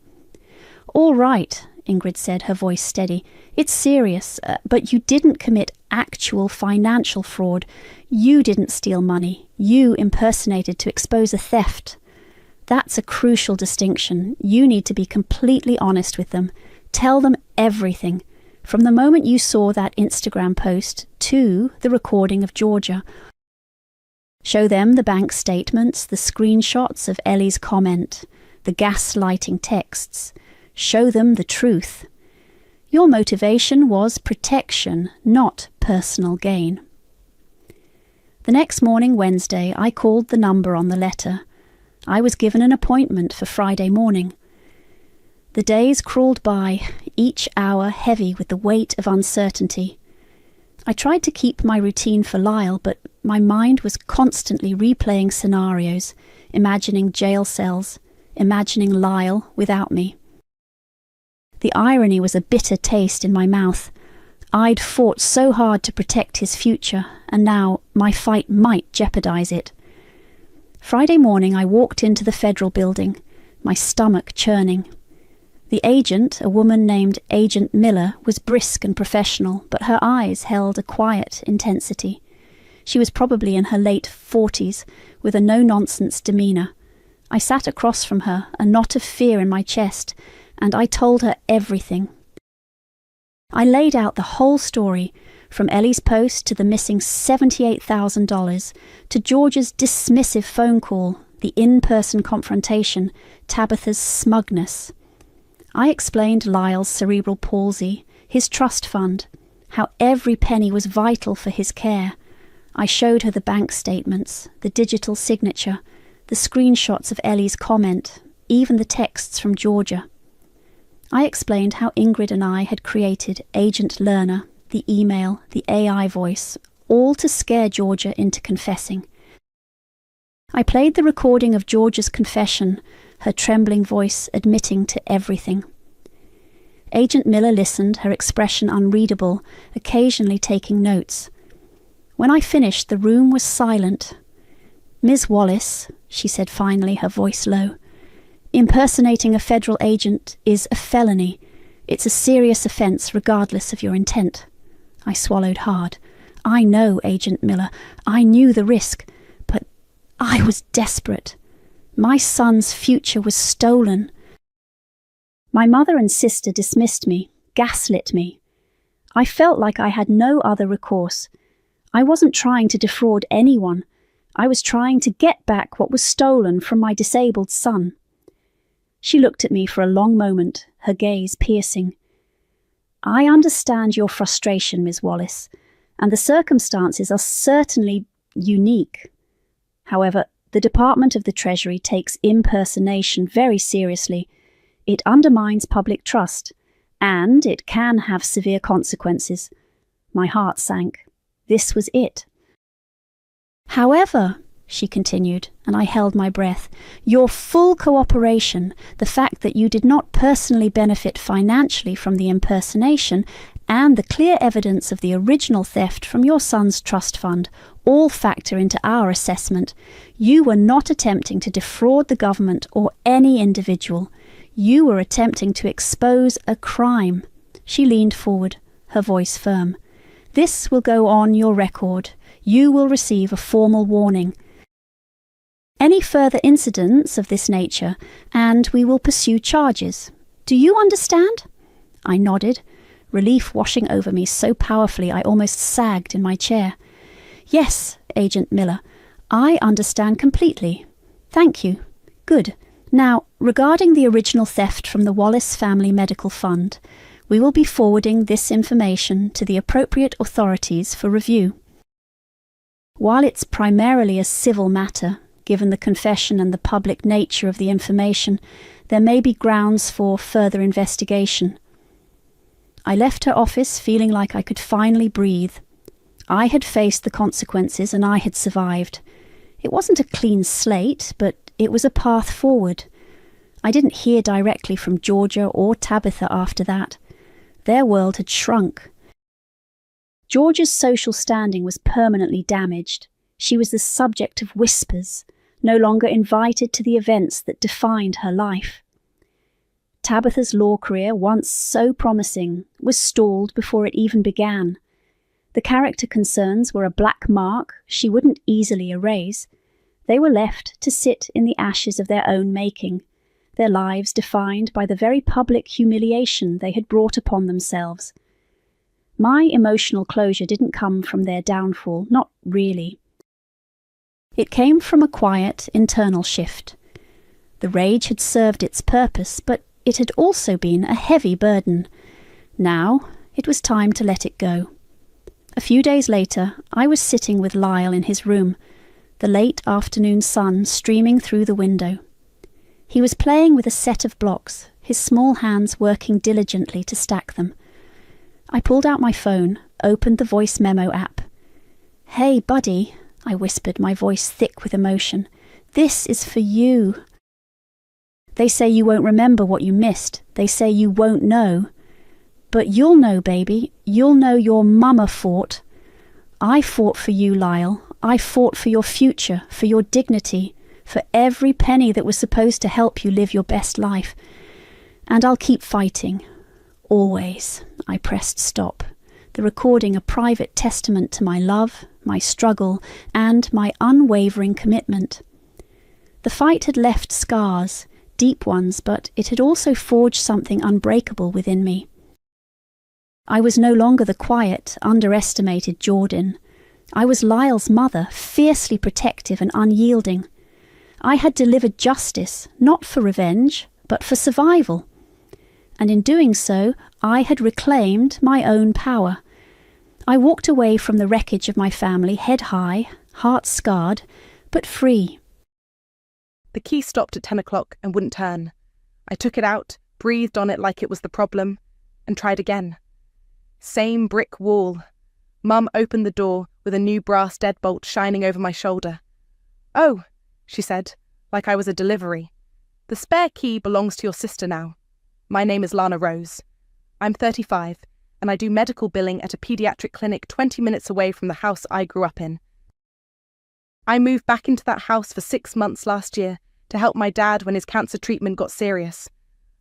All right, Ingrid said, her voice steady. It's serious, but you didn't commit actual financial fraud. You didn't steal money. You impersonated to expose a theft. That's a crucial distinction. You need to be completely honest with them. Tell them everything. From the moment you saw that Instagram post to the recording of Georgia. Show them the bank statements, the screenshots of Ellie's comment, the gaslighting texts. Show them the truth. Your motivation was protection, not personal gain. The next morning, Wednesday, I called the number on the letter. I was given an appointment for Friday morning. The days crawled by, each hour heavy with the weight of uncertainty. I tried to keep my routine for Lyle, but my mind was constantly replaying scenarios, imagining jail cells, imagining Lyle without me. The irony was a bitter taste in my mouth. I'd fought so hard to protect his future, and now my fight might jeopardize it. Friday morning I walked into the federal building, my stomach churning. The agent, a woman named Agent Miller, was brisk and professional, but her eyes held a quiet intensity. She was probably in her late 40s, with a no-nonsense demeanour. I sat across from her, a knot of fear in my chest, and I told her everything. I laid out the whole story, from Ellie's post to the missing $78,000, to George's dismissive phone call, the in-person confrontation, Tabitha's smugness. I explained Lyle's cerebral palsy, his trust fund, how every penny was vital for his care. I showed her the bank statements, the digital signature, the screenshots of Ellie's comment, even the texts from Georgia. I explained how Ingrid and I had created Agent Learner, the email, the AI voice, all to scare Georgia into confessing. I played the recording of Georgia's confession, her trembling voice admitting to everything. Agent Miller listened, her expression unreadable, occasionally taking notes. When I finished, the room was silent. "Ms. Wallace," she said finally, her voice low, "impersonating a federal agent is a felony. It's a serious offence regardless of your intent." I swallowed hard. I know, Agent Miller. I knew the risk, but I was desperate. My son's future was stolen. My mother and sister dismissed me, gaslit me. I felt like I had no other recourse. I wasn't trying to defraud anyone. I was trying to get back what was stolen from my disabled son. She looked at me for a long moment, her gaze piercing. "I understand your frustration, Ms. Wallace, and the circumstances are certainly unique. However, the Department of the Treasury takes impersonation very seriously. It undermines public trust, and it can have severe consequences." My heart sank. This was it. "However," she continued, and I held my breath. Your full cooperation, the fact that you did not personally benefit financially from the impersonation, and the clear evidence of the original theft from your son's trust fund all factor into our assessment. You were not attempting to defraud the government or any individual. You were attempting to expose a crime. She leaned forward, her voice firm. This will go on your record. You will receive a formal warning. Any further incidents of this nature, and we will pursue charges. Do you understand? I nodded, relief washing over me so powerfully I almost sagged in my chair. Yes, Agent Miller, I understand completely. Thank you. Good. Now, regarding the original theft from the Wallace Family Medical Fund, we will be forwarding this information to the appropriate authorities for review. While it's primarily a civil matter, given the confession and the public nature of the information, there may be grounds for further investigation. I left her office feeling like I could finally breathe. I had faced the consequences and I had survived. It wasn't a clean slate, but it was a path forward. I didn't hear directly from Georgia or Tabitha after that. Their world had shrunk. Georgia's social standing was permanently damaged. She was the subject of whispers, no longer invited to the events that defined her life. Tabitha's law career, once so promising, was stalled before it even began. The character concerns were a black mark she wouldn't easily erase. They were left to sit in the ashes of their own making, their lives defined by the very public humiliation they had brought upon themselves. My emotional closure didn't come from their downfall, not really. It came from a quiet, internal shift. The rage had served its purpose, but it had also been a heavy burden. Now, it was time to let it go. A few days later, I was sitting with Lyle in his room, the late afternoon sun streaming through the window. He was playing with a set of blocks, his small hands working diligently to stack them. I pulled out my phone, opened the voice memo app. "Hey, buddy," I whispered, my voice thick with emotion. "This is for you. They say you won't remember what you missed. They say you won't know. But you'll know, baby. You'll know your mama fought. I fought for you, Lyle. I fought for your future, for your dignity, for every penny that was supposed to help you live your best life. And I'll keep fighting. Always." I pressed stop, the recording a private testament to my love, my struggle, and my unwavering commitment. The fight had left scars, deep ones, but it had also forged something unbreakable within me. I was no longer the quiet, underestimated Jordan. I was Lyle's mother, fiercely protective and unyielding. I had delivered justice, not for revenge, but for survival. And in doing so, I had reclaimed my own power. I walked away from the wreckage of my family, head high, heart scarred, but free. The key stopped at 10 o'clock and wouldn't turn. I took it out, breathed on it like it was the problem, and tried again. Same brick wall. Mum opened the door with a new brass deadbolt shining over my shoulder. "Oh," she said, like I was a delivery. "The spare key belongs to your sister now. My name is Lana Rose. I'm 35, and I do medical billing at a paediatric clinic 20 minutes away from the house I grew up in. I moved back into that house for 6 months last year to help my dad when his cancer treatment got serious.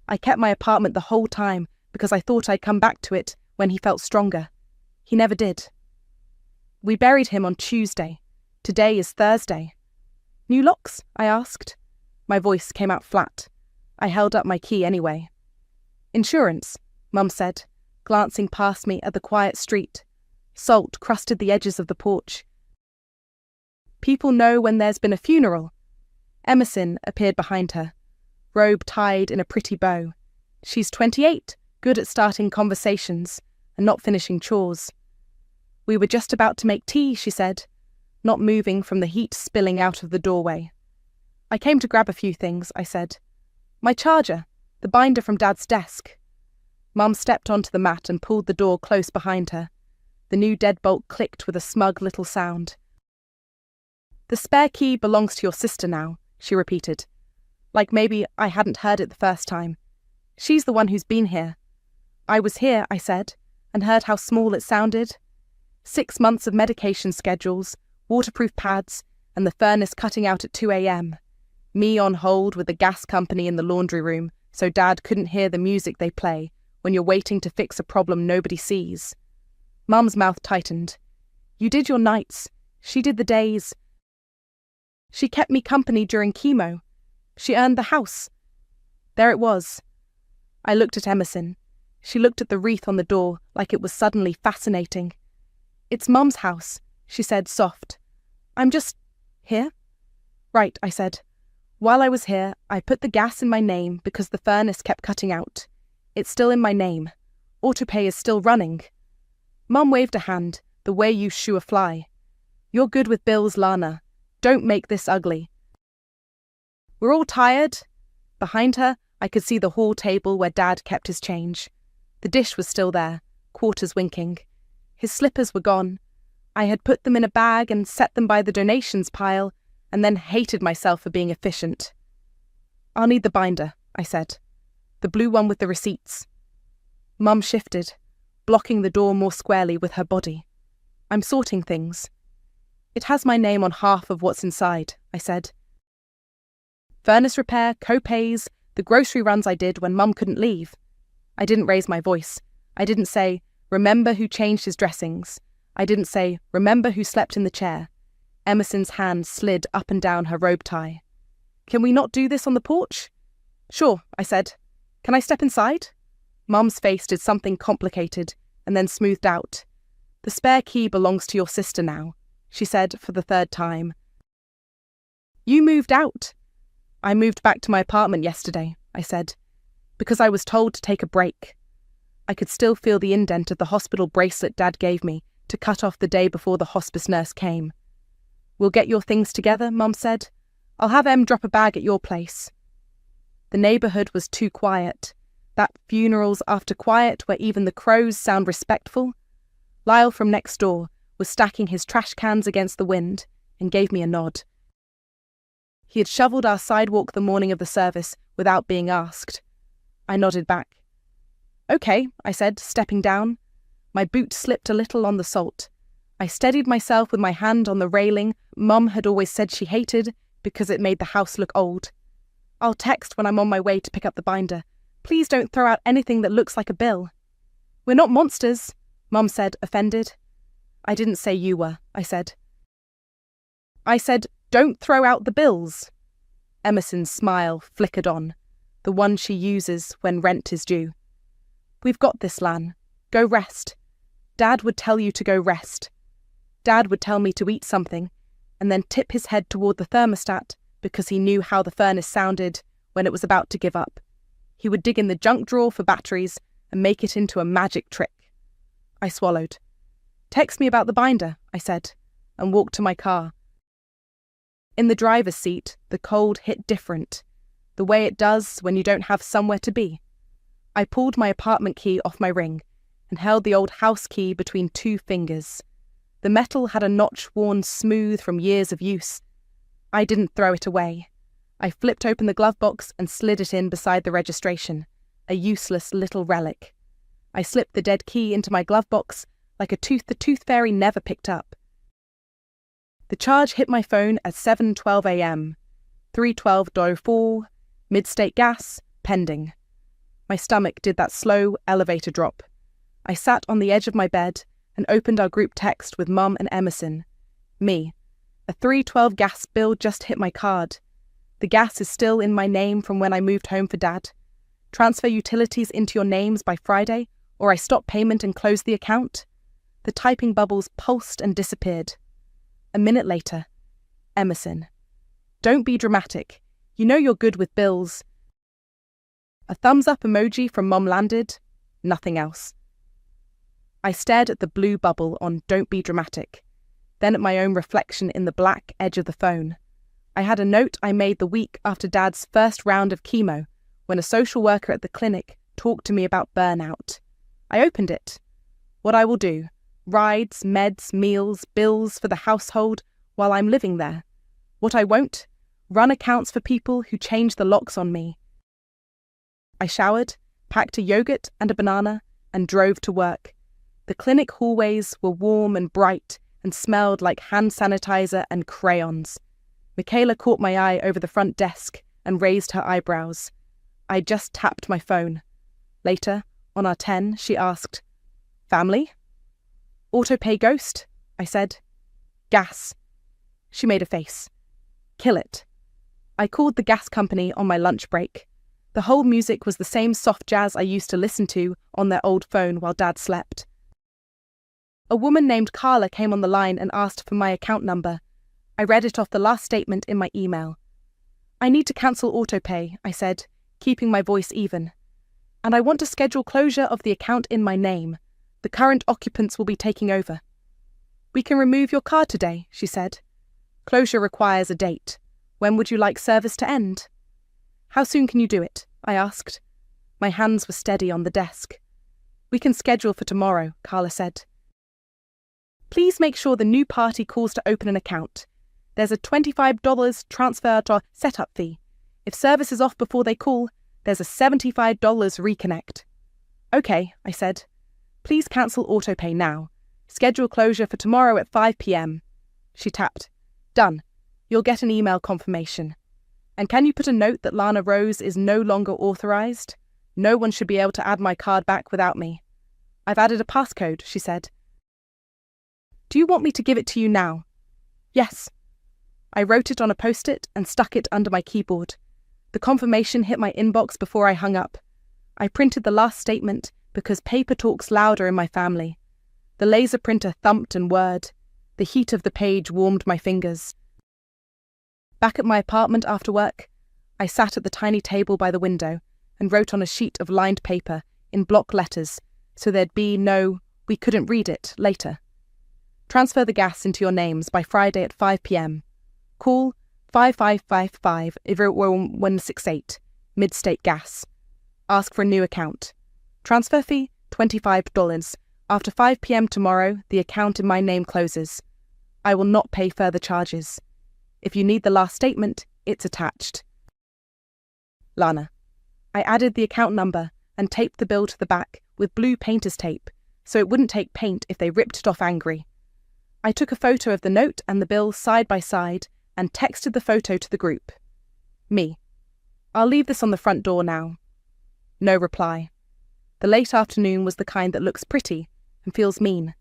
I kept my apartment the whole time because I thought I'd come back to it when he felt stronger. He never did. We buried him on Tuesday. Today is Thursday." "New locks?" I asked. My voice came out flat. I held up my key anyway. "Insurance," Mum said, glancing past me at the quiet street. Salt crusted the edges of the porch. "People know when there's been a funeral." Emerson appeared behind her, robe tied in a pretty bow. She's 28, good at starting conversations and not finishing chores. "We were just about to make tea," she said, not moving from the heat spilling out of the doorway. "I came to grab a few things," I said. "My charger, the binder from Dad's desk." Mum stepped onto the mat and pulled the door close behind her. The new deadbolt clicked with a smug little sound. The spare key belongs to your sister now, she repeated. Like maybe I hadn't heard it the first time. She's the one who's been here. I was here, I said, and heard how small it sounded. 6 months of medication schedules, waterproof pads, and the furnace cutting out at 2 a.m. Me on hold with the gas company in the laundry room so Dad couldn't hear the music they play when you're waiting to fix a problem nobody sees. Mum's mouth tightened. You did your nights. She did the days. She kept me company during chemo. She earned the house. There it was. I looked at Emerson. She looked at the wreath on the door like it was suddenly fascinating. It's Mum's house, she said, soft. I'm just here? Right, I said. While I was here, I put the gas in my name because the furnace kept cutting out. It's still in my name. Autopay is still running. Mum waved a hand, the way you shoo a fly. You're good with bills, Lana. Don't make this ugly. We're all tired. Behind her, I could see the hall table where Dad kept his change. The dish was still there, quarters winking. His slippers were gone. I had put them in a bag and set them by the donations pile, and then hated myself for being efficient. I'll need the binder, I said. The blue one with the receipts. Mum shifted, blocking the door more squarely with her body. I'm sorting things. It has my name on half of what's inside, I said. Furnace repair, co-pays, the grocery runs I did when Mum couldn't leave. I didn't raise my voice. I didn't say, remember who changed his dressings. I didn't say, remember who slept in the chair. Emerson's hand slid up and down her robe tie. Can we not do this on the porch? Sure, I said. Can I step inside? Mum's face did something complicated and then smoothed out. The spare key belongs to your sister now, she said for the third time. You moved out. I moved back to my apartment yesterday, I said, because I was told to take a break. I could still feel the indent of the hospital bracelet Dad gave me to cut off the day before the hospice nurse came. We'll get your things together, Mum said. I'll have Em drop a bag at your place. The neighbourhood was too quiet. That funerals after quiet where even the crows sound respectful. Lyle from next door was stacking his trash cans against the wind and gave me a nod. He had shovelled our sidewalk the morning of the service without being asked. I nodded back. Okay, I said, stepping down. My boot slipped a little on the salt. I steadied myself with my hand on the railing Mum had always said she hated because it made the house look old. I'll text when I'm on my way to pick up the binder. Please don't throw out anything that looks like a bill. We're not monsters, Mum said, offended. I didn't say you were, I said. I said, don't throw out the bills. Emerson's smile flickered on, the one she uses when rent is due. We've got this, Lan. Go rest. Dad would tell you to go rest. Dad would tell me to eat something, and then tip his head toward the thermostat because he knew how the furnace sounded when it was about to give up. He would dig in the junk drawer for batteries and make it into a magic trick. I swallowed. Text me about the binder, I said, and walked to my car. In the driver's seat, the cold hit different, the way it does when you don't have somewhere to be. I pulled my apartment key off my ring and held the old house key between 2 fingers. The metal had a notch worn smooth from years of use. I didn't throw it away. I flipped open the glove box and slid it in beside the registration, a useless little relic. I slipped the dead key into my glove box like a tooth the tooth fairy never picked up. The charge hit my phone at 7:12 a.m. 312.04, mid-state gas, pending. My stomach did that slow elevator drop. I sat on the edge of my bed and opened our group text with Mum and Emerson. Me. A 312 gas bill just hit my card. The gas is still in my name from when I moved home for Dad. Transfer utilities into your names by Friday, or I stop payment and close the account. The typing bubbles pulsed and disappeared. A minute later, Emerson. Don't be dramatic. You know you're good with bills. A thumbs up emoji from Mum landed. Nothing else. I stared at the blue bubble on Don't Be Dramatic, then at my own reflection in the black edge of the phone. I had a note I made the week after Dad's first round of chemo, when a social worker at the clinic talked to me about burnout. I opened it. What I will do. Rides, meds, meals, bills for the household while I'm living there. What I won't? Run accounts for people who change the locks on me. I showered, packed a yogurt and a banana, and drove to work. The clinic hallways were warm and bright and smelled like hand sanitizer and crayons. Michaela caught my eye over the front desk and raised her eyebrows. I just tapped my phone. Later, on our 10, she asked, "Family?" "Autopay ghost," I said. "Gas." She made a face. "Kill it." I called the gas company on my lunch break. The whole music was the same soft jazz I used to listen to on their old phone while Dad slept. A woman named Carla came on the line and asked for my account number. I read it off the last statement in my email. "I need to cancel autopay," I said, keeping my voice even. "And I want to schedule closure of the account in my name. The current occupants will be taking over." "We can remove your card today," she said. "Closure requires a date. When would you like service to end?" "How soon can you do it?" I asked. My hands were steady on the desk. "We can schedule for tomorrow," Carla said. "Please make sure the new party calls to open an account. There's a $25 transfer to setup fee. If service is off before they call, there's a $75 reconnect." "Okay," I said. "Please cancel autopay now. Schedule closure for tomorrow at 5 p.m. She tapped. "Done. You'll get an email confirmation. And can you put a note that Lana Rose is no longer authorized? No one should be able to add my card back without me." "I've added a passcode," she said. "Do you want me to give it to you now?" "Yes." I wrote it on a post-it and stuck it under my keyboard. The confirmation hit my inbox before I hung up. I printed the last statement because paper talks louder in my family. The laser printer thumped and whirred. The heat of the page warmed my fingers. Back at my apartment after work, I sat at the tiny table by the window and wrote on a sheet of lined paper in block letters so there'd be no "we couldn't read it" later. "Transfer the gas into your names by Friday at 5 p.m. Call 5555-0168, Midstate Gas. Ask for a new account. Transfer fee, $25. After 5 p.m. tomorrow, the account in my name closes. I will not pay further charges. If you need the last statement, it's attached. Lana." I added the account number and taped the bill to the back with blue painter's tape so it wouldn't take paint if they ripped it off angry. I took a photo of the note and the bill side by side and texted the photo to the group. Me. "I'll leave this on the front door now." No reply. The late afternoon was the kind that looks pretty and feels mean.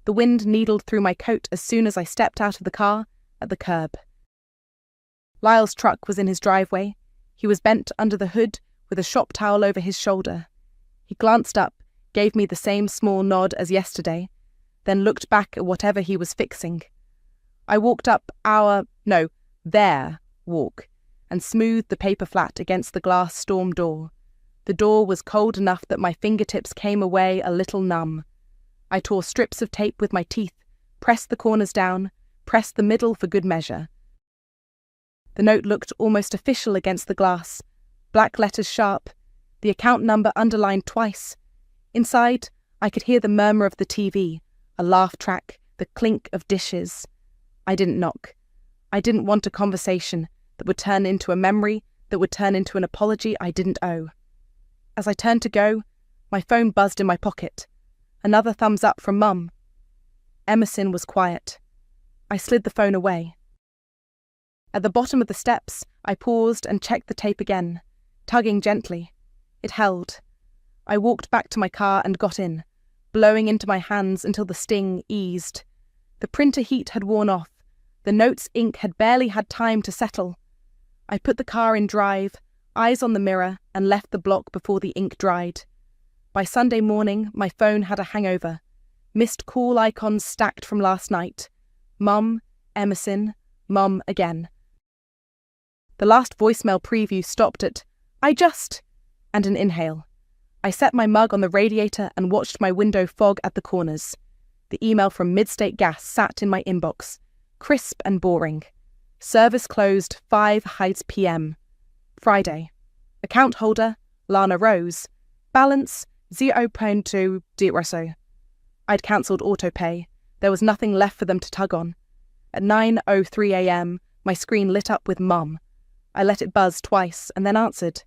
The wind needled through my coat as soon as I stepped out of the car at the curb. Lyle's truck was in his driveway. He was bent under the hood with a shop towel over his shoulder. He glanced up, gave me the same small nod as yesterday, then looked back at whatever he was fixing. I walked up their walk and smoothed the paper flat against the glass storm door. The door was cold enough that my fingertips came away a little numb. I tore strips of tape with my teeth, pressed the corners down, pressed the middle for good measure. The note looked almost official against the glass, black letters sharp, the account number underlined twice. Inside, I could hear the murmur of the TV, a laugh track, the clink of dishes. I didn't knock. I didn't want a conversation that would turn into a memory, that would turn into an apology I didn't owe. As I turned to go, my phone buzzed in my pocket. Another thumbs up from Mum. Emerson was quiet. I slid the phone away. At the bottom of the steps, I paused and checked the tape again, tugging gently. It held. I walked back to my car and got in, blowing into my hands until the sting eased. The printer heat had worn off. The note's ink had barely had time to settle. I put the car in drive, eyes on the mirror, and left the block before the ink dried. By Sunday morning, my phone had a hangover. Missed call icons stacked from last night. Mum, Emerson, Mum again. The last voicemail preview stopped at, "I just," and an inhale. I set my mug on the radiator and watched my window fog at the corners. The email from Midstate Gas sat in my inbox, crisp and boring. Service closed 5 p.m. Friday. Account holder, Lana Rose. Balance, 0.2. I'd cancelled autopay. There was nothing left for them to tug on. At 9:03 a.m., My screen lit up with Mum. I let it buzz twice and then answered.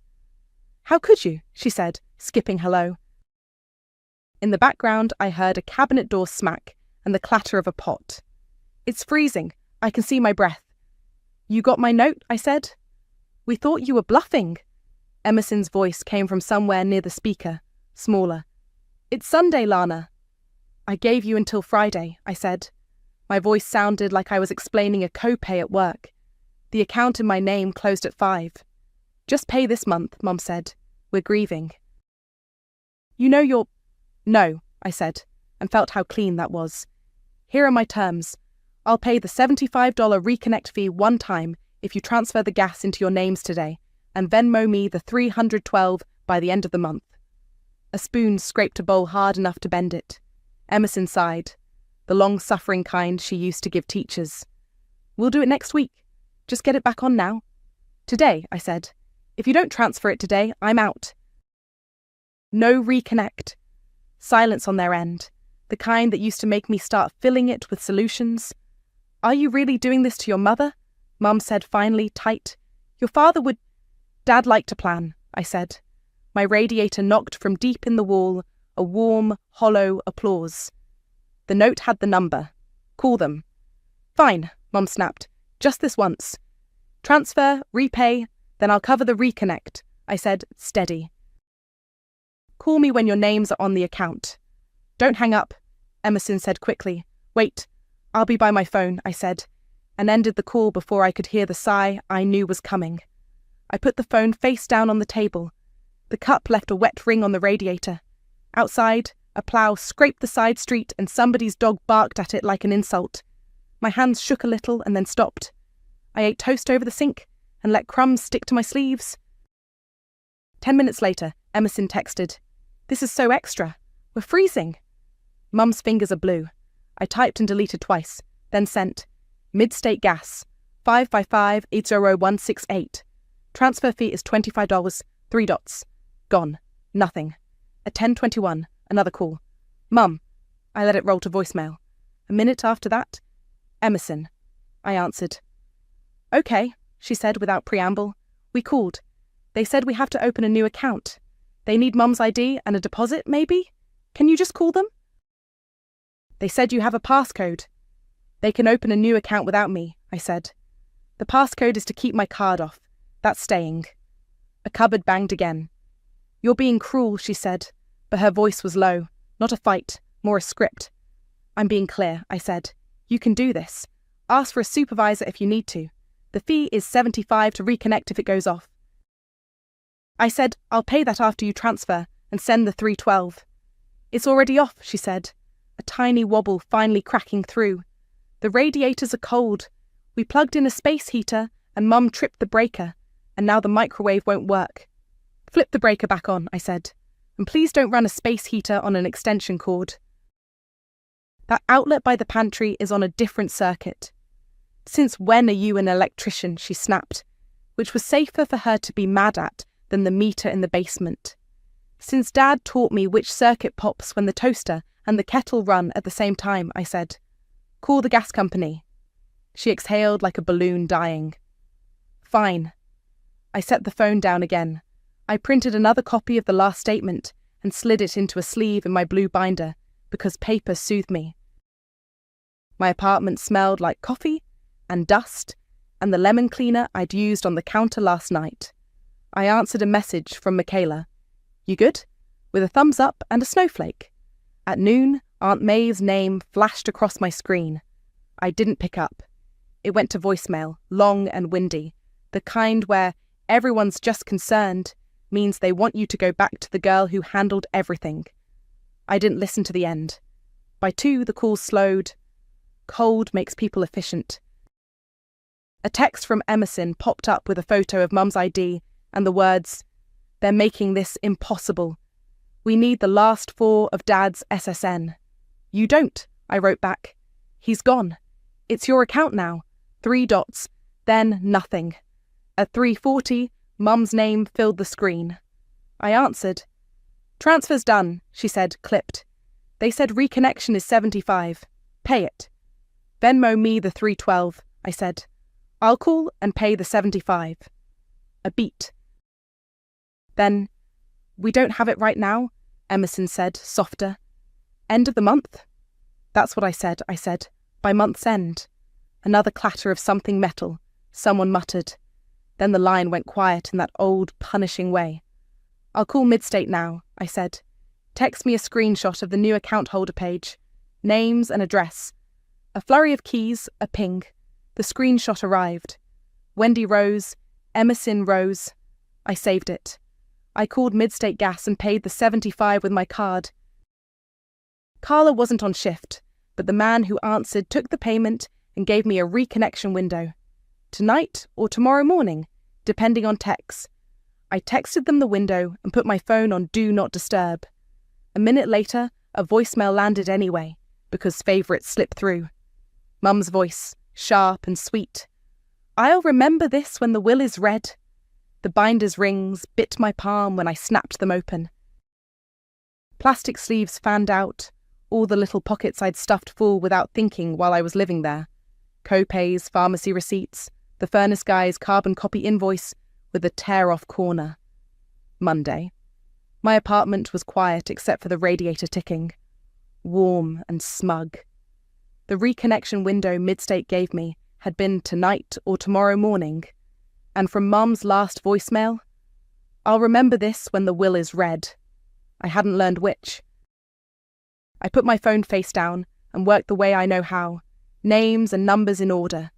"How could you?" she said, skipping hello. In the background, I heard a cabinet door smack and the clatter of a pot. "It's freezing. I can see my breath." "You got my note?" I said. "We thought you were bluffing." Emerson's voice came from somewhere near the speaker, smaller. "It's Sunday, Lana." "I gave you until Friday," I said. My voice sounded like I was explaining a copay at work. The account in my name closed at 5. "Just pay this month," Mum said. "We're grieving." "You know you're—" "No," I said, and felt how clean that was. "Here are my terms. I'll pay the $75 reconnect fee one time if you transfer the gas into your names today, and Venmo me the $312 by the end of the month." A spoon scraped a bowl hard enough to bend it. Emerson sighed, the long-suffering kind she used to give teachers. "We'll do it next week. Just get it back on now." "Today," I said. "If you don't transfer it today, I'm out." No reconnect. Silence on their end, the kind that used to make me start filling it with solutions. "Are you really doing this to your mother?" Mum said finally, tight. "Your father would—" "Dad liked to plan," I said. My radiator knocked from deep in the wall, a warm, hollow applause. The note had the number. "Call them." "Fine," Mum snapped. "Just this once. Transfer, repay, then I'll cover the reconnect," I said, steady. "Call me when your names are on the account." "Don't hang up," Emerson said quickly. "Wait, I'll be by my phone," I said, and ended the call before I could hear the sigh I knew was coming. I put the phone face down on the table. The cup left a wet ring on the radiator. Outside, a plough scraped the side street and somebody's dog barked at it like an insult. My hands shook a little and then stopped. I ate toast over the sink and let crumbs stick to my sleeves. 10 minutes later, Emerson texted, "This is so extra. We're freezing." Mum's fingers are blue. I typed and deleted twice, then sent, "Mid-state gas, 555-80168. Transfer fee is $25, 3 dots. Gone. Nothing." At 10:21, another call. "Mum." I let it roll to voicemail. A minute after that, "Emerson." I answered. "Okay," she said without preamble. "We called. They said we have to open a new account. They need Mum's ID and a deposit, maybe? Can you just call them?" "They said you have a passcode." "They can open a new account without me," I said. "The passcode is to keep my card off. That's staying." A cupboard banged again. "You're being cruel," she said, but her voice was low. Not a fight, more a script. "I'm being clear," I said. "You can do this. Ask for a supervisor if you need to. The fee is $75 to reconnect if it goes off." I said, "I'll pay that after you transfer and send the $312. "It's already off," she said, a tiny wobble finally cracking through. "The radiators are cold. We plugged in a space heater and Mum tripped the breaker, and now the microwave won't work." "Flip the breaker back on," I said, "and please don't run a space heater on an extension cord." "That outlet by the pantry is on a different circuit." "Since when are you an electrician?" she snapped, which was safer for her to be mad at than the meter in the basement. "Since Dad taught me which circuit pops when the toaster and the kettle run at the same time," I said. "Call the gas company." She exhaled like a balloon dying. "Fine." I set the phone down again. I printed another copy of the last statement and slid it into a sleeve in my blue binder, because paper soothed me. My apartment smelled like coffee and dust and the lemon cleaner I'd used on the counter last night. I answered a message from Michaela. "You good?" with a thumbs up and a snowflake. At noon, Aunt Maeve's name flashed across my screen. I didn't pick up. It went to voicemail, long and windy, the kind where everyone's just concerned means they want you to go back to the girl who handled everything. I didn't listen to the end. By 2, the call slowed. Cold makes people efficient. A text from Emerson popped up with a photo of Mum's ID and the words, "They're making this impossible. We need the last 4 of Dad's SSN." "You don't," I wrote back. "He's gone. It's your account now. 3 dots, then nothing." At 3:40, Mum's name filled the screen. I answered. "Transfer's done," she said, clipped. "They said reconnection is $75. Pay it." "Venmo me the $312, I said. I'll call and pay the 75. A beat. Then, we don't have it right now, Emerson said, softer. End of the month? That's what I said. By month's end. Another clatter of something metal. Someone muttered. Then the line went quiet in that old, punishing way. I'll call Midstate now, I said. Text me a screenshot of the new account holder page. Names and address. A flurry of keys, a ping. The screenshot arrived. Wendy Rose, Emerson Rose. I saved it. I called Midstate Gas and paid the 75 with my card. Carla wasn't on shift, but the man who answered took the payment and gave me a reconnection window. Tonight or tomorrow morning, depending on texts. I texted them the window and put my phone on Do Not Disturb. A minute later, a voicemail landed anyway, because favourites slipped through. Mum's voice, sharp and sweet. I'll remember this when the will is read. The binder's rings bit my palm when I snapped them open. Plastic sleeves fanned out, all the little pockets I'd stuffed full without thinking while I was living there. Co-pays, pharmacy receipts, the furnace guy's carbon copy invoice with a tear-off corner. Monday. My apartment was quiet except for the radiator ticking. Warm and smug. The reconnection window Midstate gave me had been tonight or tomorrow morning. And from Mum's last voicemail, I'll remember this when the will is read. I hadn't learned which. I put my phone face down and worked the way I know how, names and numbers in order.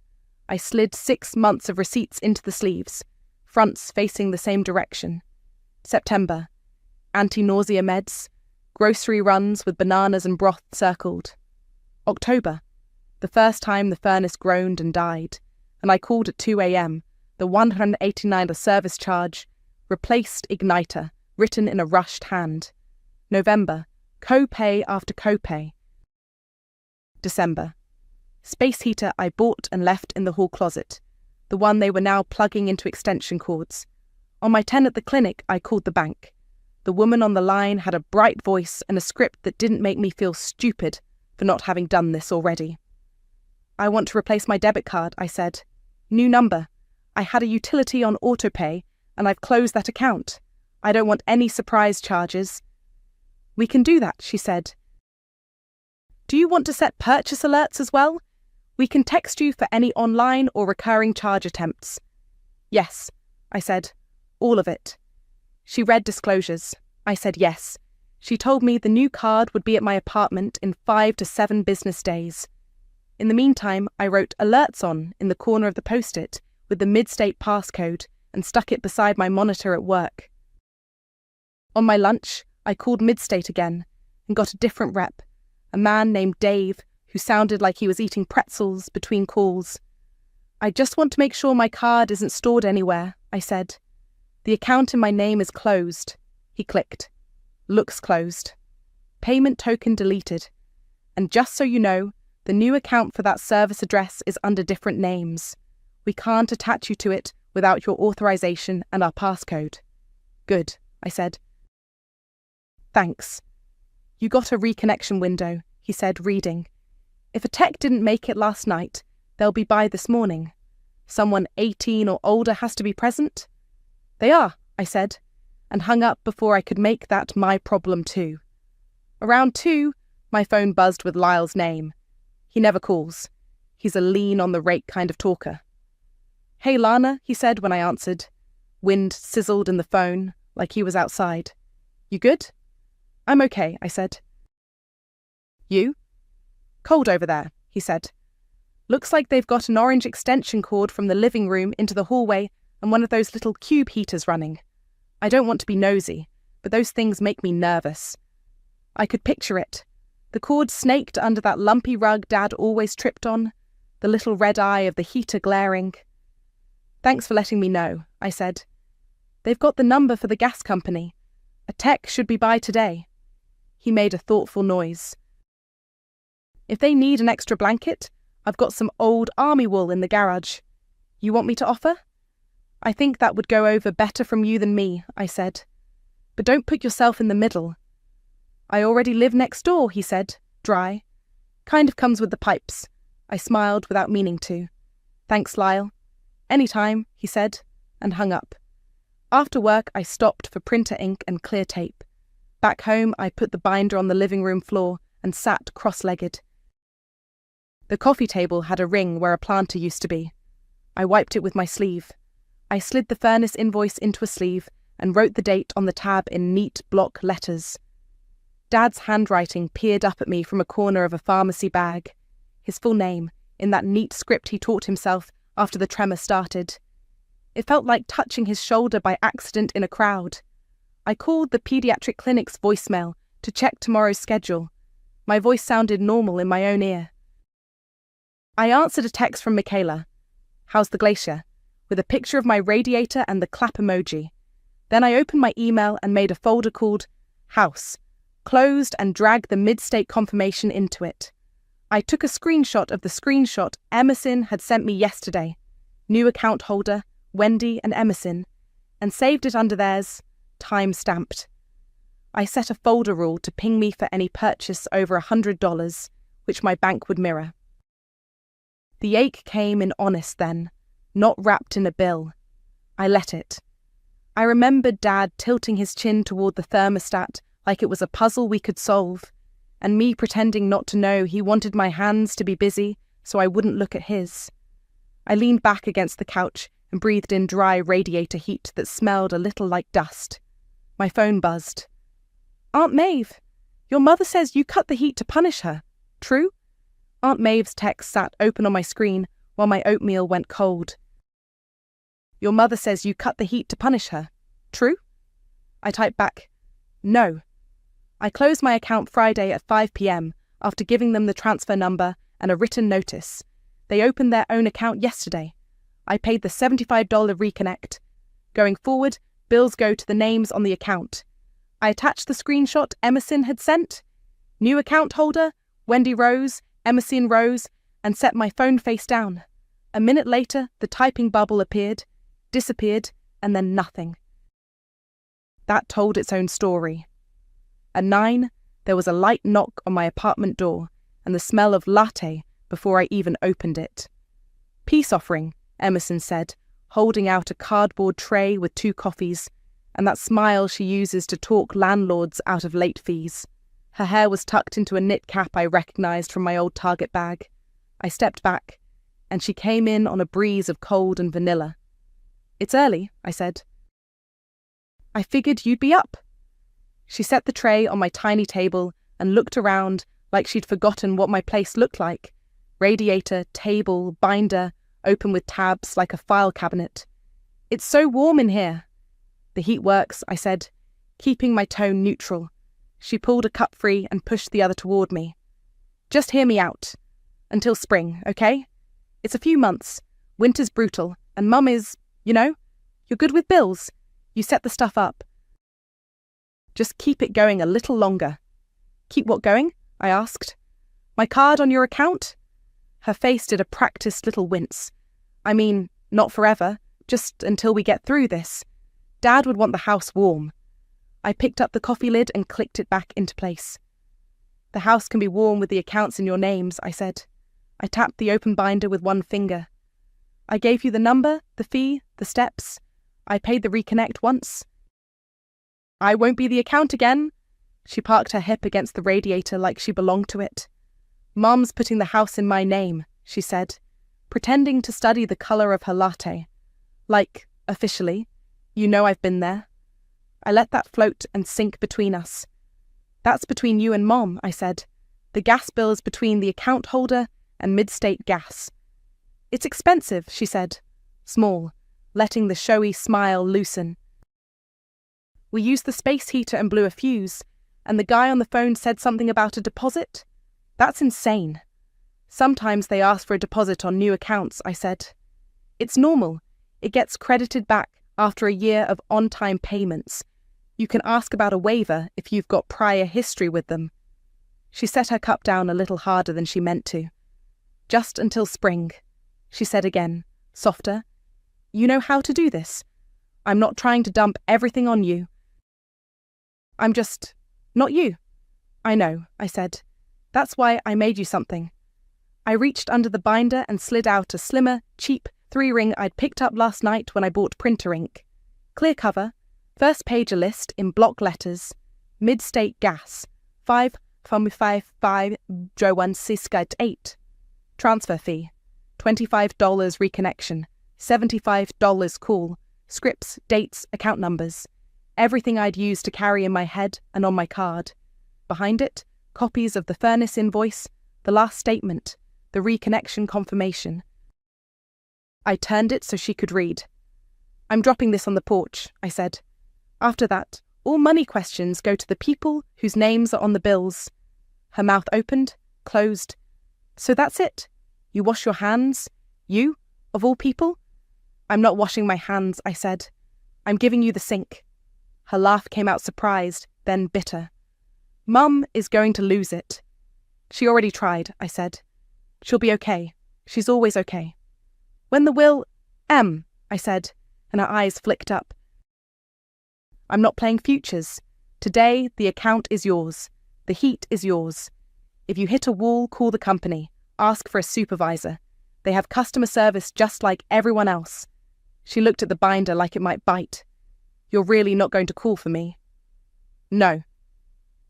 I slid 6 months of receipts into the sleeves, fronts facing the same direction. September. Anti-nausea meds, grocery runs with bananas and broth circled. October. The first time the furnace groaned and died, and I called at 2 a.m., the $189 service charge, replaced igniter, written in a rushed hand. November. Co-pay after co-pay. December. Space heater I bought and left in the hall closet, the one they were now plugging into extension cords. On my 10 at the clinic, I called the bank. The woman on the line had a bright voice and a script that didn't make me feel stupid for not having done this already. I want to replace my debit card, I said. New number. I had a utility on autopay and I've closed that account. I don't want any surprise charges. We can do that, she said. Do you want to set purchase alerts as well? We can text you for any online or recurring charge attempts. Yes, I said. All of it. She read disclosures. I said yes. She told me the new card would be at my apartment in 5 to 7 business days. In the meantime, I wrote alerts on in the corner of the post-it with the Midstate passcode and stuck it beside my monitor at work. On my lunch, I called Midstate again and got a different rep, a man named Dave who sounded like he was eating pretzels between calls. I just want to make sure my card isn't stored anywhere, I said. The account in my name is closed. He clicked. Looks closed. Payment token deleted. And just so you know, the new account for that service address is under different names. We can't attach you to it without your authorization and our passcode. Good, I said. Thanks. You got a reconnection window, he said, reading. If a tech didn't make it last night, they'll be by this morning. Someone 18 or older has to be present? They are, I said, and hung up before I could make that my problem too. Around 2, my phone buzzed with Lyle's name. He never calls. He's a lean-on-the-rake kind of talker. Hey, Lana, he said when I answered. Wind sizzled in the phone, like he was outside. You good? I'm okay, I said. You? Cold over there, he said. Looks like they've got an orange extension cord from the living room into the hallway and one of those little cube heaters running. I don't want to be nosy, but those things make me nervous. I could picture it. The cord snaked under that lumpy rug Dad always tripped on, the little red eye of the heater glaring. Thanks for letting me know, I said. They've got the number for the gas company. A tech should be by today. He made a thoughtful noise. If they need an extra blanket, I've got some old army wool in the garage. You want me to offer? I think that would go over better from you than me, I said. But don't put yourself in the middle. I already live next door, he said, dry. Kind of comes with the pipes. I smiled without meaning to. Thanks, Lyle. "Anytime," he said, and hung up. After work, I stopped for printer ink and clear tape. Back home, I put the binder on the living room floor and sat cross-legged. The coffee table had a ring where a planter used to be. I wiped it with my sleeve. I slid the furnace invoice into a sleeve and wrote the date on the tab in neat block letters. Dad's handwriting peered up at me from a corner of a pharmacy bag. His full name, in that neat script he taught himself after the tremor started. It felt like touching his shoulder by accident in a crowd. I called the pediatric clinic's voicemail to check tomorrow's schedule. My voice sounded normal in my own ear. I answered a text from Michaela. "How's the glacier?" with a picture of my radiator and the clap emoji. Then I opened my email and made a folder called House, closed and dragged the mid-state confirmation into it. I took a screenshot of the screenshot Emerson had sent me yesterday, new account holder, Wendy and Emerson, and saved it under theirs, time-stamped. I set a folder rule to ping me for any purchase over $100, which my bank would mirror. The ache came in honest then, not wrapped in a bill. I let it. I remembered Dad tilting his chin toward the thermostat like it was a puzzle we could solve, and me pretending not to know he wanted my hands to be busy so I wouldn't look at his. I leaned back against the couch and breathed in dry radiator heat that smelled a little like dust. My phone buzzed. "Aunt Maeve, your mother says you cut the heat to punish her. True?" Aunt Maeve's text sat open on my screen while my oatmeal went cold. "Your mother says you cut the heat to punish her. True?" I typed back, "No." I closed my account Friday at 5 p.m. after giving them the transfer number and a written notice. They opened their own account yesterday. I paid the $75 reconnect. Going forward, bills go to the names on the account. I attached the screenshot Emerson had sent. New account holder, Wendy Rose, Emerson Rose, and set my phone face down. A minute later, the typing bubble appeared, disappeared, and then nothing. That told its own story. At 9, there was a light knock on my apartment door and the smell of latte before I even opened it. "Peace offering," Emerson said, holding out a cardboard tray with 2 coffees, and that smile she uses to talk landlords out of late fees. Her hair was tucked into a knit cap I recognized from my old Target bag. I stepped back, and she came in on a breeze of cold and vanilla. "It's early," I said. "I figured you'd be up." She set the tray on my tiny table and looked around like she'd forgotten what my place looked like. Radiator, table, binder, open with tabs like a file cabinet. "It's so warm in here." "The heat works," I said, keeping my tone neutral. She pulled a cup free and pushed the other toward me. "Just hear me out. Until spring, okay? It's a few months. Winter's brutal, and Mum is, you're good with bills. You set the stuff up. Just keep it going a little longer." "Keep what going?" I asked. "My card on your account?" Her face did a practiced little wince. "I mean, not forever, just until we get through this. Dad would want the house warm." I picked up the coffee lid and clicked it back into place. "The house can be warm with the accounts in your names," I said. I tapped the open binder with one finger. "I gave you the number, the fee, the steps. I paid the reconnect once." "I won't be the account again." She parked her hip against the radiator like she belonged to it. "Mom's putting the house in my name," she said, pretending to study the colour of her latte. "Like, officially. I've been there." I let that float and sink between us. "That's between you and Mom," I said. "The gas bill's between the account holder and Mid-State Gas." "It's expensive," she said, small, letting the showy smile loosen. "We used the space heater and blew a fuse, and the guy on the phone said something about a deposit. That's insane." "Sometimes they ask for a deposit on new accounts," I said. "It's normal. It gets credited back after a year of on-time payments. You can ask about a waiver if you've got prior history with them." She set her cup down a little harder than she meant to. "Just until spring," she said again, softer. "You know how to do this. I'm not trying to dump everything on you. I'm just not you." "I know," I said. "That's why I made you something." I reached under the binder and slid out a slimmer, cheap 3-ring I'd picked up last night when I bought printer ink. Clear cover, first page a list in block letters, mid-state gas, 5,555,168. Transfer fee, $25 reconnection, $75 call, scripts, dates, account numbers. Everything I'd used to carry in my head and on my card. Behind it, copies of the furnace invoice, the last statement, the reconnection confirmation. I turned it so she could read. "I'm dropping this on the porch," I said. "After that, all money questions go to the people whose names are on the bills." Her mouth opened, closed. "So that's it? You wash your hands? You, of all people?" "I'm not washing my hands," I said. "I'm giving you the sink." Her laugh came out surprised, then bitter. "Mum is going to lose it." "She already tried," I said. "She'll be okay. She's always okay." "When the will, I said, and her eyes flicked up. "I'm not playing futures. Today, the account is yours. The heat is yours. If you hit a wall, call the company. Ask for a supervisor. They have customer service just like everyone else." She looked at the binder like it might bite. "You're really not going to call for me?" "No."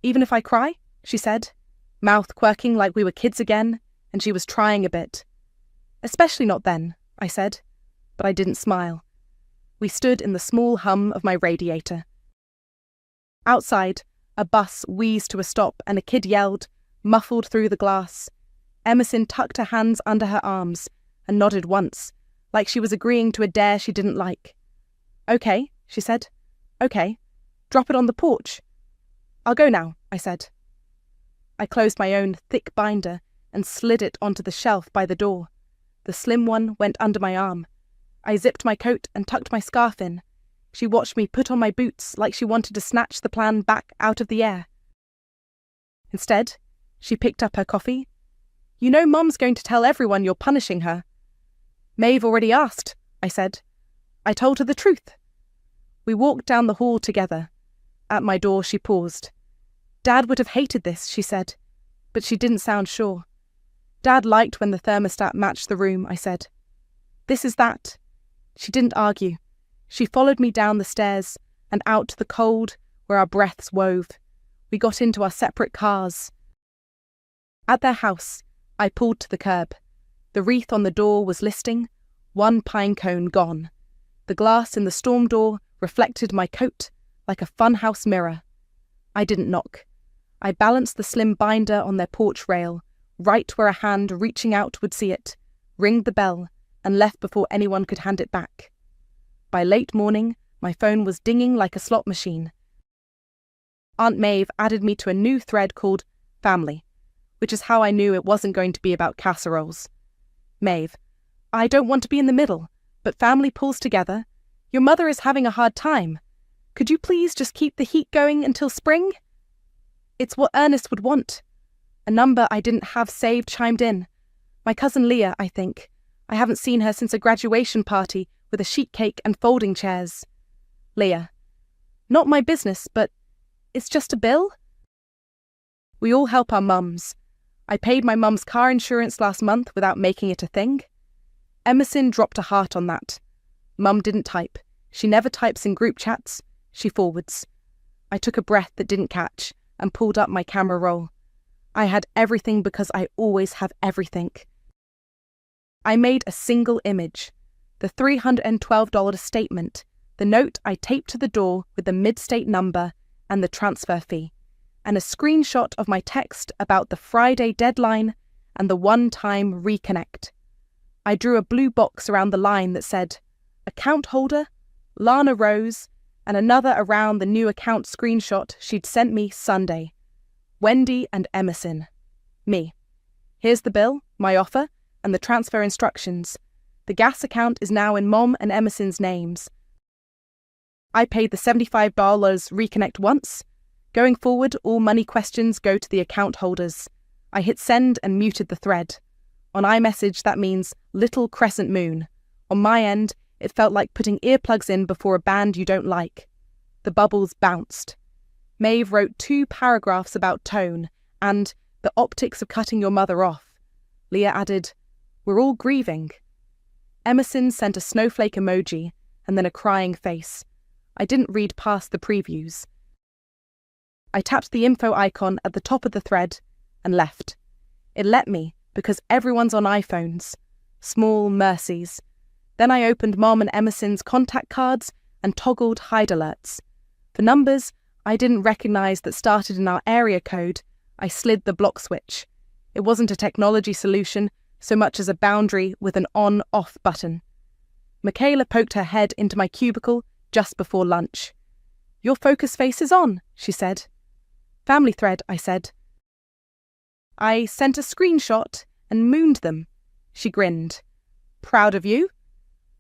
"Even if I cry?" she said, mouth quirking like we were kids again, and she was trying a bit. "Especially not then," I said, but I didn't smile. We stood in the small hum of my radiator. Outside, a bus wheezed to a stop and a kid yelled, muffled through the glass. Emerson tucked her hands under her arms and nodded once, like she was agreeing to a dare she didn't like. "Okay," she said. "Okay. Drop it on the porch." "I'll go now," I said. I closed my own thick binder and slid it onto the shelf by the door. The slim one went under my arm. I zipped my coat and tucked my scarf in. She watched me put on my boots like she wanted to snatch the plan back out of the air. Instead, she picked up her coffee. "You know Mum's going to tell everyone you're punishing her." "Maeve already asked," I said. "I told her the truth." We walked down the hall together. At my door, she paused. "Dad would have hated this," she said, but she didn't sound sure. "Dad liked when the thermostat matched the room," I said. "This is that." She didn't argue. She followed me down the stairs and out to the cold where our breaths wove. We got into our separate cars. At their house, I pulled to the curb. The wreath on the door was listing, 1 pine cone gone. The glass in the storm door reflected my coat like a funhouse mirror. I didn't knock. I balanced the slim binder on their porch rail, right where a hand reaching out would see it, ringed the bell, and left before anyone could hand it back. By late morning, my phone was dinging like a slot machine. Aunt Maeve added me to a new thread called Family, which is how I knew it wasn't going to be about casseroles. "Maeve, I don't want to be in the middle, but family pulls together. Your mother is having a hard time. Could you please just keep the heat going until spring?" It's what Ernest would want. A number I didn't have saved chimed in. My cousin Leah, I think. I haven't seen her since a graduation party with a sheet cake and folding chairs. Leah: "Not my business, but it's just a bill?" We all help our mums. I paid my mum's car insurance last month without making it a thing. Emerson dropped a heart on that. Mum didn't type. She never types in group chats. She forwards. I took a breath that didn't catch and pulled up my camera roll. I had everything because I always have everything. I made a single image. The $312 statement, the note I taped to the door with the mid-state number and the transfer fee, and a screenshot of my text about the Friday deadline and the one-time reconnect. I drew a blue box around the line that said, account holder, Lana Rose, and another around the new account screenshot she'd sent me Sunday. Wendy and Emerson. Me. Here's the bill, my offer, and the transfer instructions. The gas account is now in Mom and Emerson's names. I paid the $75 reconnect once. Going forward, all money questions go to the account holders. I hit send and muted the thread. On iMessage, that means little crescent moon. On my end, it felt like putting earplugs in before a band you don't like. The bubbles bounced. Maeve wrote 2 paragraphs about tone and the optics of cutting your mother off. Leah added, we're all grieving. Emerson sent a snowflake emoji and then a crying face. I didn't read past the previews. I tapped the info icon at the top of the thread and left. It let me because everyone's on iPhones. Small mercies. Then I opened Mom and Emerson's contact cards and toggled hide alerts. For numbers I didn't recognize that started in our area code, I slid the block switch. It wasn't a technology solution so much as a boundary with an on-off button. Michaela poked her head into my cubicle just before lunch. "Your focus face is on," she said. "Family thread," I said. "I sent a screenshot and mooned them." She grinned. "Proud of you?"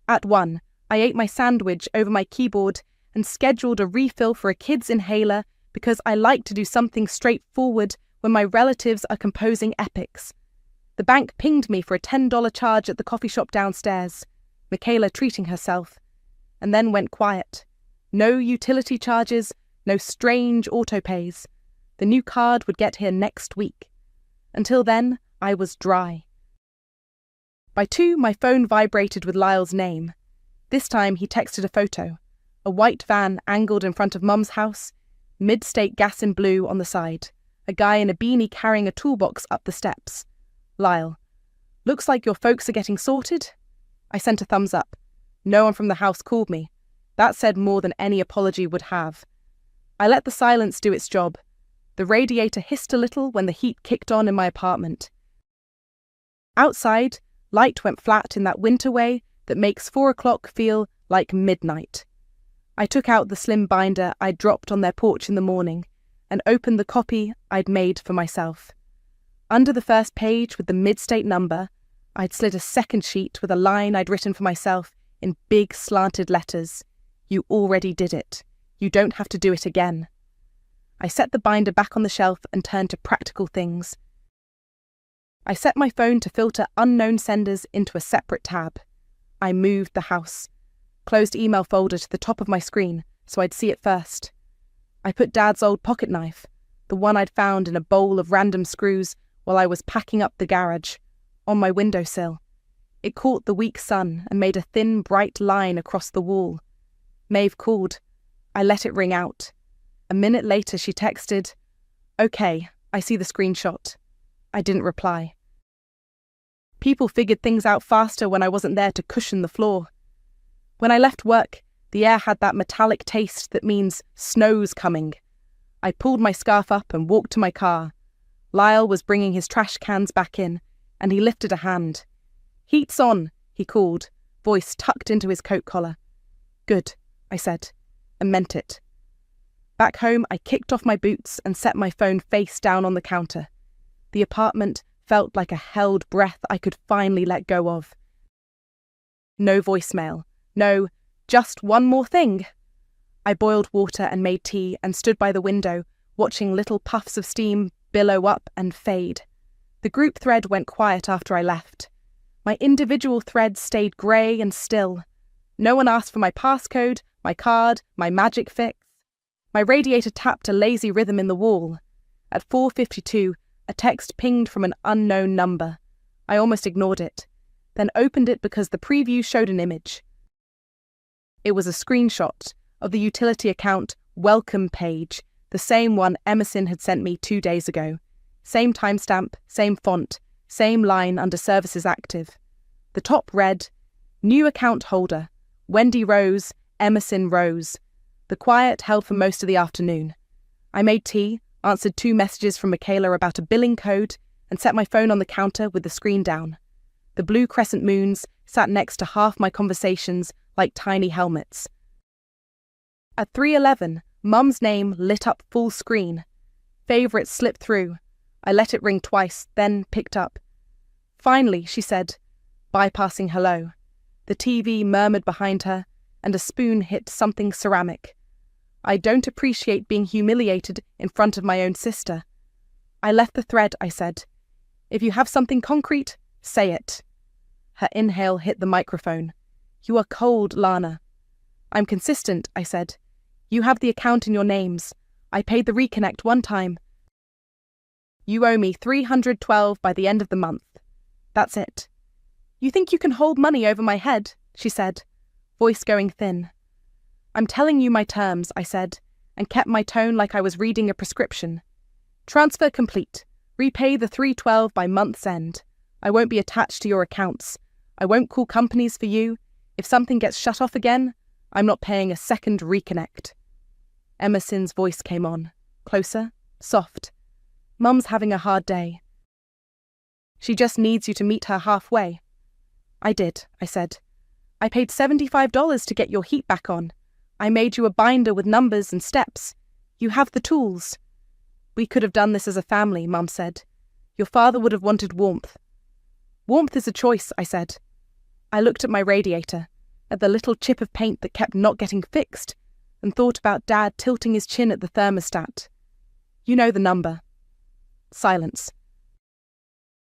At 1, I ate my sandwich over my keyboard and scheduled a refill for a kid's inhaler because I like to do something straightforward when my relatives are composing epics. The bank pinged me for a $10 charge at the coffee shop downstairs, Michaela treating herself, and then went quiet. No utility charges, no strange autopays. The new card would get here next week. Until then, I was dry. By 2, my phone vibrated with Lyle's name. This time he texted a photo. A white van angled in front of Mum's house, mid-state gas in blue on the side. A guy in a beanie carrying a toolbox up the steps. Lyle: "Looks like your folks are getting sorted?" I sent a thumbs up. No one from the house called me. That said more than any apology would have. I let the silence do its job. The radiator hissed a little when the heat kicked on in my apartment. Outside, light went flat in that winter way that makes 4 o'clock feel like midnight. I took out the slim binder I'd dropped on their porch in the morning and opened the copy I'd made for myself. Under the first page with the mid-state number, I'd slid a second sheet with a line I'd written for myself in big slanted letters. "You already did it. You don't have to do it again." I set the binder back on the shelf and turned to practical things. I set my phone to filter unknown senders into a separate tab. I moved the house. Closed email folder to the top of my screen so I'd see it first. I put Dad's old pocket knife, the one I'd found in a bowl of random screws while I was packing up the garage, on my windowsill. It caught the weak sun and made a thin, bright line across the wall. Maeve called. I let it ring out. A minute later she texted, "Okay, I see the screenshot." I didn't reply. People figured things out faster when I wasn't there to cushion the floor. When I left work, the air had that metallic taste that means snow's coming. I pulled my scarf up and walked to my car. Lyle was bringing his trash cans back in, and he lifted a hand. "Heat's on," he called, voice tucked into his coat collar. "Good," I said, and meant it. Back home, I kicked off my boots and set my phone face down on the counter. The apartment felt like a held breath I could finally let go of. No voicemail. No, just one more thing. I boiled water and made tea and stood by the window, watching little puffs of steam billow up and fade. The group thread went quiet after I left. My individual threads stayed grey and still. No one asked for my passcode, my card, my magic fix. My radiator tapped a lazy rhythm in the wall. At 4:52, a text pinged from an unknown number. I almost ignored it, then opened it because the preview showed an image. It was a screenshot of the utility account welcome page, the same one Emerson had sent me 2 days ago. Same timestamp, same font, same line under services active. The top read, "New account holder, Wendy Rose, Emerson Rose." The quiet held for most of the afternoon. I made tea, answered 2 messages from Michaela about a billing code, and set my phone on the counter with the screen down. The blue crescent moons sat next to half my conversations like tiny helmets. At 3:11, Mum's name lit up full screen. Favourites slipped through. I let it ring twice, then picked up. "Finally," she said, bypassing hello. The TV murmured behind her, and a spoon hit something ceramic. I don't appreciate being humiliated in front of my own sister. I left the thread, I said. If you have something concrete, say it. Her inhale hit the microphone. You are cold, Lana. I'm consistent, I said. You have the account in your names. I paid the reconnect one time. You owe me $312 by the end of the month. That's it. You think you can hold money over my head, she said, voice going thin. I'm telling you my terms, I said, and kept my tone like I was reading a prescription. Transfer complete. Repay the $312 by month's end. I won't be attached to your accounts. I won't call companies for you. If something gets shut off again, I'm not paying a second reconnect. Emerson's voice came on, closer, soft. Mum's having a hard day. She just needs you to meet her halfway. I did, I said. I paid $75 to get your heat back on. I made you a binder with numbers and steps. You have the tools. We could have done this as a family, Mum said. Your father would have wanted warmth. Warmth is a choice, I said. I looked at my radiator, at the little chip of paint that kept not getting fixed, and thought about Dad tilting his chin at the thermostat. You know the number. Silence.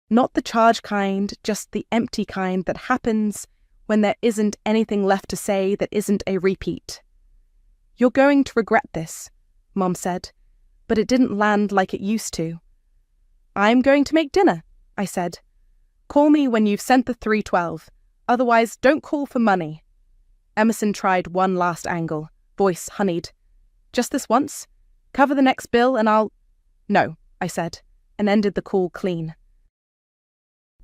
Not the charge kind, just the empty kind that happens when there isn't anything left to say that isn't a repeat. You're going to regret this, Mum said, but it didn't land like it used to. I'm going to make dinner, I said. Call me when you've sent the $312. Otherwise, don't call for money. Emerson tried one last angle, voice honeyed. Just this once? Cover the next bill and I'll... No, I said, and ended the call clean.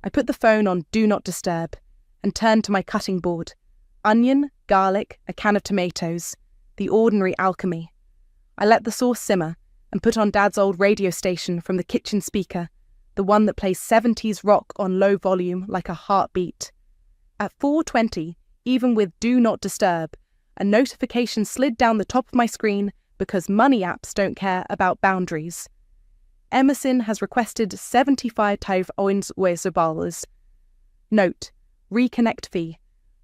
I put the phone on Do Not Disturb and turned to my cutting board. Onion, garlic, a can of tomatoes. The ordinary alchemy. I let the sauce simmer and put on Dad's old radio station from the kitchen speaker, the one that plays 70s rock on low volume like a heartbeat. At 4:20, even with Do Not Disturb, a notification slid down the top of my screen because money apps don't care about boundaries. Emerson has requested 75 $75. Note, reconnect fee.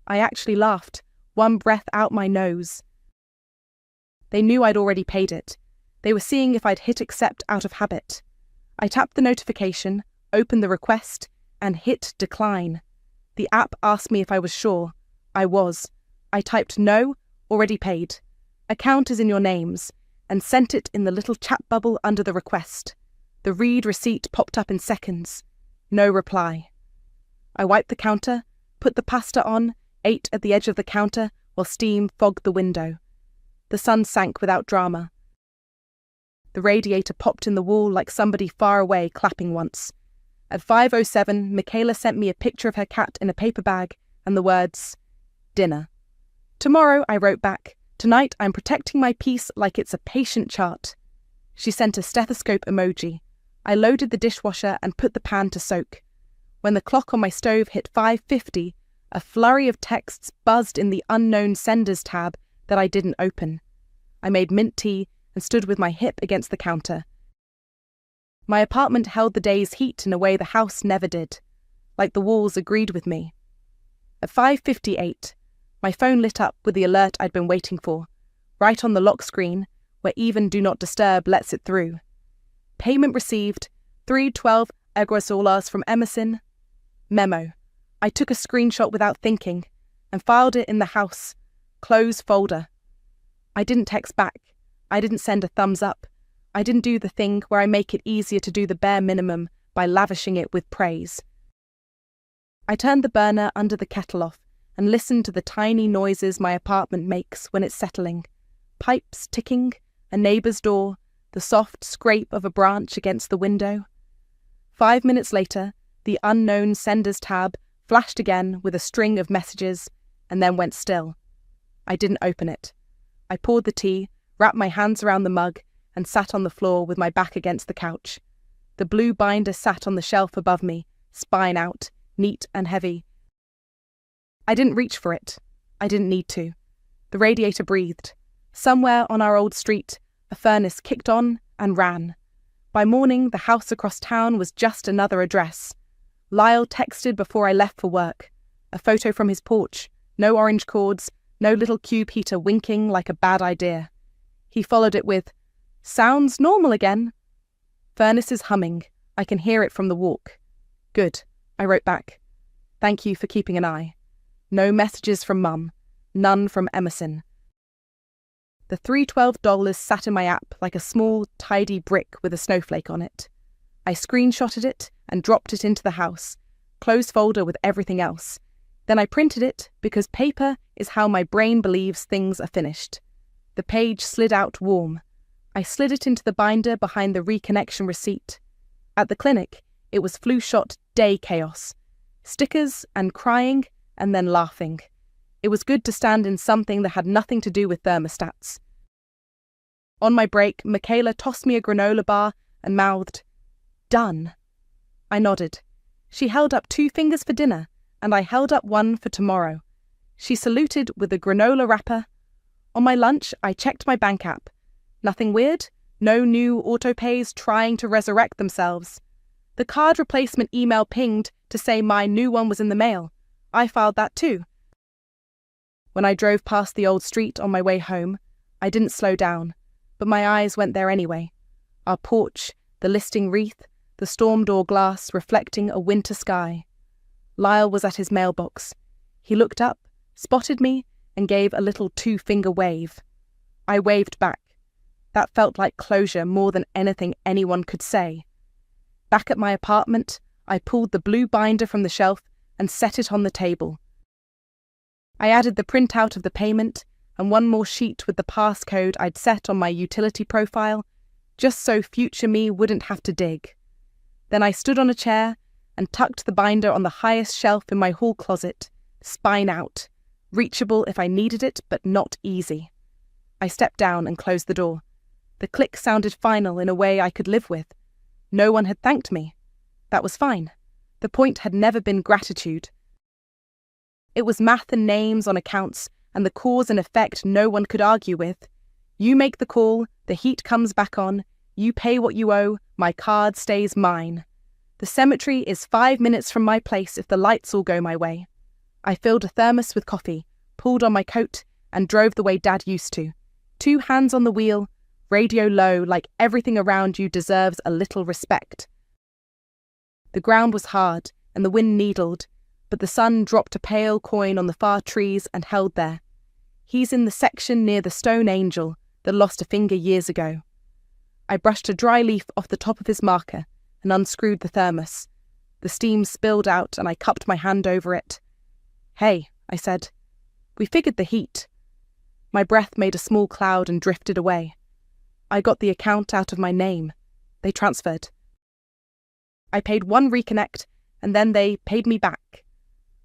I actually laughed, one breath out my nose. They knew I'd already paid it. They were seeing if I'd hit accept out of habit. I tapped the notification, opened the request, and hit decline. The app asked me if I was sure. I was. I typed no, already paid. Account is in your names, and sent it in the little chat bubble under the request. The read receipt popped up in seconds. No reply. I wiped the counter, put the pasta on, ate at the edge of the counter while steam fogged the window. The sun sank without drama. The radiator popped in the wall like somebody far away clapping once. At 5:07, Michaela sent me a picture of her cat in a paper bag and the words, dinner. Tomorrow, I wrote back. Tonight, I'm protecting my peace like it's a patient chart. She sent a stethoscope emoji. I loaded the dishwasher and put the pan to soak. When the clock on my stove hit 5:50, a flurry of texts buzzed in the unknown senders tab that I didn't open. I made mint tea and stood with my hip against the counter. My apartment held the day's heat in a way the house never did, like the walls agreed with me. At 5:58, my phone lit up with the alert I'd been waiting for, right on the lock screen, where even Do Not Disturb lets it through. Payment received, $312 from Emerson. Memo. I took a screenshot without thinking and filed it in the house. Close folder. I didn't text back. I didn't send a thumbs up. I didn't do the thing where I make it easier to do the bare minimum by lavishing it with praise. I turned the burner under the kettle off and listened to the tiny noises my apartment makes when it's settling. Pipes ticking, a neighbour's door, the soft scrape of a branch against the window. 5 minutes later, the unknown senders tab flashed again with a string of messages and then went still. I didn't open it. I poured the tea, wrapped my hands around the mug, and sat on the floor with my back against the couch. The blue binder sat on the shelf above me, spine out, neat and heavy. I didn't reach for it. I didn't need to. The radiator breathed. Somewhere on our old street, a furnace kicked on and ran. By morning, the house across town was just another address. Lyle texted before I left for work. A photo from his porch. No orange cords, no little cube heater winking like a bad idea. He followed it with, sounds normal again. Furnace is humming. I can hear it from the walk. Good, I wrote back. Thank you for keeping an eye. No messages from Mum. None from Emerson. The $312 sat in my app like a small, tidy brick with a snowflake on it. I screenshotted it and dropped it into the house, closed folder with everything else. Then I printed it because paper is how my brain believes things are finished. The page slid out warm. I slid it into the binder behind the reconnection receipt. At the clinic, it was flu-shot day chaos. Stickers and crying and then laughing. It was good to stand in something that had nothing to do with thermostats. On my break, Michaela tossed me a granola bar and mouthed, "Done." I nodded. She held up 2 fingers for dinner, and I held up 1 for tomorrow. She saluted with a granola wrapper. On my lunch, I checked my bank app. Nothing weird, no new autopays trying to resurrect themselves. The card replacement email pinged to say my new one was in the mail. I filed that too. When I drove past the old street on my way home, I didn't slow down, but my eyes went there anyway. Our porch, the listing wreath, the storm door glass reflecting a winter sky. Lyle was at his mailbox. He looked up, spotted me, and gave a little 2-finger wave. I waved back. That felt like closure more than anything anyone could say. Back at my apartment, I pulled the blue binder from the shelf and set it on the table. I added the printout of the payment and 1 more sheet with the passcode I'd set on my utility profile, just so future me wouldn't have to dig. Then I stood on a chair and tucked the binder on the highest shelf in my hall closet, spine out, reachable if I needed it, but not easy. I stepped down and closed the door. The click sounded final in a way I could live with. No one had thanked me. That was fine. The point had never been gratitude. It was math and names on accounts and the cause and effect no one could argue with. You make the call, the heat comes back on, you pay what you owe, my card stays mine. The cemetery is 5 minutes from my place if the lights all go my way. I filled a thermos with coffee, pulled on my coat, and drove the way Dad used to. 2 hands on the wheel, radio low like everything around you deserves a little respect. The ground was hard and the wind needled, but the sun dropped a pale coin on the far trees and held there. He's in the section near the stone angel that lost a finger years ago. I brushed a dry leaf off the top of his marker and unscrewed the thermos. The steam spilled out and I cupped my hand over it. "Hey," I said. "We figured the heat." My breath made a small cloud and drifted away. I got the account out of my name. They transferred. I paid 1 reconnect, and then they paid me back.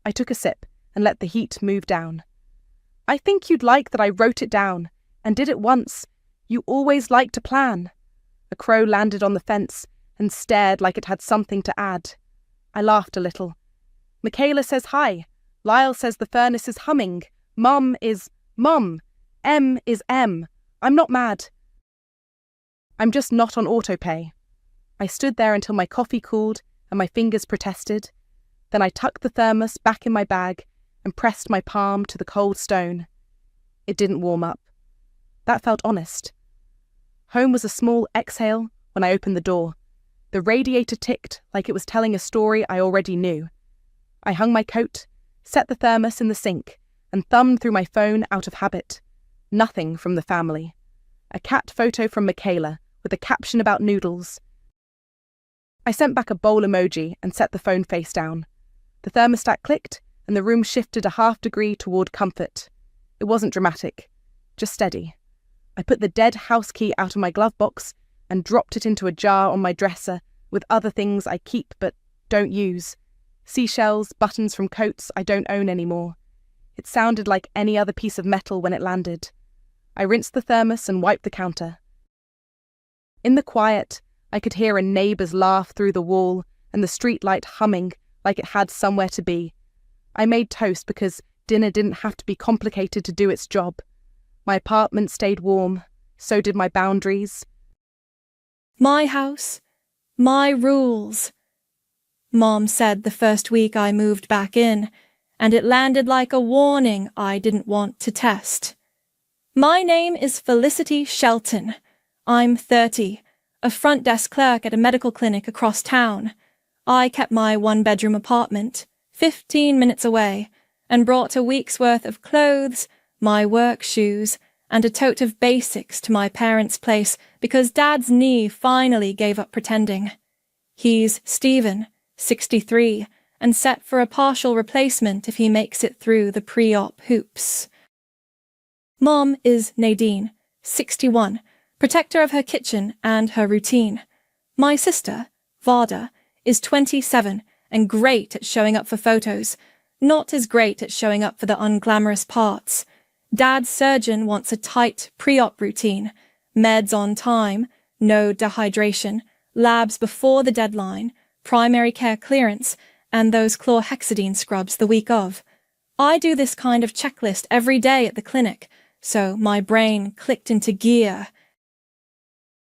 I took a sip and let the heat move down. "I think you'd like that I wrote it down, and did it once. You always like to plan." A crow landed on the fence and stared like it had something to add. I laughed a little. "Michaela says hi. Lyle says the furnace is humming. Mum is Mum. M is M. I'm not mad. I'm just not on autopay." I stood there until my coffee cooled and my fingers protested. Then I tucked the thermos back in my bag and pressed my palm to the cold stone. It didn't warm up. That felt honest. Home was a small exhale when I opened the door. The radiator ticked like it was telling a story I already knew. I hung my coat, set the thermos in the sink, and thumbed through my phone out of habit. Nothing from the family. A cat photo from Michaela with a caption about noodles. I sent back a bowl emoji and set the phone face down. The thermostat clicked and the room shifted a half-degree toward comfort. It wasn't dramatic, just steady. I put the dead house key out of my glove box and dropped it into a jar on my dresser with other things I keep but don't use. Seashells, buttons from coats I don't own anymore. It sounded like any other piece of metal when it landed. I rinsed the thermos and wiped the counter. In the quiet, I could hear a neighbour's laugh through the wall and the streetlight humming like it had somewhere to be. I made toast because dinner didn't have to be complicated to do its job. My apartment stayed warm, so did my boundaries. "My house, my rules," Mom said the first week I moved back in, and it landed like a warning I didn't want to test. "My name is Felicity Shelton. I'm 30, a front desk clerk at a medical clinic across town. I kept my 1-bedroom apartment, 15 minutes away, and brought a week's worth of clothes, my work shoes, and a tote of basics to my parents' place because Dad's knee finally gave up pretending. He's Stephen, 63, and set for a partial replacement if he makes it through the pre-op hoops. Mom is Nadine, 61, protector of her kitchen and her routine. My sister, Varda, is 27 and great at showing up for photos, not as great at showing up for the unglamorous parts. Dad's surgeon wants a tight pre-op routine, meds on time, no dehydration, labs before the deadline, primary care clearance, and those chlorhexidine scrubs the week of. I do this kind of checklist every day at the clinic, so my brain clicked into gear.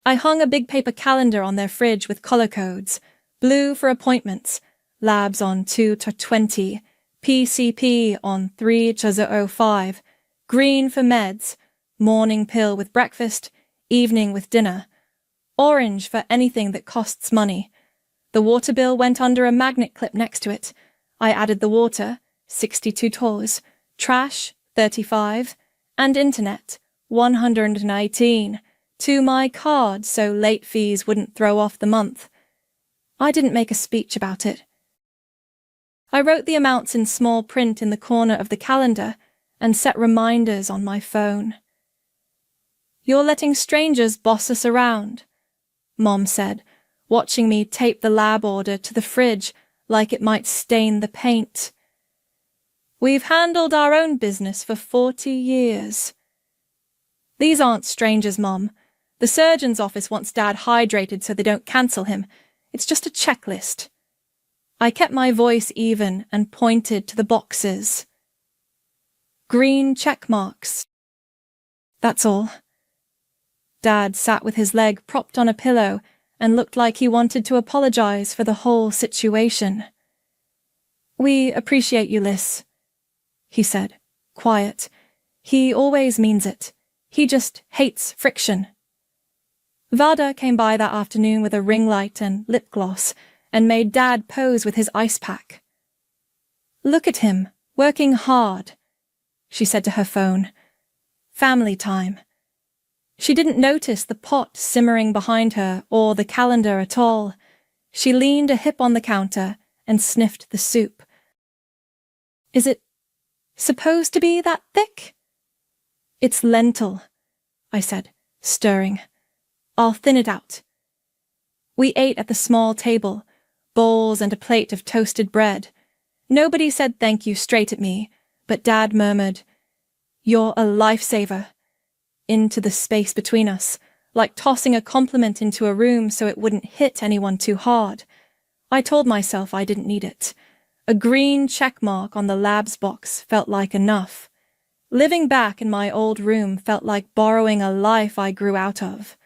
I hung a big paper calendar on their fridge with color codes: blue for appointments, labs on 2/20, PCP on 3/05, green for meds, morning pill with breakfast, evening with dinner, orange for anything that costs money. The water bill went under a magnet clip next to it. I added the water, 62 tours, trash, 35, and internet, 119, to my card so late fees wouldn't throw off the month. I didn't make a speech about it. I wrote the amounts in small print in the corner of the calendar and set reminders on my phone. "You're letting strangers boss us around," Mom said, watching me tape the lab order to the fridge like it might stain the paint. "We've handled our own business for 40 years. "These aren't strangers, Mom. The surgeon's office wants Dad hydrated so they don't cancel him. It's just a checklist." I kept my voice even and pointed to the boxes. "Green check marks. That's all." Dad sat with his leg propped on a pillow and looked like he wanted to apologize for the whole situation. "We appreciate you, Liz," he said, quiet. He always means it. He just hates friction. Varda came by that afternoon with a ring light and lip gloss and made Dad pose with his ice pack. "Look at him, working hard," she said to her phone. "Family time." She didn't notice the pot simmering behind her or the calendar at all. She leaned a hip on the counter and sniffed the soup. "Is it supposed to be that thick?" "It's lentil," I said, stirring. "I'll thin it out." We ate at the small table, bowls and a plate of toasted bread. Nobody said thank you straight at me, but Dad murmured, "You're a lifesaver," into the space between us, like tossing a compliment into a room so it wouldn't hit anyone too hard. I told myself I didn't need it. A green check mark on the labs box felt like enough. Living back in my old room felt like borrowing a life I grew out of.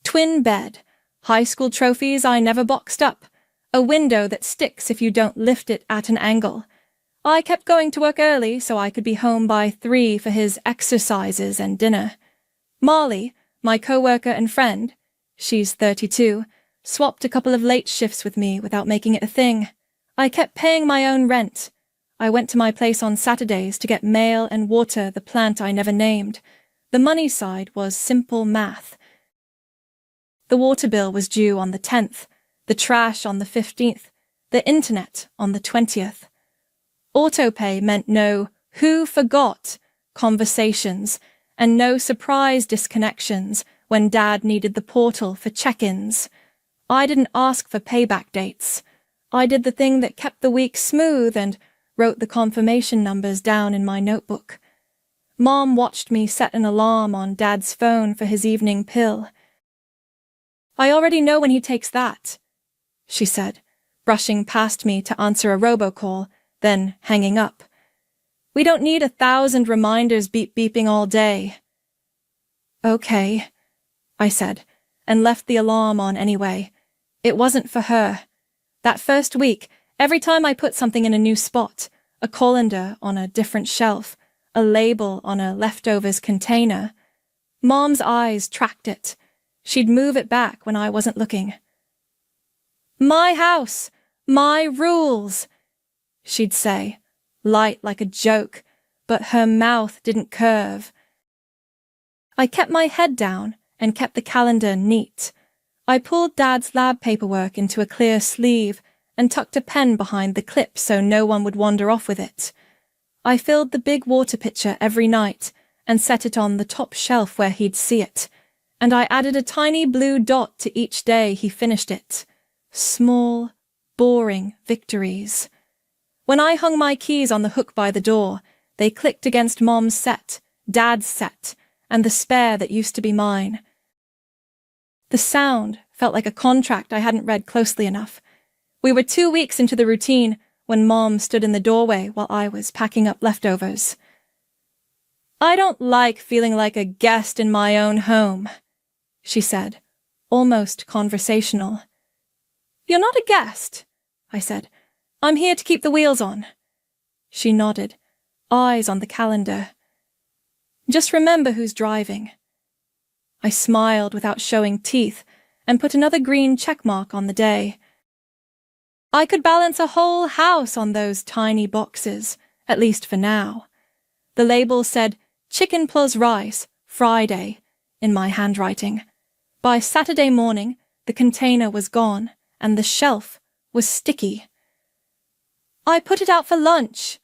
Twin bed, high school trophies I never boxed up, a window that sticks if you don't lift it at an angle. I kept going to work early so I could be home by 3 for his exercises and dinner. Molly, my co-worker and friend, she's 32, swapped a couple of late shifts with me without making it a thing. I kept paying my own rent. I went to my place on Saturdays to get mail and water the plant I never named. The money side was simple math. The water bill was due on the 10th, the trash on the 15th, the internet on the 20th. Autopay meant no "who forgot" conversations and no surprise disconnections when Dad needed the portal for check-ins. I didn't ask for payback dates. I did the thing that kept the week smooth and wrote the confirmation numbers down in my notebook. Mom watched me set an alarm on Dad's phone for his evening pill. "I already know when he takes that," she said, brushing past me to answer a robocall, then hanging up. "We don't need 1,000 reminders beeping all day." "Okay," I said, and left the alarm on anyway. It wasn't for her. That first week, every time I put something in a new spot, a colander on a different shelf, a label on a leftovers container, Mom's eyes tracked it. She'd move it back when I wasn't looking. "My house, my rules," she'd say, light like a joke, but her mouth didn't curve. I kept my head down and kept the calendar neat. I pulled Dad's lab paperwork into a clear sleeve and tucked a pen behind the clip so no one would wander off with it. I filled the big water pitcher every night and set it on the top shelf where he'd see it, and I added a tiny blue dot to each day he finished it. Small, boring victories. When I hung my keys on the hook by the door, they clicked against Mom's set, Dad's set, and the spare that used to be mine. The sound felt like a contract I hadn't read closely enough. We were 2 weeks into the routine when Mom stood in the doorway while I was packing up leftovers. "I don't like feeling like a guest in my own home," she said, almost conversational. "You're not a guest," I said. "I'm here to keep the wheels on." She nodded, eyes on the calendar. "Just remember who's driving." I smiled without showing teeth and put another green check mark on the day. I could balance a whole house on those tiny boxes, at least for now. The label said chicken plus rice, Friday, in my handwriting. By Saturday morning, the container was gone and the shelf was sticky. "I put it out for lunch,"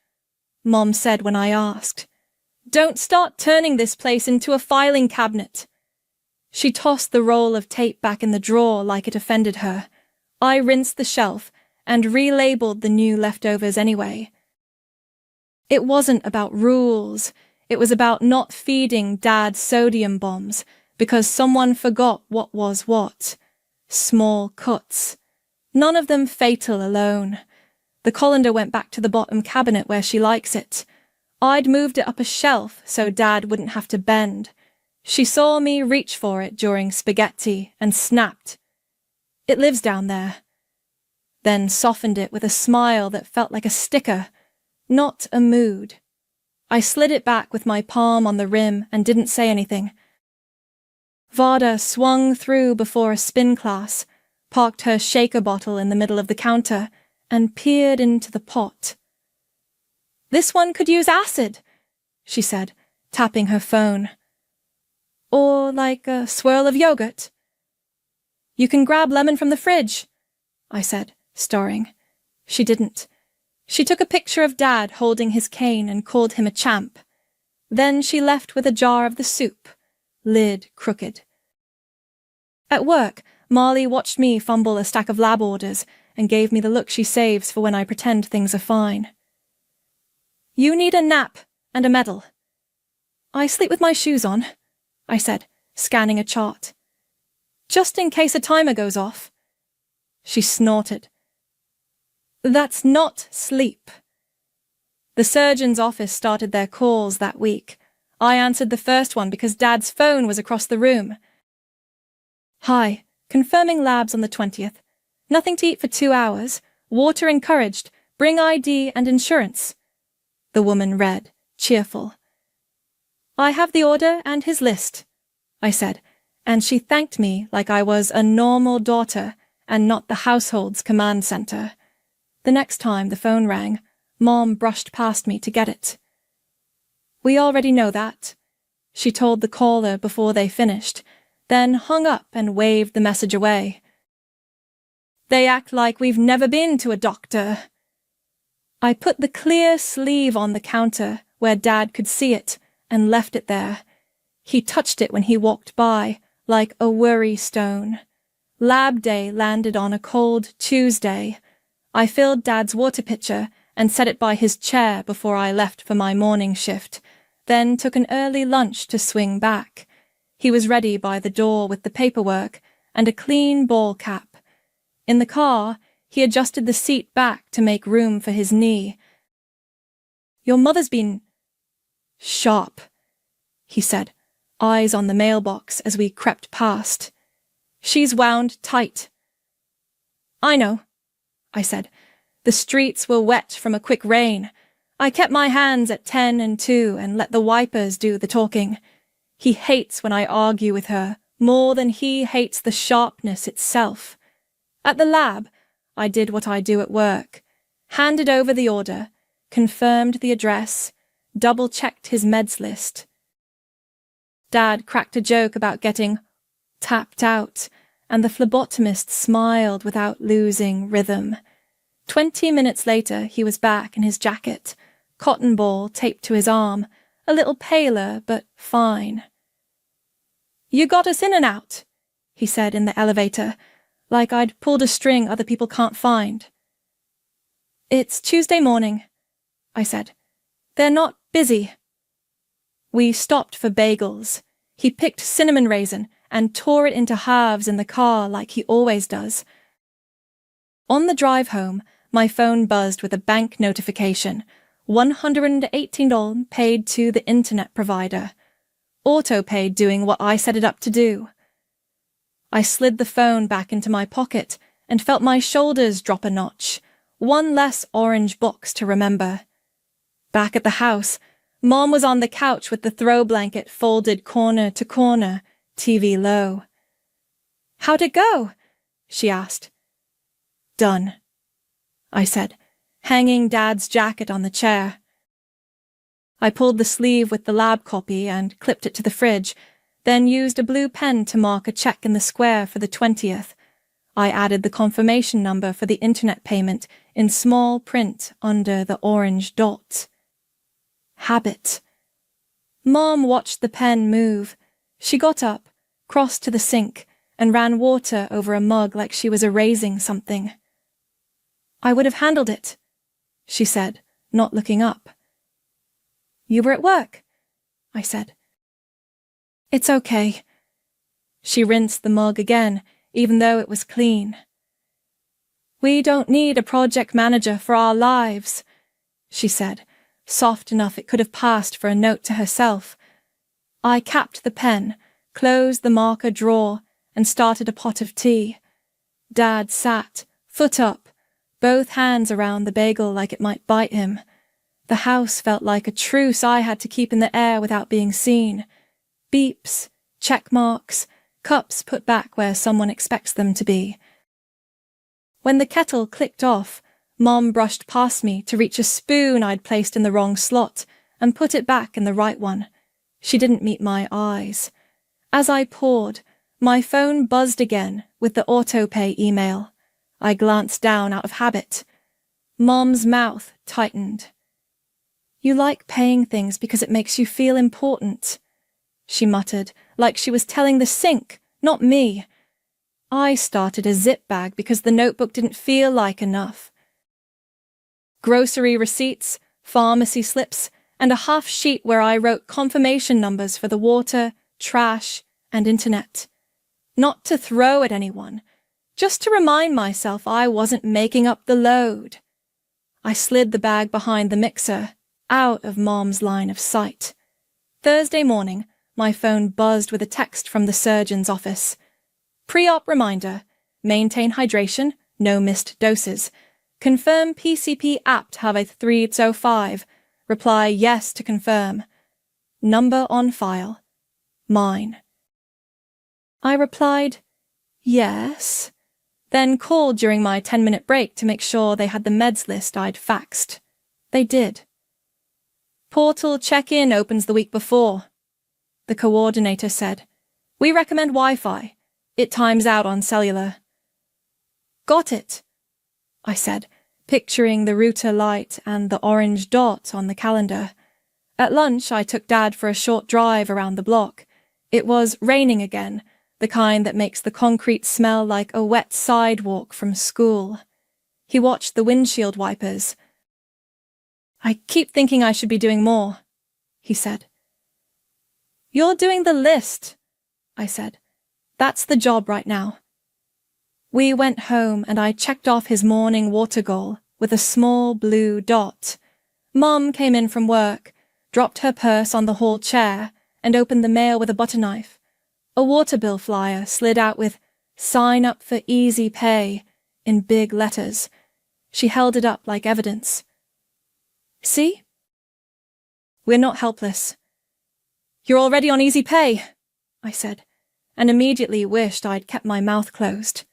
Mom said when I asked. "Don't start turning this place into a filing cabinet." She tossed the roll of tape back in the drawer like it offended her. I rinsed the shelf and relabeled the new leftovers anyway. It wasn't about rules. It was about not feeding Dad sodium bombs because someone forgot what was what. Small cuts. None of them fatal alone. The colander went back to the bottom cabinet where she likes it. I'd moved it up a shelf so Dad wouldn't have to bend. She saw me reach for it during spaghetti and snapped. "It lives down there." Then softened it with a smile that felt like a sticker, not a mood. I slid it back with my palm on the rim and didn't say anything. Vada swung through before a spin class, parked her shaker bottle in the middle of the counter, and peered into the pot. "This one could use acid," she said, tapping her phone. "Or like a swirl of yogurt." "You can grab lemon from the fridge," I said, stirring. She didn't. She took a picture of Dad holding his cane and called him a champ. Then she left with a jar of the soup, lid crooked. At work, Marley watched me fumble a stack of lab orders and gave me the look she saves for when I pretend things are fine. "You need a nap and a medal." "I sleep with my shoes on," I said, scanning a chart. "Just in case a timer goes off." She snorted. "That's not sleep." The surgeon's office started their calls that week. I answered the first one because Dad's phone was across the room. "Hi, confirming labs on the 20th. Nothing to eat for 2 hours. Water encouraged. Bring ID and insurance." The woman read, cheerful. "I have the order and his list," I said, and she thanked me like I was a normal daughter and not the household's command center. The next time the phone rang, Mom brushed past me to get it. "We already know that," she told the caller before they finished, then hung up and waved the message away. "They act like we've never been to a doctor." I put the clear sleeve on the counter where Dad could see it and left it there. He touched it when he walked by, like a worry stone. Lab day landed on a cold Tuesday. I filled Dad's water pitcher and set it by his chair before I left for my morning shift, then took an early lunch to swing back. He was ready by the door with the paperwork and a clean ball cap. In the car, he adjusted the seat back to make room for his knee. "Your mother's been sharp," he said, eyes on the mailbox as we crept past. "She's wound tight." "I know," I said. "The streets were wet from a quick rain. I kept my hands at 10 and 2 and let the wipers do the talking. He hates when I argue with her more than he hates the sharpness itself. At the lab, I did what I do at work. Handed over the order, confirmed the address, double-checked his meds list. Dad cracked a joke about getting tapped out, and the phlebotomist smiled without losing rhythm. 20 minutes later, he was back in his jacket, cotton ball taped to his arm, a little paler, but fine. "You got us in and out," he said in the elevator, like I'd pulled a string other people can't find. "It's Tuesday morning," I said. "They're not busy." We stopped for bagels. He picked cinnamon raisin and tore it into halves in the car like he always does. On the drive home, my phone buzzed with a bank notification. $118 paid to the internet provider. Auto-paid doing what I set it up to do. I slid the phone back into my pocket and felt my shoulders drop a notch. One less orange box to remember. Back at the house, Mom was on the couch with the throw blanket folded corner to corner, TV low. "How'd it go?" she asked. "Done," I said, hanging Dad's jacket on the chair. I pulled the sleeve with the lab copy and clipped it to the fridge, then used a blue pen to mark a check in the square for the 20th. I added the confirmation number for the internet payment in small print under the orange dot. Habit. Mom watched the pen move. She got up, crossed to the sink, and ran water over a mug like she was erasing something. "I would have handled it," she said, not looking up. "You were at work," I said. "It's okay." She rinsed the mug again, even though it was clean. "We don't need a project manager for our lives," she said, soft enough it could have passed for a note to herself. I capped the pen, closed the marker drawer, and started a pot of tea. Dad sat, foot up, both hands around the bagel like it might bite him. The house felt like a truce I had to keep in the air without being seen. Beeps, check marks, cups put back where someone expects them to be. When the kettle clicked off, Mom brushed past me to reach a spoon I'd placed in the wrong slot and put it back in the right one. She didn't meet my eyes. As I poured, my phone buzzed again with the auto-pay email. I glanced down out of habit. Mom's mouth tightened. "You like paying things because it makes you feel important," she muttered, like she was telling the sink, not me. I started a zip bag because the notebook didn't feel like enough. Grocery receipts, pharmacy slips, and a half sheet where I wrote confirmation numbers for the water, trash, and internet. Not to throw at anyone, just to remind myself I wasn't making up the load. I slid the bag behind the mixer, out of Mom's line of sight. Thursday morning, my phone buzzed with a text from the surgeon's office. "Pre-op reminder. Maintain hydration, no missed doses. Confirm PCP apt have a 305. Reply yes to confirm. Number on file. Mine." I replied, yes, then called during my 10-minute break to make sure they had the meds list I'd faxed. They did. "Portal check-in opens the week before," the coordinator said. "We recommend Wi-Fi. It times out on cellular." "Got it," I said, picturing the router light and the orange dot on the calendar. At lunch, I took Dad for a short drive around the block. It was raining again, the kind that makes the concrete smell like a wet sidewalk from school. He watched the windshield wipers. "I keep thinking I should be doing more," he said. "You're doing the list," I said. "That's the job right now." We went home and I checked off his morning water goal with a small blue dot. Mom came in from work, dropped her purse on the hall chair, and opened the mail with a butter knife. A water bill flyer slid out with "Sign up for easy pay" in big letters. She held it up like evidence. "See? We're not helpless." "You're already on easy pay," I said, and immediately wished I'd kept my mouth closed.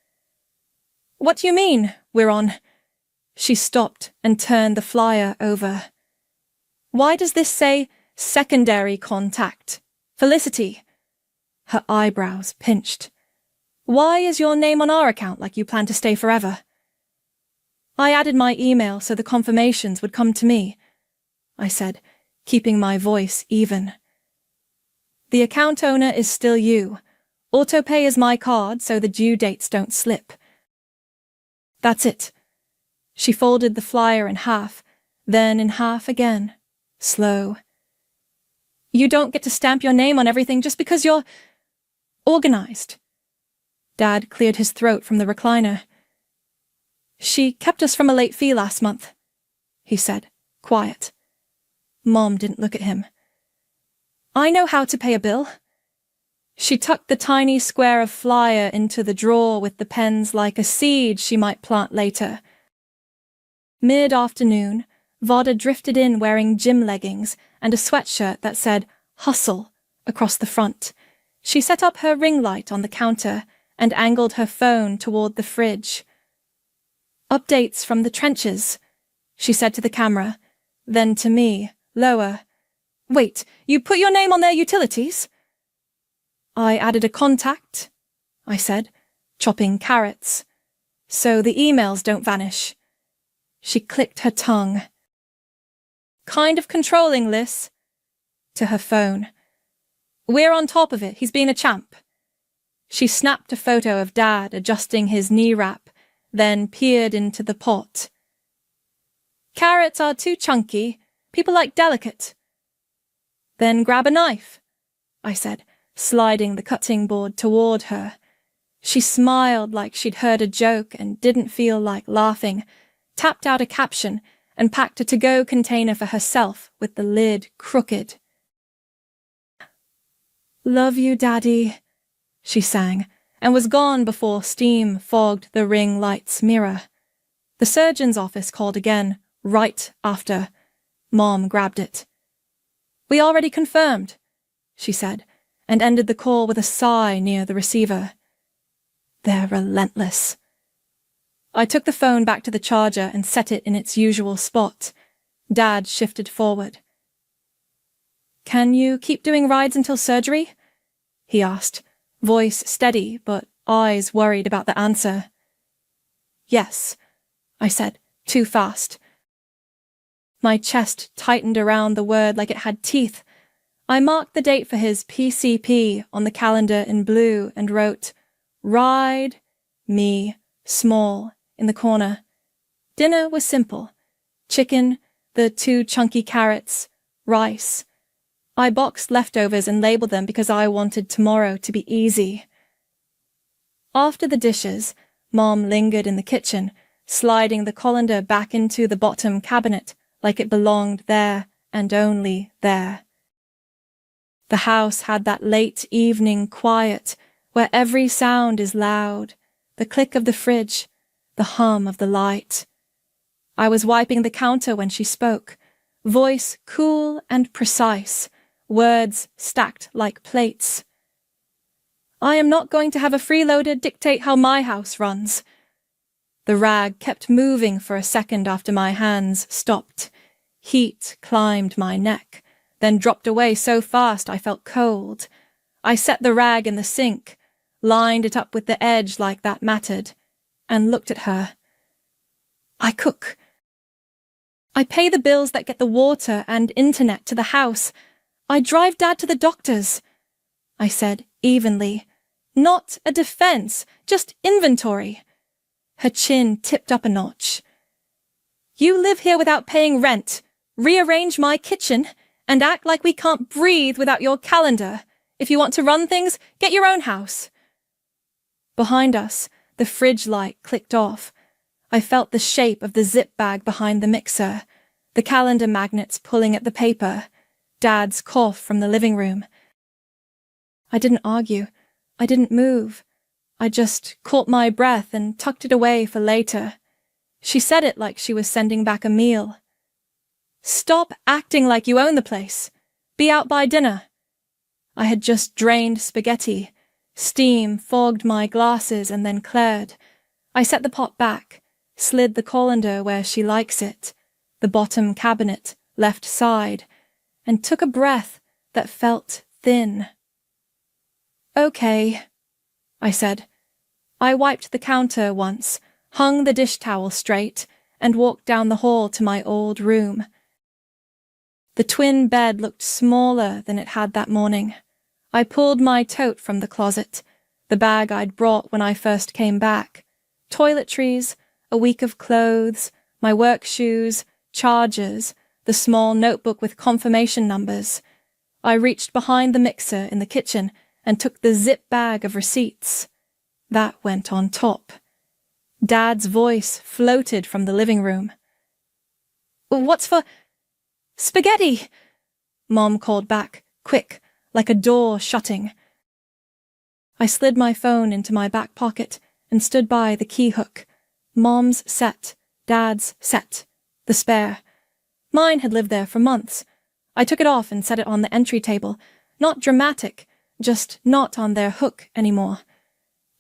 "What do you mean, we're on?" She stopped and turned the flyer over. "Why does this say secondary contact? Felicity?" Her eyebrows pinched. "Why is your name on our account like you plan to stay forever?" I added my email so the confirmations would come to me, I said, keeping my voice even. The account owner is still you. Autopay is my card so the due dates don't slip. That's it. She folded the flyer in half, then in half again, slow. You don't get to stamp your name on everything just because you're organized. Dad cleared his throat from the recliner. She kept us from a late fee last month, he said, quiet. Mom didn't look at him. I know how to pay a bill. She tucked the tiny square of flyer into the drawer with the pens like a seed she might plant later. Mid-afternoon, Vada drifted in wearing gym leggings and a sweatshirt that said "Hustle" across the front. She set up her ring light on the counter and angled her phone toward the fridge. Updates from the trenches, she said to the camera, then to me, lower. Wait, you put your name on their utilities? I added a contact, I said, chopping carrots, so the emails don't vanish. She clicked her tongue. Kind of controlling, Liz. To her phone. We're on top of it, he's been a champ. She snapped a photo of Dad adjusting his knee wrap, then peered into the pot. Carrots are too chunky, people like delicate. Then grab a knife, I said, sliding the cutting board toward her. She smiled like she'd heard a joke and didn't feel like laughing, tapped out a caption, and packed a to-go container for herself with the lid crooked. Love you, Daddy, she sang, and was gone before steam fogged the ring light's mirror. The surgeon's office called again, right after. Mom grabbed it. We already confirmed, she said, and ended the call with a sigh near the receiver. They're relentless. I took the phone back to the charger and set it in its usual spot. Dad shifted forward. Can you keep doing rides until surgery? He asked, voice steady but eyes worried about the answer. Yes, I said, too fast. My chest tightened around the word like it had teeth. I marked the date for his PCP on the calendar in blue and wrote, Ride, me, small, in the corner. Dinner was simple. Chicken, the 2 chunky carrots, rice. I boxed leftovers and labeled them because I wanted tomorrow to be easy. After the dishes, Mom lingered in the kitchen, sliding the colander back into the bottom cabinet like it belonged there and only there. The house had that late evening quiet where every sound is loud, the click of the fridge, the hum of the light. I was wiping the counter when she spoke, voice cool and precise, words stacked like plates. I am not going to have a freeloader dictate how my house runs. The rag kept moving for a second after my hands stopped. Heat climbed my neck, then dropped away so fast I felt cold. I set the rag in the sink, lined it up with the edge like that mattered, and looked at her. I cook. I pay the bills that get the water and internet to the house. I drive Dad to the doctors, I said evenly. Not a defense, just inventory. Her chin tipped up a notch. You live here without paying rent, rearrange my kitchen, and act like we can't breathe without your calendar. If you want to run things, get your own house. Behind us, the fridge light clicked off. I felt the shape of the zip bag behind the mixer, the calendar magnets pulling at the paper, Dad's cough from the living room. I didn't argue. I didn't move. I just caught my breath and tucked it away for later. She said it like she was sending back a meal. Stop acting like you own the place. Be out by dinner. I had just drained spaghetti. Steam fogged my glasses and then cleared. I set the pot back, slid the colander where she likes it, the bottom cabinet, left side, and took a breath that felt thin. Okay, I said. I wiped the counter once, hung the dish towel straight, and walked down the hall to my old room. The twin bed looked smaller than it had that morning. I pulled my tote from the closet, the bag I'd brought when I first came back. Toiletries, a week of clothes, my work shoes, chargers, the small notebook with confirmation numbers. I reached behind the mixer in the kitchen and took the zip bag of receipts. That went on top. Dad's voice floated from the living room. "What's for—" "Spaghetti!" Mom called back, quick, like a door shutting. I slid my phone into my back pocket and stood by the key hook. Mom's set, Dad's set, the spare. Mine had lived there for months. I took it off and set it on the entry table. Not dramatic, just not on their hook anymore.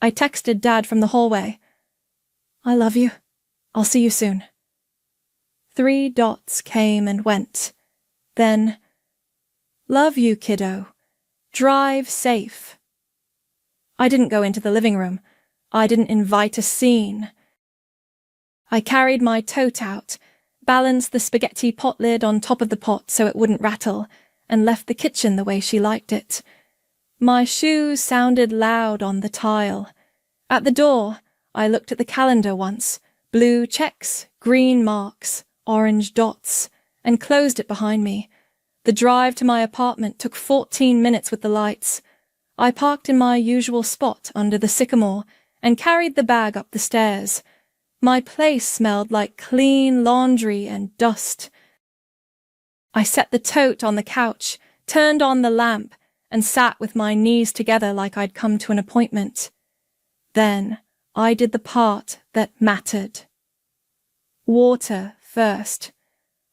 I texted Dad from the hallway. "I love you. I'll see you soon." 3 dots came and went. Then, "Love you, kiddo. Drive safe." I didn't go into the living room. I didn't invite a scene. I carried my tote out, balanced the spaghetti pot lid on top of the pot so it wouldn't rattle, and left the kitchen the way she liked it. My shoes sounded loud on the tile. At the door, I looked at the calendar once, blue checks, green marks, orange dots, and closed it behind me. The drive to my apartment took 14 minutes with the lights. I parked in my usual spot under the sycamore and carried the bag up the stairs. My place smelled like clean laundry and dust. I set the tote on the couch, turned on the lamp, and sat with my knees together like I'd come to an appointment. Then I did the part that mattered. Water first.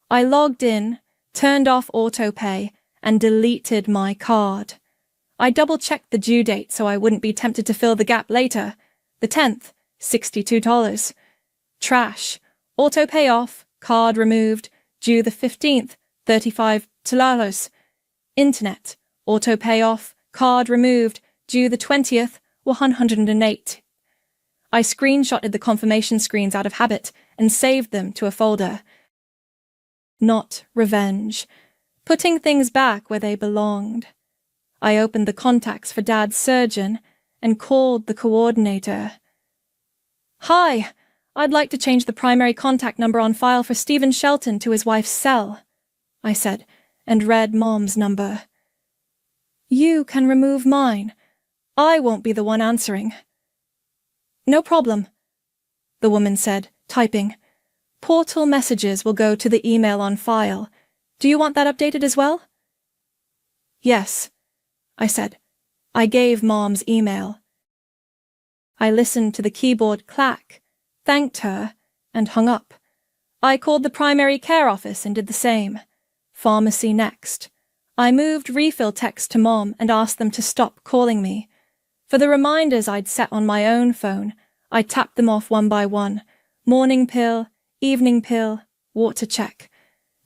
I logged in, turned off autopay, and deleted my card. I double-checked the due date so I wouldn't be tempted to fill the gap later. The 10th, $62. Trash. Autopay off, card removed, due the 15th, $35. Internet. Autopay off, card removed, due the 20th, $108. I screenshotted the confirmation screens out of habit and saved them to a folder. Not revenge. Putting things back where they belonged. I opened the contacts for Dad's surgeon and called the coordinator. "Hi, I'd like to change the primary contact number on file for Stephen Shelton to his wife's cell," I said, and read Mom's number. "You can remove mine. I won't be the one answering." "No problem," the woman said, typing. "Portal messages will go to the email on file. Do you want that updated as well?" "Yes," I said. I gave Mom's email. I listened to the keyboard clack, thanked her, and hung up. I called the primary care office and did the same. Pharmacy next. I moved refill texts to Mom and asked them to stop calling me. For the reminders I'd set on my own phone, I tapped them off one by one. Morning pill, evening pill, water check.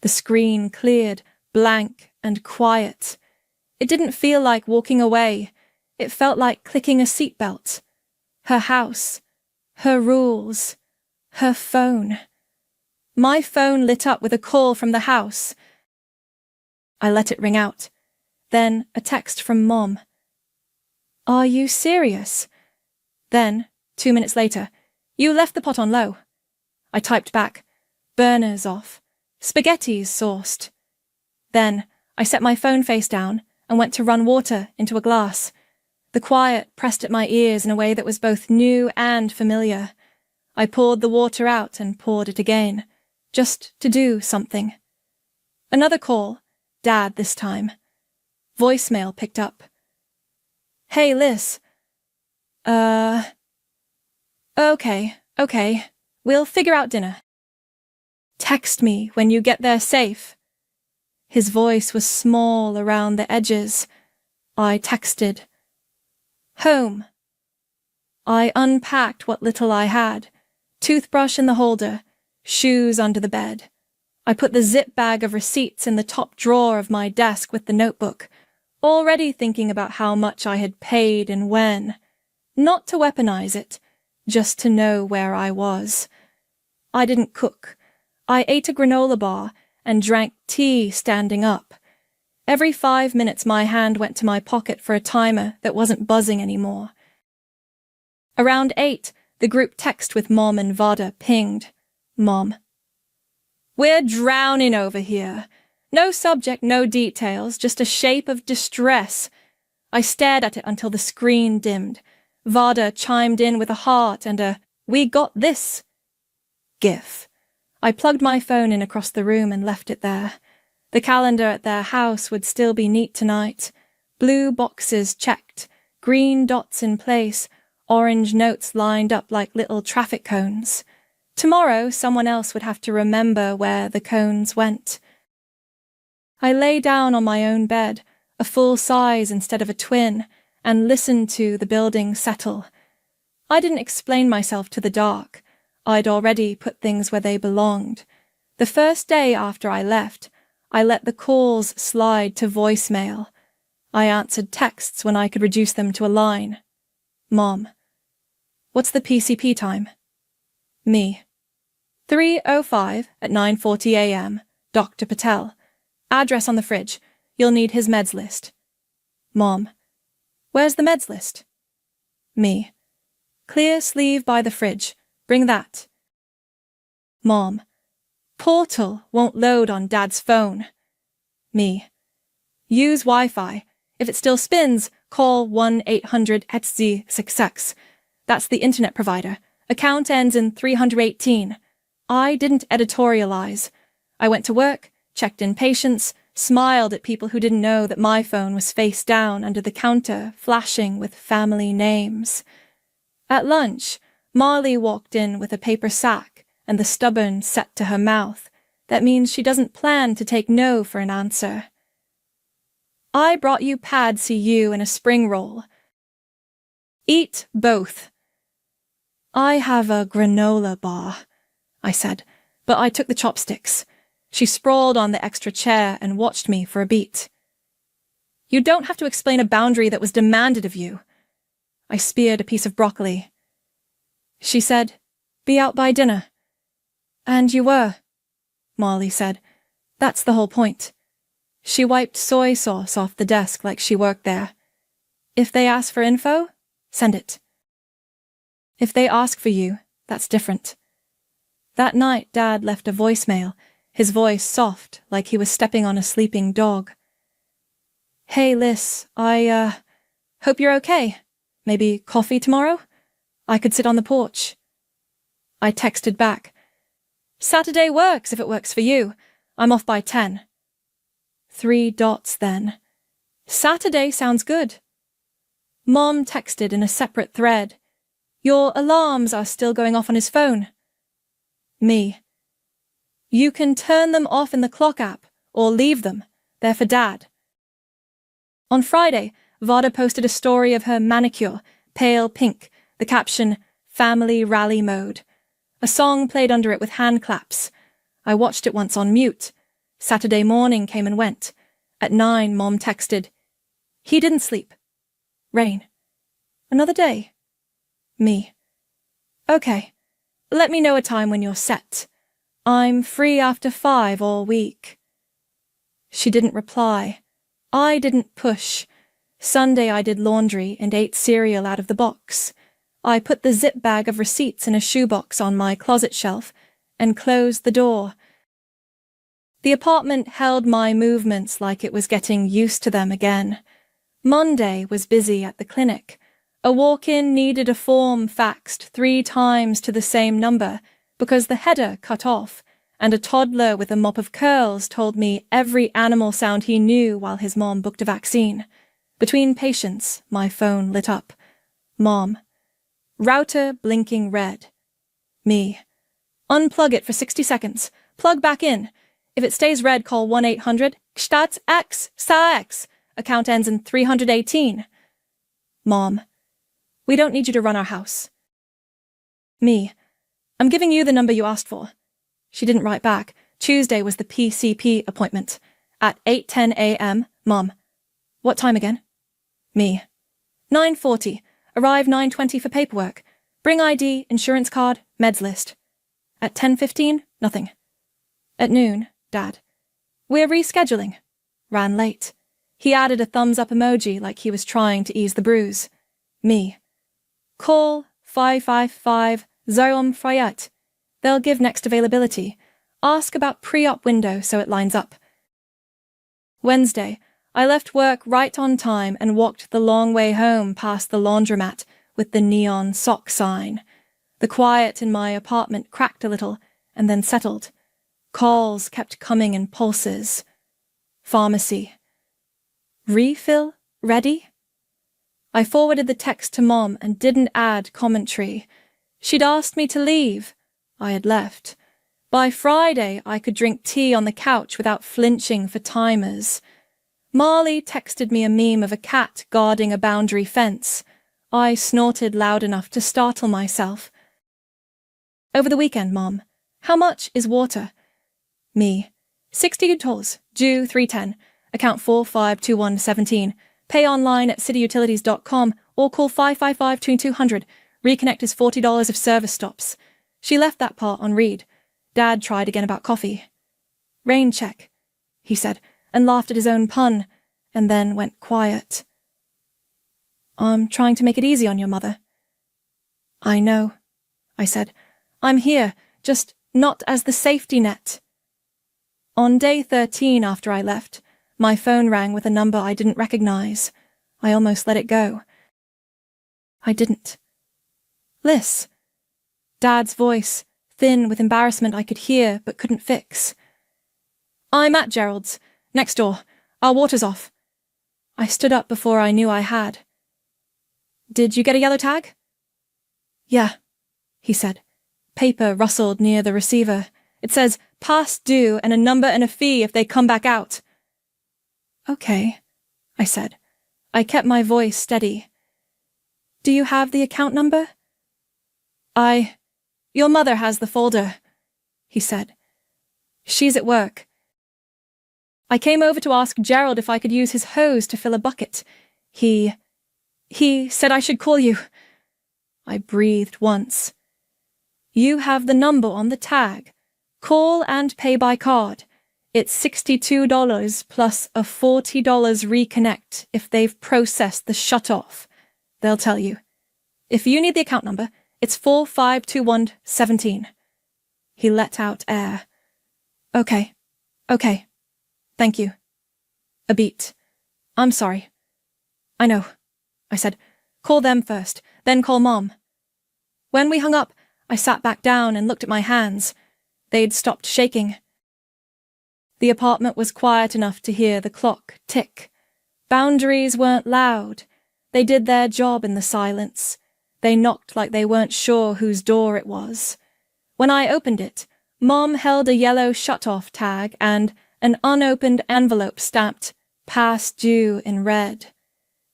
The screen cleared, blank and quiet. It didn't feel like walking away. It felt like clicking a seatbelt. Her house, her rules, her phone. My phone lit up with a call from the house. I let it ring out. Then a text from Mom. "Are you serious?" Then, 2 minutes later, "You left the pot on low." I typed back, "Burners off. Spaghetti's sauced." Then I set my phone face down and went to run water into a glass. The quiet pressed at my ears in a way that was both new and familiar. I poured the water out and poured it again, just to do something. Another call, Dad this time. Voicemail picked up. "Hey, Liz. Okay. We'll figure out dinner. Text me when you get there safe." His voice was small around the edges. I texted. "Home." I unpacked what little I had. Toothbrush in the holder, shoes under the bed. I put the zip bag of receipts in the top drawer of my desk with the notebook, already thinking about how much I had paid and when. Not to weaponize it, just to know where I was. I didn't cook. I ate a granola bar and drank tea standing up. Every 5 minutes my hand went to my pocket for a timer that wasn't buzzing anymore. Around 8, the group text with Mom and Vada pinged. Mom. We're drowning over here. No subject, no details, just a shape of distress. I stared at it until the screen dimmed. Vada chimed in with a heart and a "We got this" gif. I plugged my phone in across the room and left it there. The calendar at their house would still be neat tonight. Blue boxes checked, green dots in place, orange notes lined up like little traffic cones. Tomorrow, someone else would have to remember where the cones went. I lay down on my own bed, a full size instead of a twin, and listened to the building settle. I didn't explain myself to the dark. I'd already put things where they belonged. The first day after I left, I let the calls slide to voicemail. I answered texts when I could reduce them to a line. Mom. What's the PCP time? Me. 3:05 at 9:40 a.m. Dr. Patel. Address on the fridge. You'll need his meds list. Mom. Where's the meds list? Me. Clear sleeve by the fridge. Bring that. Mom. Portal won't load on Dad's phone. Me. Use Wi-Fi. If it still spins, call 1-800-ETSI-6X. That's the internet provider. Account ends in 318. I didn't editorialize. I went to work, checked in patients, smiled at people who didn't know that my phone was face down under the counter, flashing with family names. At lunch, Marley walked in with a paper sack and the stubborn set to her mouth. That means she doesn't plan to take no for an answer. I brought you pad CU and a spring roll. Eat both. I have a granola bar, I said, but I took the chopsticks. She sprawled on the extra chair and watched me for a beat. You don't have to explain a boundary that was demanded of you. I speared a piece of broccoli. She said, be out by dinner. And you were, Marley said. That's the whole point. She wiped soy sauce off the desk like she worked there. If they ask for info, send it. If they ask for you, that's different. That night, Dad left a voicemail, his voice soft, like he was stepping on a sleeping dog. Hey, Liz, I hope you're okay. Maybe coffee tomorrow? I could sit on the porch. I texted back. Saturday works if it works for you. I'm off by 10. 3 dots then. Saturday sounds good. Mom texted in a separate thread. Your alarms are still going off on his phone. Me. You can turn them off in the clock app, or leave them. They're for Dad. On Friday, Vada posted a story of her manicure, pale pink, the caption, Family Rally Mode. A song played under it with hand claps. I watched it once on mute. Saturday morning came and went. At 9, Mom texted, he didn't sleep. Rain. Another day. Me. Okay. Let me know a time when you're set. I'm free after 5 all week. She didn't reply. I didn't push. Sunday I did laundry and ate cereal out of the box. I put the zip bag of receipts in a shoebox on my closet shelf and closed the door. The apartment held my movements like it was getting used to them again. Monday was busy at the clinic. A walk-in needed a form faxed 3 times to the same number because the header cut off, and a toddler with a mop of curls told me every animal sound he knew while his mom booked a vaccine. Between patients, my phone lit up. Mom. Router blinking red. Me. Unplug it for 60 seconds. Plug back in. If it stays red, call 1-800-XTATS-X. Account ends in 318. Mom. We don't need you to run our house. Me. I'm giving you the number you asked for. She didn't write back. Tuesday was the PCP appointment. At 8:10 a.m. Mom. What time again? Me. 9:40. Arrive 9:20 for paperwork. Bring ID, insurance card, meds list. At 10:15, nothing. At noon, Dad. We're rescheduling. Ran late. He added a thumbs-up emoji like he was trying to ease the bruise. Me. Call 555 Zoom Fryat. They'll give next availability. Ask about pre-op window so it lines up. Wednesday, I left work right on time and walked the long way home past the laundromat with the neon sock sign. The quiet in my apartment cracked a little and then settled. Calls kept coming in pulses. Pharmacy. Refill ready? I forwarded the text to Mom and didn't add commentary. She'd asked me to leave. I had left. By Friday, I could drink tea on the couch without flinching for timers. Marley texted me a meme of a cat guarding a boundary fence. I snorted loud enough to startle myself. Over the weekend, Mom. How much is water? Me. $60, due 310, account 452117. Pay online at cityutilities.com or call 555-2200. Reconnect is $40 if service stops. She left that part on read. Dad tried again about coffee. Rain check, he said, and laughed at his own pun, and then went quiet. I'm trying to make it easy on your mother. I know, I said. I'm here, just not as the safety net. On day 13 after I left, my phone rang with a number I didn't recognize. I almost let it go. I didn't. Liz. Dad's voice, thin with embarrassment I could hear but couldn't fix. I'm at Gerald's, next door. Our water's off. I stood up before I knew I had. Did you get a yellow tag? Yeah, he said. Paper rustled near the receiver. It says, past due and a number and a fee if they come back out. Okay, I said. I kept my voice steady. Do you have the account number? Your mother has the folder, he said. She's at work. I came over to ask Gerald if I could use his hose to fill a bucket. He said I should call you. I breathed once. You have the number on the tag. Call and pay by card. It's $62 plus a $40 reconnect if they've processed the shut-off. They'll tell you. If you need the account number, it's 452117. He let out air. Okay. Thank you. A beat. I'm sorry. I know, I said. Call them first, then call Mom. When we hung up, I sat back down and looked at my hands. They'd stopped shaking. The apartment was quiet enough to hear the clock tick. Boundaries weren't loud. They did their job in the silence. They knocked like they weren't sure whose door it was. When I opened it, Mom held a yellow shut-off tag and an unopened envelope stamped "Past Due" in red.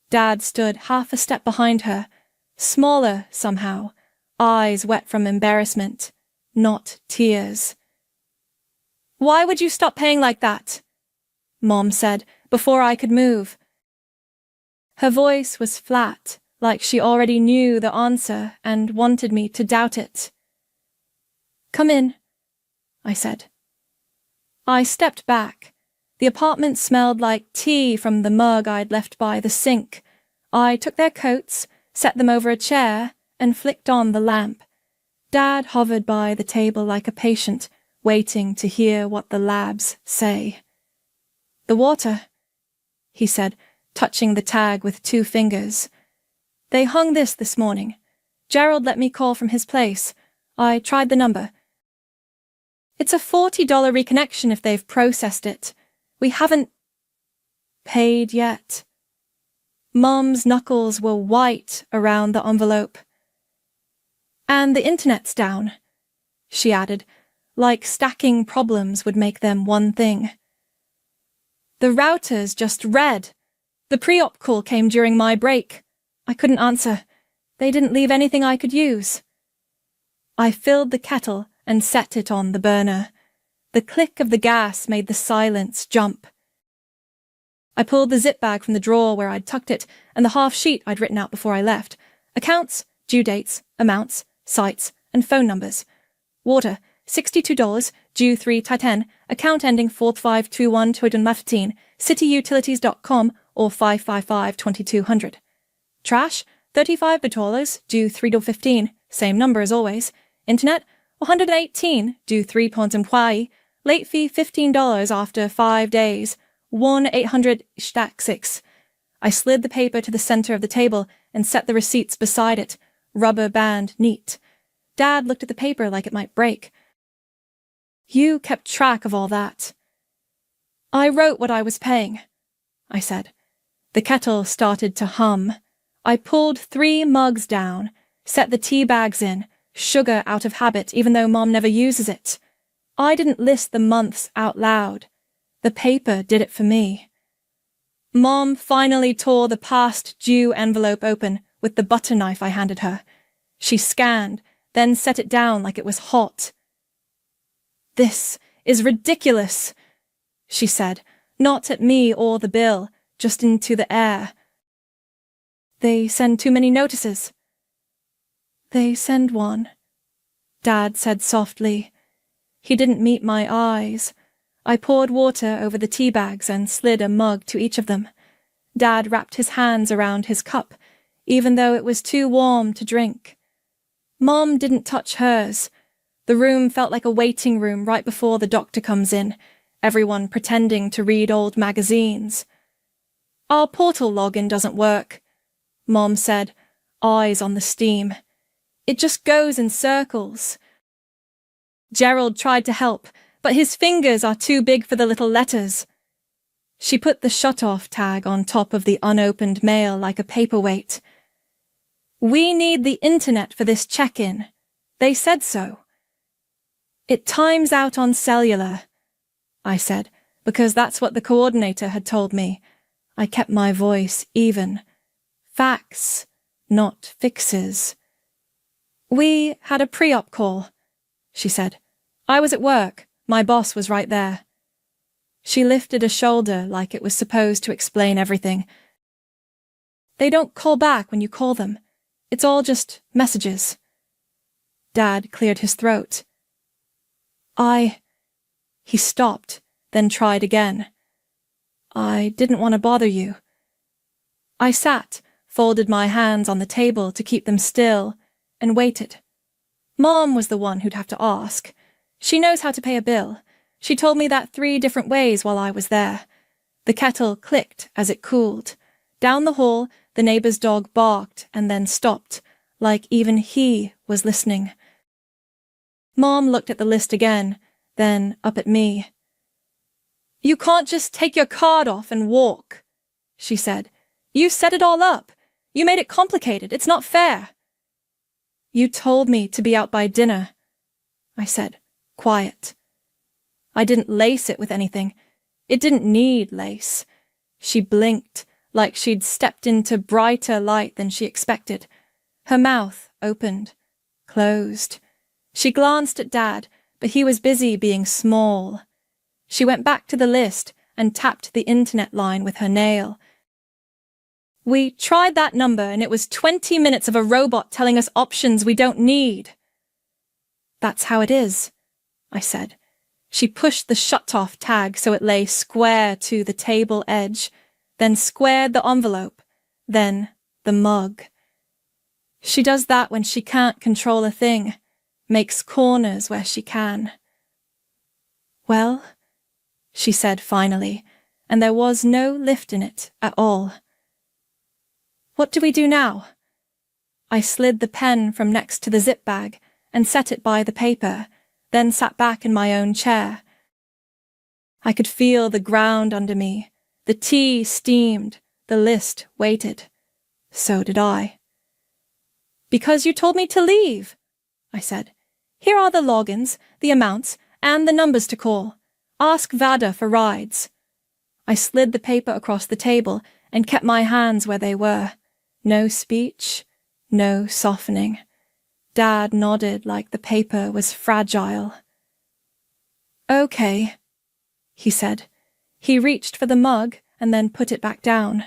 Dad stood half a step behind her, smaller somehow, eyes wet from embarrassment, not tears. Why would you stop paying like that? Mom said, before I could move. Her voice was flat, like she already knew the answer and wanted me to doubt it. Come in, I said. I stepped back. The apartment smelled like tea from the mug I'd left by the sink. I took their coats, set them over a chair, and flicked on the lamp. Dad hovered by the table like a patient, waiting to hear what the labs say. The water, he said, touching the tag with 2 fingers. They hung this morning. Gerald let me call from his place. I tried the number. It's a $40 reconnection if they've processed it. We haven't paid yet. Mum's knuckles were white around the envelope. And the internet's down, she added, like stacking problems would make them one thing. The router's just red. The pre-op call came during my break. I couldn't answer. They didn't leave anything I could use. I filled the kettle and set it on the burner. The click of the gas made the silence jump. I pulled the zip bag from the drawer where I'd tucked it and the half sheet I'd written out before I left. Accounts, due dates, amounts, sites, and phone numbers. Water, $62, due 3/10, account ending 4521 cityutilities.com or 555-2200. Trash, $35, due 3/15, same number as always. Internet, $118, due 3 pounds in Hawaii, late fee $15 after 5 days, 1-800-6. I slid the paper to the center of the table and set the receipts beside it, rubber band neat. Dad looked at the paper like it might break. You kept track of all that. I wrote what I was paying, I said. The kettle started to hum. I pulled 3 mugs down, set the tea bags in, sugar out of habit even though Mom never uses it. I didn't list the months out loud. The paper did it for me. Mom finally tore the past due envelope open with the butter knife I handed her. She scanned, then set it down like it was hot. This is ridiculous, she said, not at me or the bill, just into the air. They send too many notices. They send one, Dad said softly. He didn't meet my eyes. I poured water over the tea bags and slid a mug to each of them. Dad wrapped his hands around his cup, even though it was too warm to drink. Mom didn't touch hers. The room felt like a waiting room right before the doctor comes in, everyone pretending to read old magazines. Our portal login doesn't work, Mom said, eyes on the steam. It just goes in circles. Gerald tried to help, but his fingers are too big for the little letters. She put the shut-off tag on top of the unopened mail like a paperweight. We need the internet for this check-in. They said so. It times out on cellular, I said, because that's what the coordinator had told me. I kept my voice even. Facts, not fixes. We had a pre-op call, she said. I was at work. My boss was right there. She lifted a shoulder like it was supposed to explain everything. They don't call back when you call them. It's all just messages. Dad cleared his throat. He stopped, then tried again. I didn't want to bother you. I sat, folded my hands on the table to keep them still, and waited. Mom was the one who'd have to ask. She knows how to pay a bill. She told me that 3 different ways while I was there. The kettle clicked as it cooled. Down the hall, the neighbor's dog barked and then stopped, like even he was listening. Mom looked at the list again, then up at me. You can't just take your card off and walk, she said. You set it all up. You made it complicated. It's not fair. You told me to be out by dinner, I said, quiet. I didn't lace it with anything. It didn't need lace. She blinked, like she'd stepped into brighter light than she expected. Her mouth opened, closed. She glanced at Dad, but he was busy being small. She went back to the list and tapped the internet line with her nail. We tried that number and it was 20 minutes of a robot telling us options we don't need. That's how it is, I said. She pushed the shut-off tag so it lay square to the table edge, then squared the envelope, then the mug. She does that when she can't control a thing, makes corners where she can. Well, she said finally, and there was no lift in it at all. What do we do now? I slid the pen from next to the zip bag and set it by the paper, then sat back in my own chair. I could feel the ground under me. The tea steamed. The list waited. So did I. Because you told me to leave, I said. Here are the logins, the amounts, and the numbers to call. Ask Vada for rides. I slid the paper across the table and kept my hands where they were. No speech, no softening. Dad nodded like the paper was fragile. Okay, he said. He reached for the mug and then put it back down.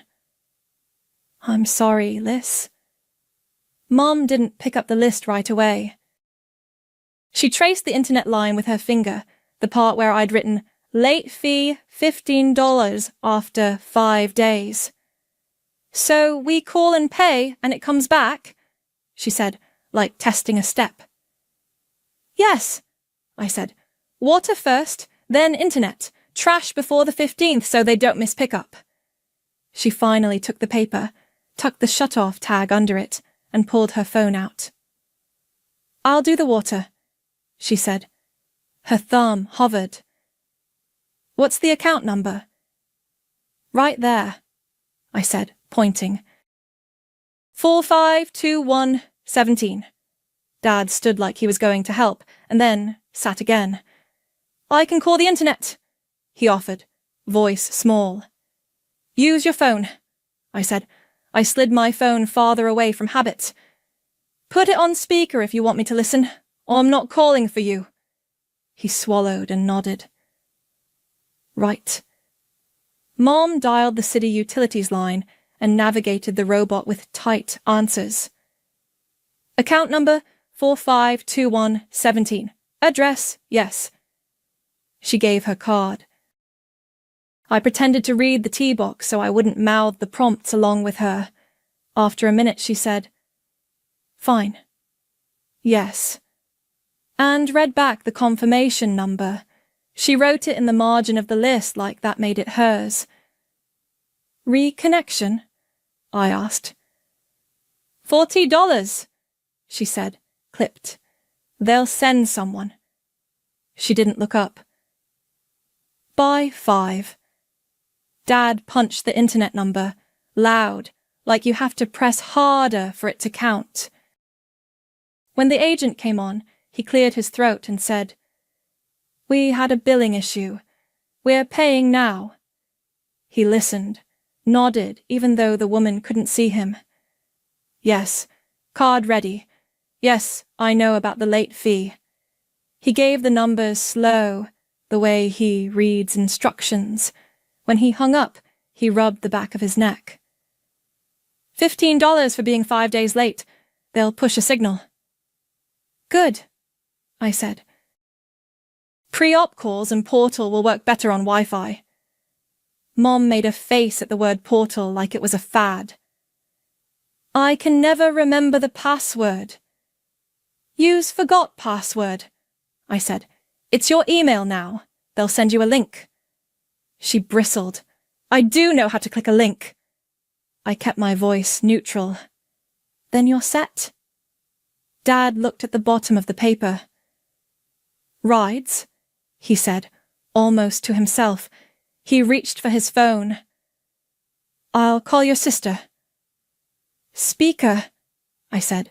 I'm sorry, Liz. Mom didn't pick up the list right away. She traced the internet line with her finger, the part where I'd written, late fee $15 after 5 days. So we call and pay and it comes back, she said, like testing a step. Yes, I said. Water first, then internet. Trash before the 15th so they don't miss pickup. She finally took the paper, tucked the shut-off tag under it, and pulled her phone out. I'll do the water, she said. Her thumb hovered. What's the account number? Right there, I said, pointing. 452117. Dad stood like he was going to help, and then sat again. I can call the internet, he offered, voice small. Use your phone, I said. I slid my phone farther away from habit. Put it on speaker if you want me to listen, or I'm not calling for you. He swallowed and nodded. Right. Mom dialed the city utilities line and navigated the robot with tight answers. Account number 452117. Address, yes. She gave her card. I pretended to read the tea box so I wouldn't mouth the prompts along with her. After a minute she said, Fine. Yes. And read back the confirmation number. She wrote it in the margin of the list like that made it hers. Reconnection? I asked. $40, she said, clipped. They'll send someone. She didn't look up. By 5. Dad punched the internet number, loud, like you have to press harder for it to count. When the agent came on, he cleared his throat and said, We had a billing issue. We're paying now. He listened, nodded even though the woman couldn't see him. Yes, card ready. Yes, I know about the late fee. He gave the numbers slow, the way he reads instructions. When he hung up, he rubbed the back of his neck. $15 for being 5 days late. They'll push a signal. Good, I said. Pre-op calls and portal will work better on Wi-Fi. Mom made a face at the word portal like it was a fad. I can never remember the password. Use forgot password, I said. It's your email now. They'll send you a link. She bristled. I do know how to click a link. I kept my voice neutral. Then you're set? Dad looked at the bottom of the paper. Rides, he said, almost to himself. He reached for his phone. I'll call your sister. Speaker, I said.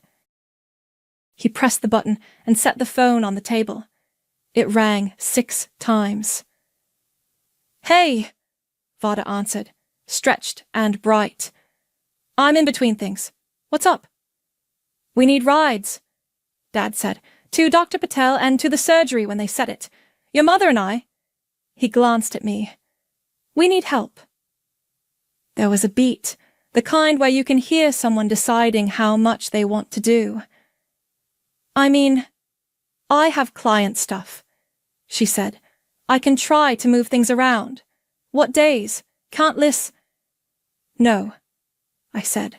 He pressed the button and set the phone on the table. It rang 6 times. Hey, Vada answered, stretched and bright. I'm in between things. What's up? We need rides, Dad said, to Dr. Patel and to the surgery when they said it. Your mother and I. He glanced at me. We need help. There was a beat, the kind where you can hear someone deciding how much they want to do. I mean, I have client stuff, she said. I can try to move things around. What days? Can't list. No, I said.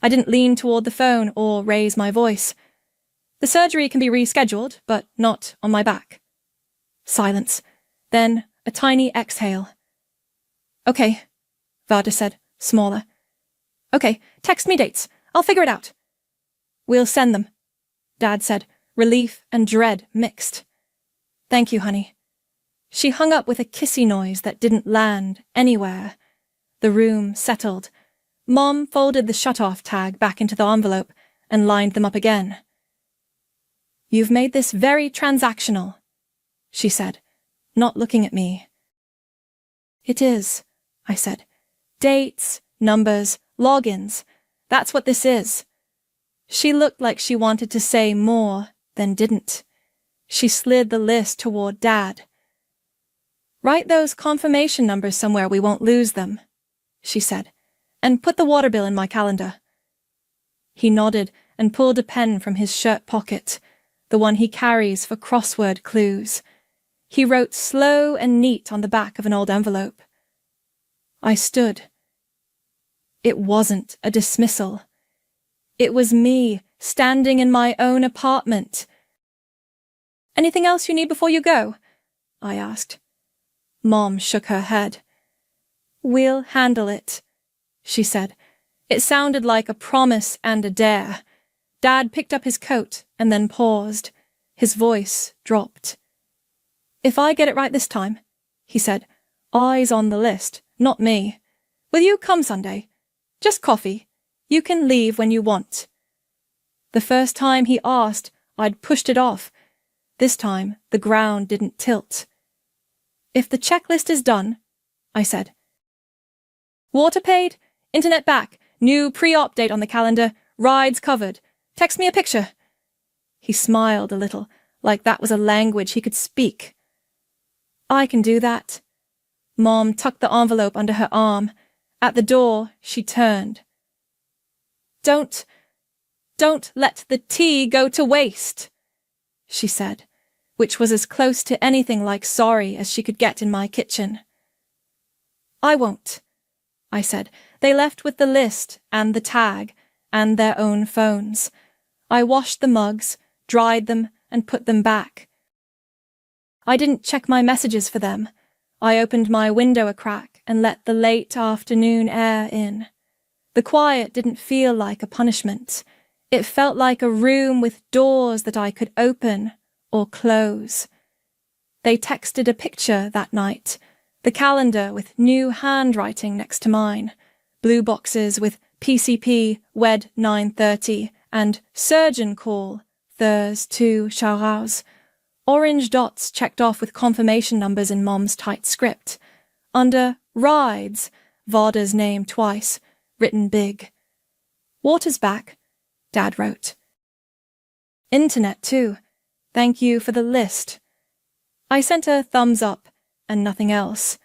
I didn't lean toward the phone or raise my voice. The surgery can be rescheduled, but not on my back. Silence. Then a tiny exhale. Okay, Vada said, smaller. Okay, text me dates. I'll figure it out. We'll send them, Dad said, relief and dread mixed. Thank you, honey. She hung up with a kissy noise that didn't land anywhere. The room settled. Mom folded the shut-off tag back into the envelope and lined them up again. You've made this very transactional, she said, not looking at me. It is, I said. Dates, numbers, logins. That's what this is. She looked like she wanted to say more, then didn't. She slid the list toward Dad. Write those confirmation numbers somewhere we won't lose them, she said, and put the water bill in my calendar. He nodded and pulled a pen from his shirt pocket. the one he carries for crossword clues. He wrote slow and neat on the back of an old envelope. I stood. It wasn't a dismissal. It was me, standing in my own apartment. "Anything else you need before you go?" I asked. Mom shook her head. "We'll handle it," she said. It sounded like a promise and a dare. Dad picked up his coat and then paused. His voice dropped. "If I get it right this time," he said, "eyes on the list, not me. Will you come Sunday? Just coffee. You can leave when you want." The first time he asked, I'd pushed it off. This time, the ground didn't tilt. "If the checklist is done," I said. "Water paid, internet back, new pre-op date on the calendar, rides covered. Text me a picture." He smiled a little, like that was a language he could speak. "I can do that." Mom tucked the envelope under her arm. At the door, she turned. Don't let the tea go to waste," she said, which was as close to anything like sorry as she could get in my kitchen. "I won't," I said. They left with the list and the tag and their own phones. I washed the mugs, dried them, and put them back. I didn't check my messages for them. I opened my window a crack and let the late afternoon air in. The quiet didn't feel like a punishment. It felt like a room with doors that I could open or close. They texted a picture that night, the calendar with new handwriting next to mine, blue boxes with PCP, wed 9:30, and surgeon call, Thurs 2 Charles. Orange dots checked off with confirmation numbers in Mom's tight script. Under rides, Varda's name twice, written big. "Water's back," Dad wrote. "Internet too. Thank you for the list." I sent a thumbs up and nothing else.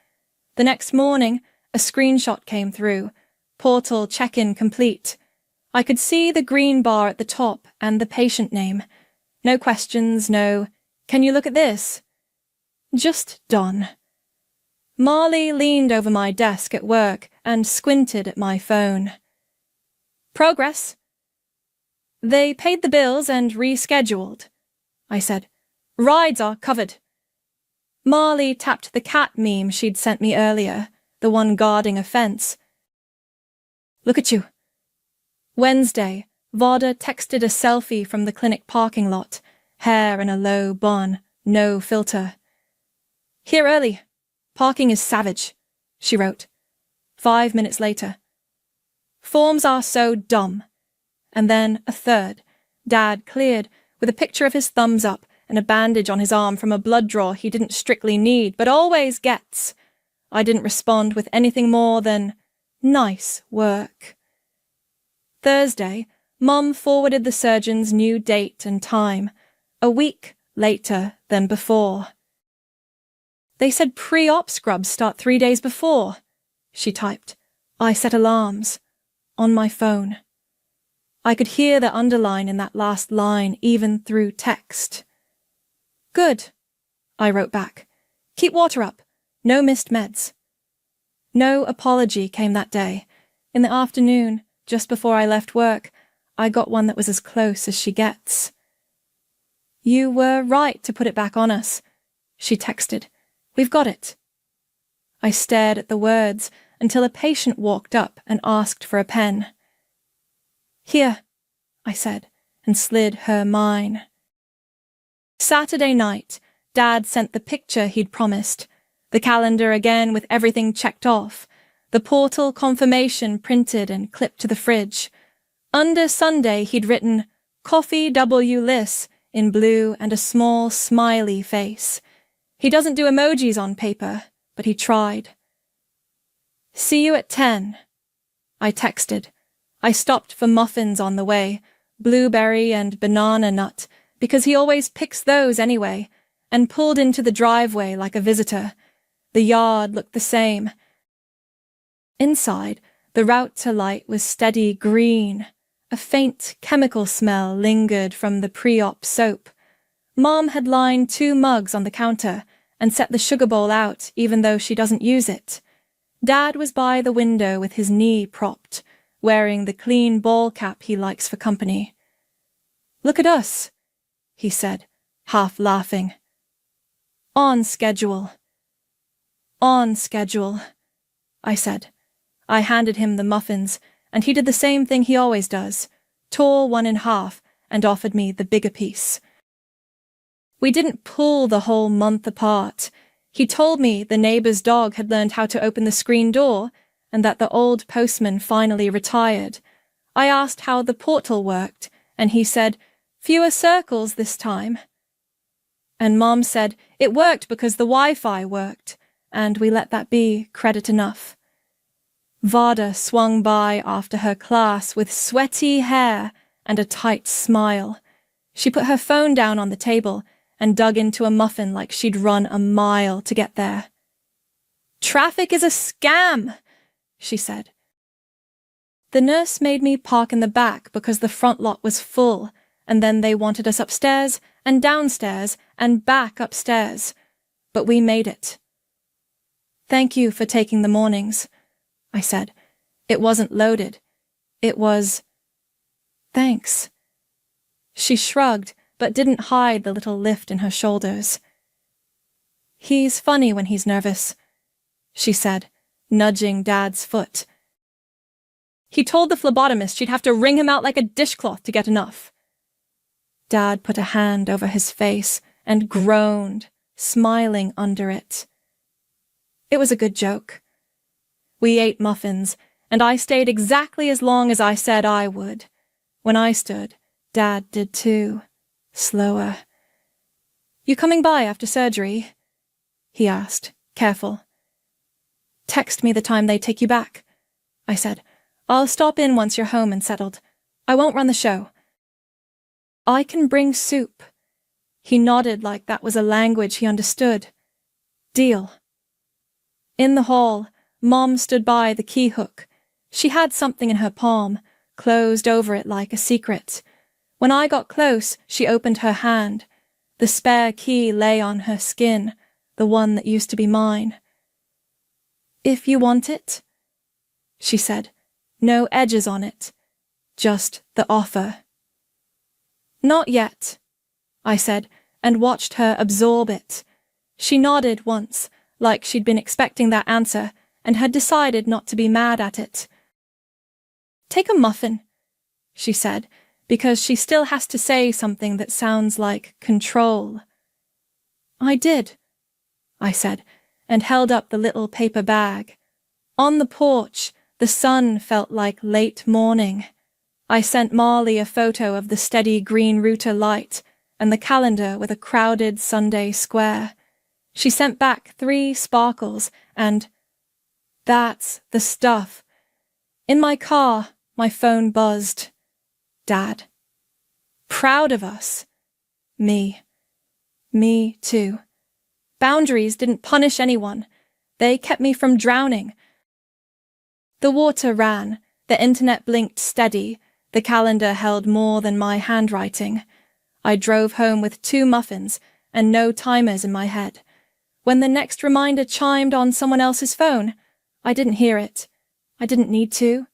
The next morning, a screenshot came through. Portal check-in complete. I could see the green bar at the top and the patient name. No questions, no, "Can you look at this?" Just done. Marley leaned over my desk at work and squinted at my phone. "Progress." "They paid the bills and rescheduled," I said. "Rides are covered." Marley tapped the cat meme she'd sent me earlier, the one guarding a fence. "Look at you." Wednesday, Varda texted a selfie from the clinic parking lot, hair in a low bun, no filter. "Here early. Parking is savage," she wrote. 5 minutes later. "Forms are so dumb." And then a third, Dad cleared, with a picture of his thumbs up and a bandage on his arm from a blood draw he didn't strictly need, but always gets. I didn't respond with anything more than, "Nice work." Thursday, Mum forwarded the surgeon's new date and time, a week later than before. "They said pre-op scrubs start 3 days before," she typed. I set alarms. On my phone. I could hear the underline in that last line even through text. "Good," I wrote back. "Keep water up. No missed meds." No apology came that day. In the afternoon, just before I left work, I got one that was as close as she gets. "You were right to put it back on us," she texted. "We've got it." I stared at the words until a patient walked up and asked for a pen. "Here," I said, and slid her mine. Saturday night, Dad sent the picture he'd promised, the calendar again with everything checked off, the portal confirmation printed and clipped to the fridge. Under Sunday, he'd written, "Coffee W. Liss," in blue and a small smiley face. He doesn't do emojis on paper, but he tried. "See you at 10. I texted. I stopped for muffins on the way, blueberry and banana nut, because he always picks those anyway, and pulled into the driveway like a visitor. The yard looked the same. Inside, the route to light was steady green. A faint chemical smell lingered from the pre-op soap. Mom had lined 2 mugs on the counter and set the sugar bowl out even though she doesn't use it. Dad was by the window with his knee propped, wearing the clean ball cap he likes for company. "Look at us," he said, half laughing. "On schedule." "On schedule," I said. I handed him the muffins, and he did the same thing he always does, tore one in half and offered me the bigger piece. We didn't pull the whole month apart. He told me the neighbor's dog had learned how to open the screen door and that the old postman finally retired. I asked how the portal worked, and he said, "Fewer circles this time." And Mom said it worked because the Wi-Fi worked, and we let that be credit enough. Vada swung by after her class with sweaty hair and a tight smile. She put her phone down on the table and dug into a muffin like she'd run a mile to get there. "Traffic is a scam," she said. The nurse made me park in the back because the front lot was full, and then they wanted us upstairs and downstairs and back upstairs. But we made it. "Thank you for taking the mornings," I said. It wasn't loaded. It was, "Thanks." She shrugged, but didn't hide the little lift in her shoulders. "He's funny when he's nervous," she said, nudging Dad's foot. "He told the phlebotomist she'd have to wring him out like a dishcloth to get enough." Dad put a hand over his face and groaned, smiling under it. It was a good joke. We ate muffins, and I stayed exactly as long as I said I would. When I stood, Dad did too, slower. "You coming by after surgery?" he asked, careful. "Text me the time they take you back," I said. "I'll stop in once you're home and settled. I won't run the show." "I can bring soup." He nodded like that was a language he understood. "Deal." In the hall, Mom stood by the key hook. She had something in her palm, closed over it like a secret. When I got close, she opened her hand. The spare key lay on her skin, the one that used to be mine. "If you want it," she said. No edges on it, just the offer. "Not yet," I said, and watched her absorb it. She nodded once, like she'd been expecting that answer, and had decided not to be mad at it. "Take a muffin," she said, because she still has to say something that sounds like control. "I did," I said, and held up the little paper bag. On the porch, the sun felt like late morning. I sent Marley a photo of the steady green router light and the calendar with a crowded Sunday square. She sent back 3 sparkles and, "That's the stuff." In my car, my phone buzzed. Dad. Proud of us. Me. Me too. Boundaries didn't punish anyone. They kept me from drowning. The water ran, the internet blinked steady, the calendar held more than my handwriting. I drove home with 2 muffins and no timers in my head. When the next reminder chimed on someone else's phone, I didn't hear it. I didn't need to.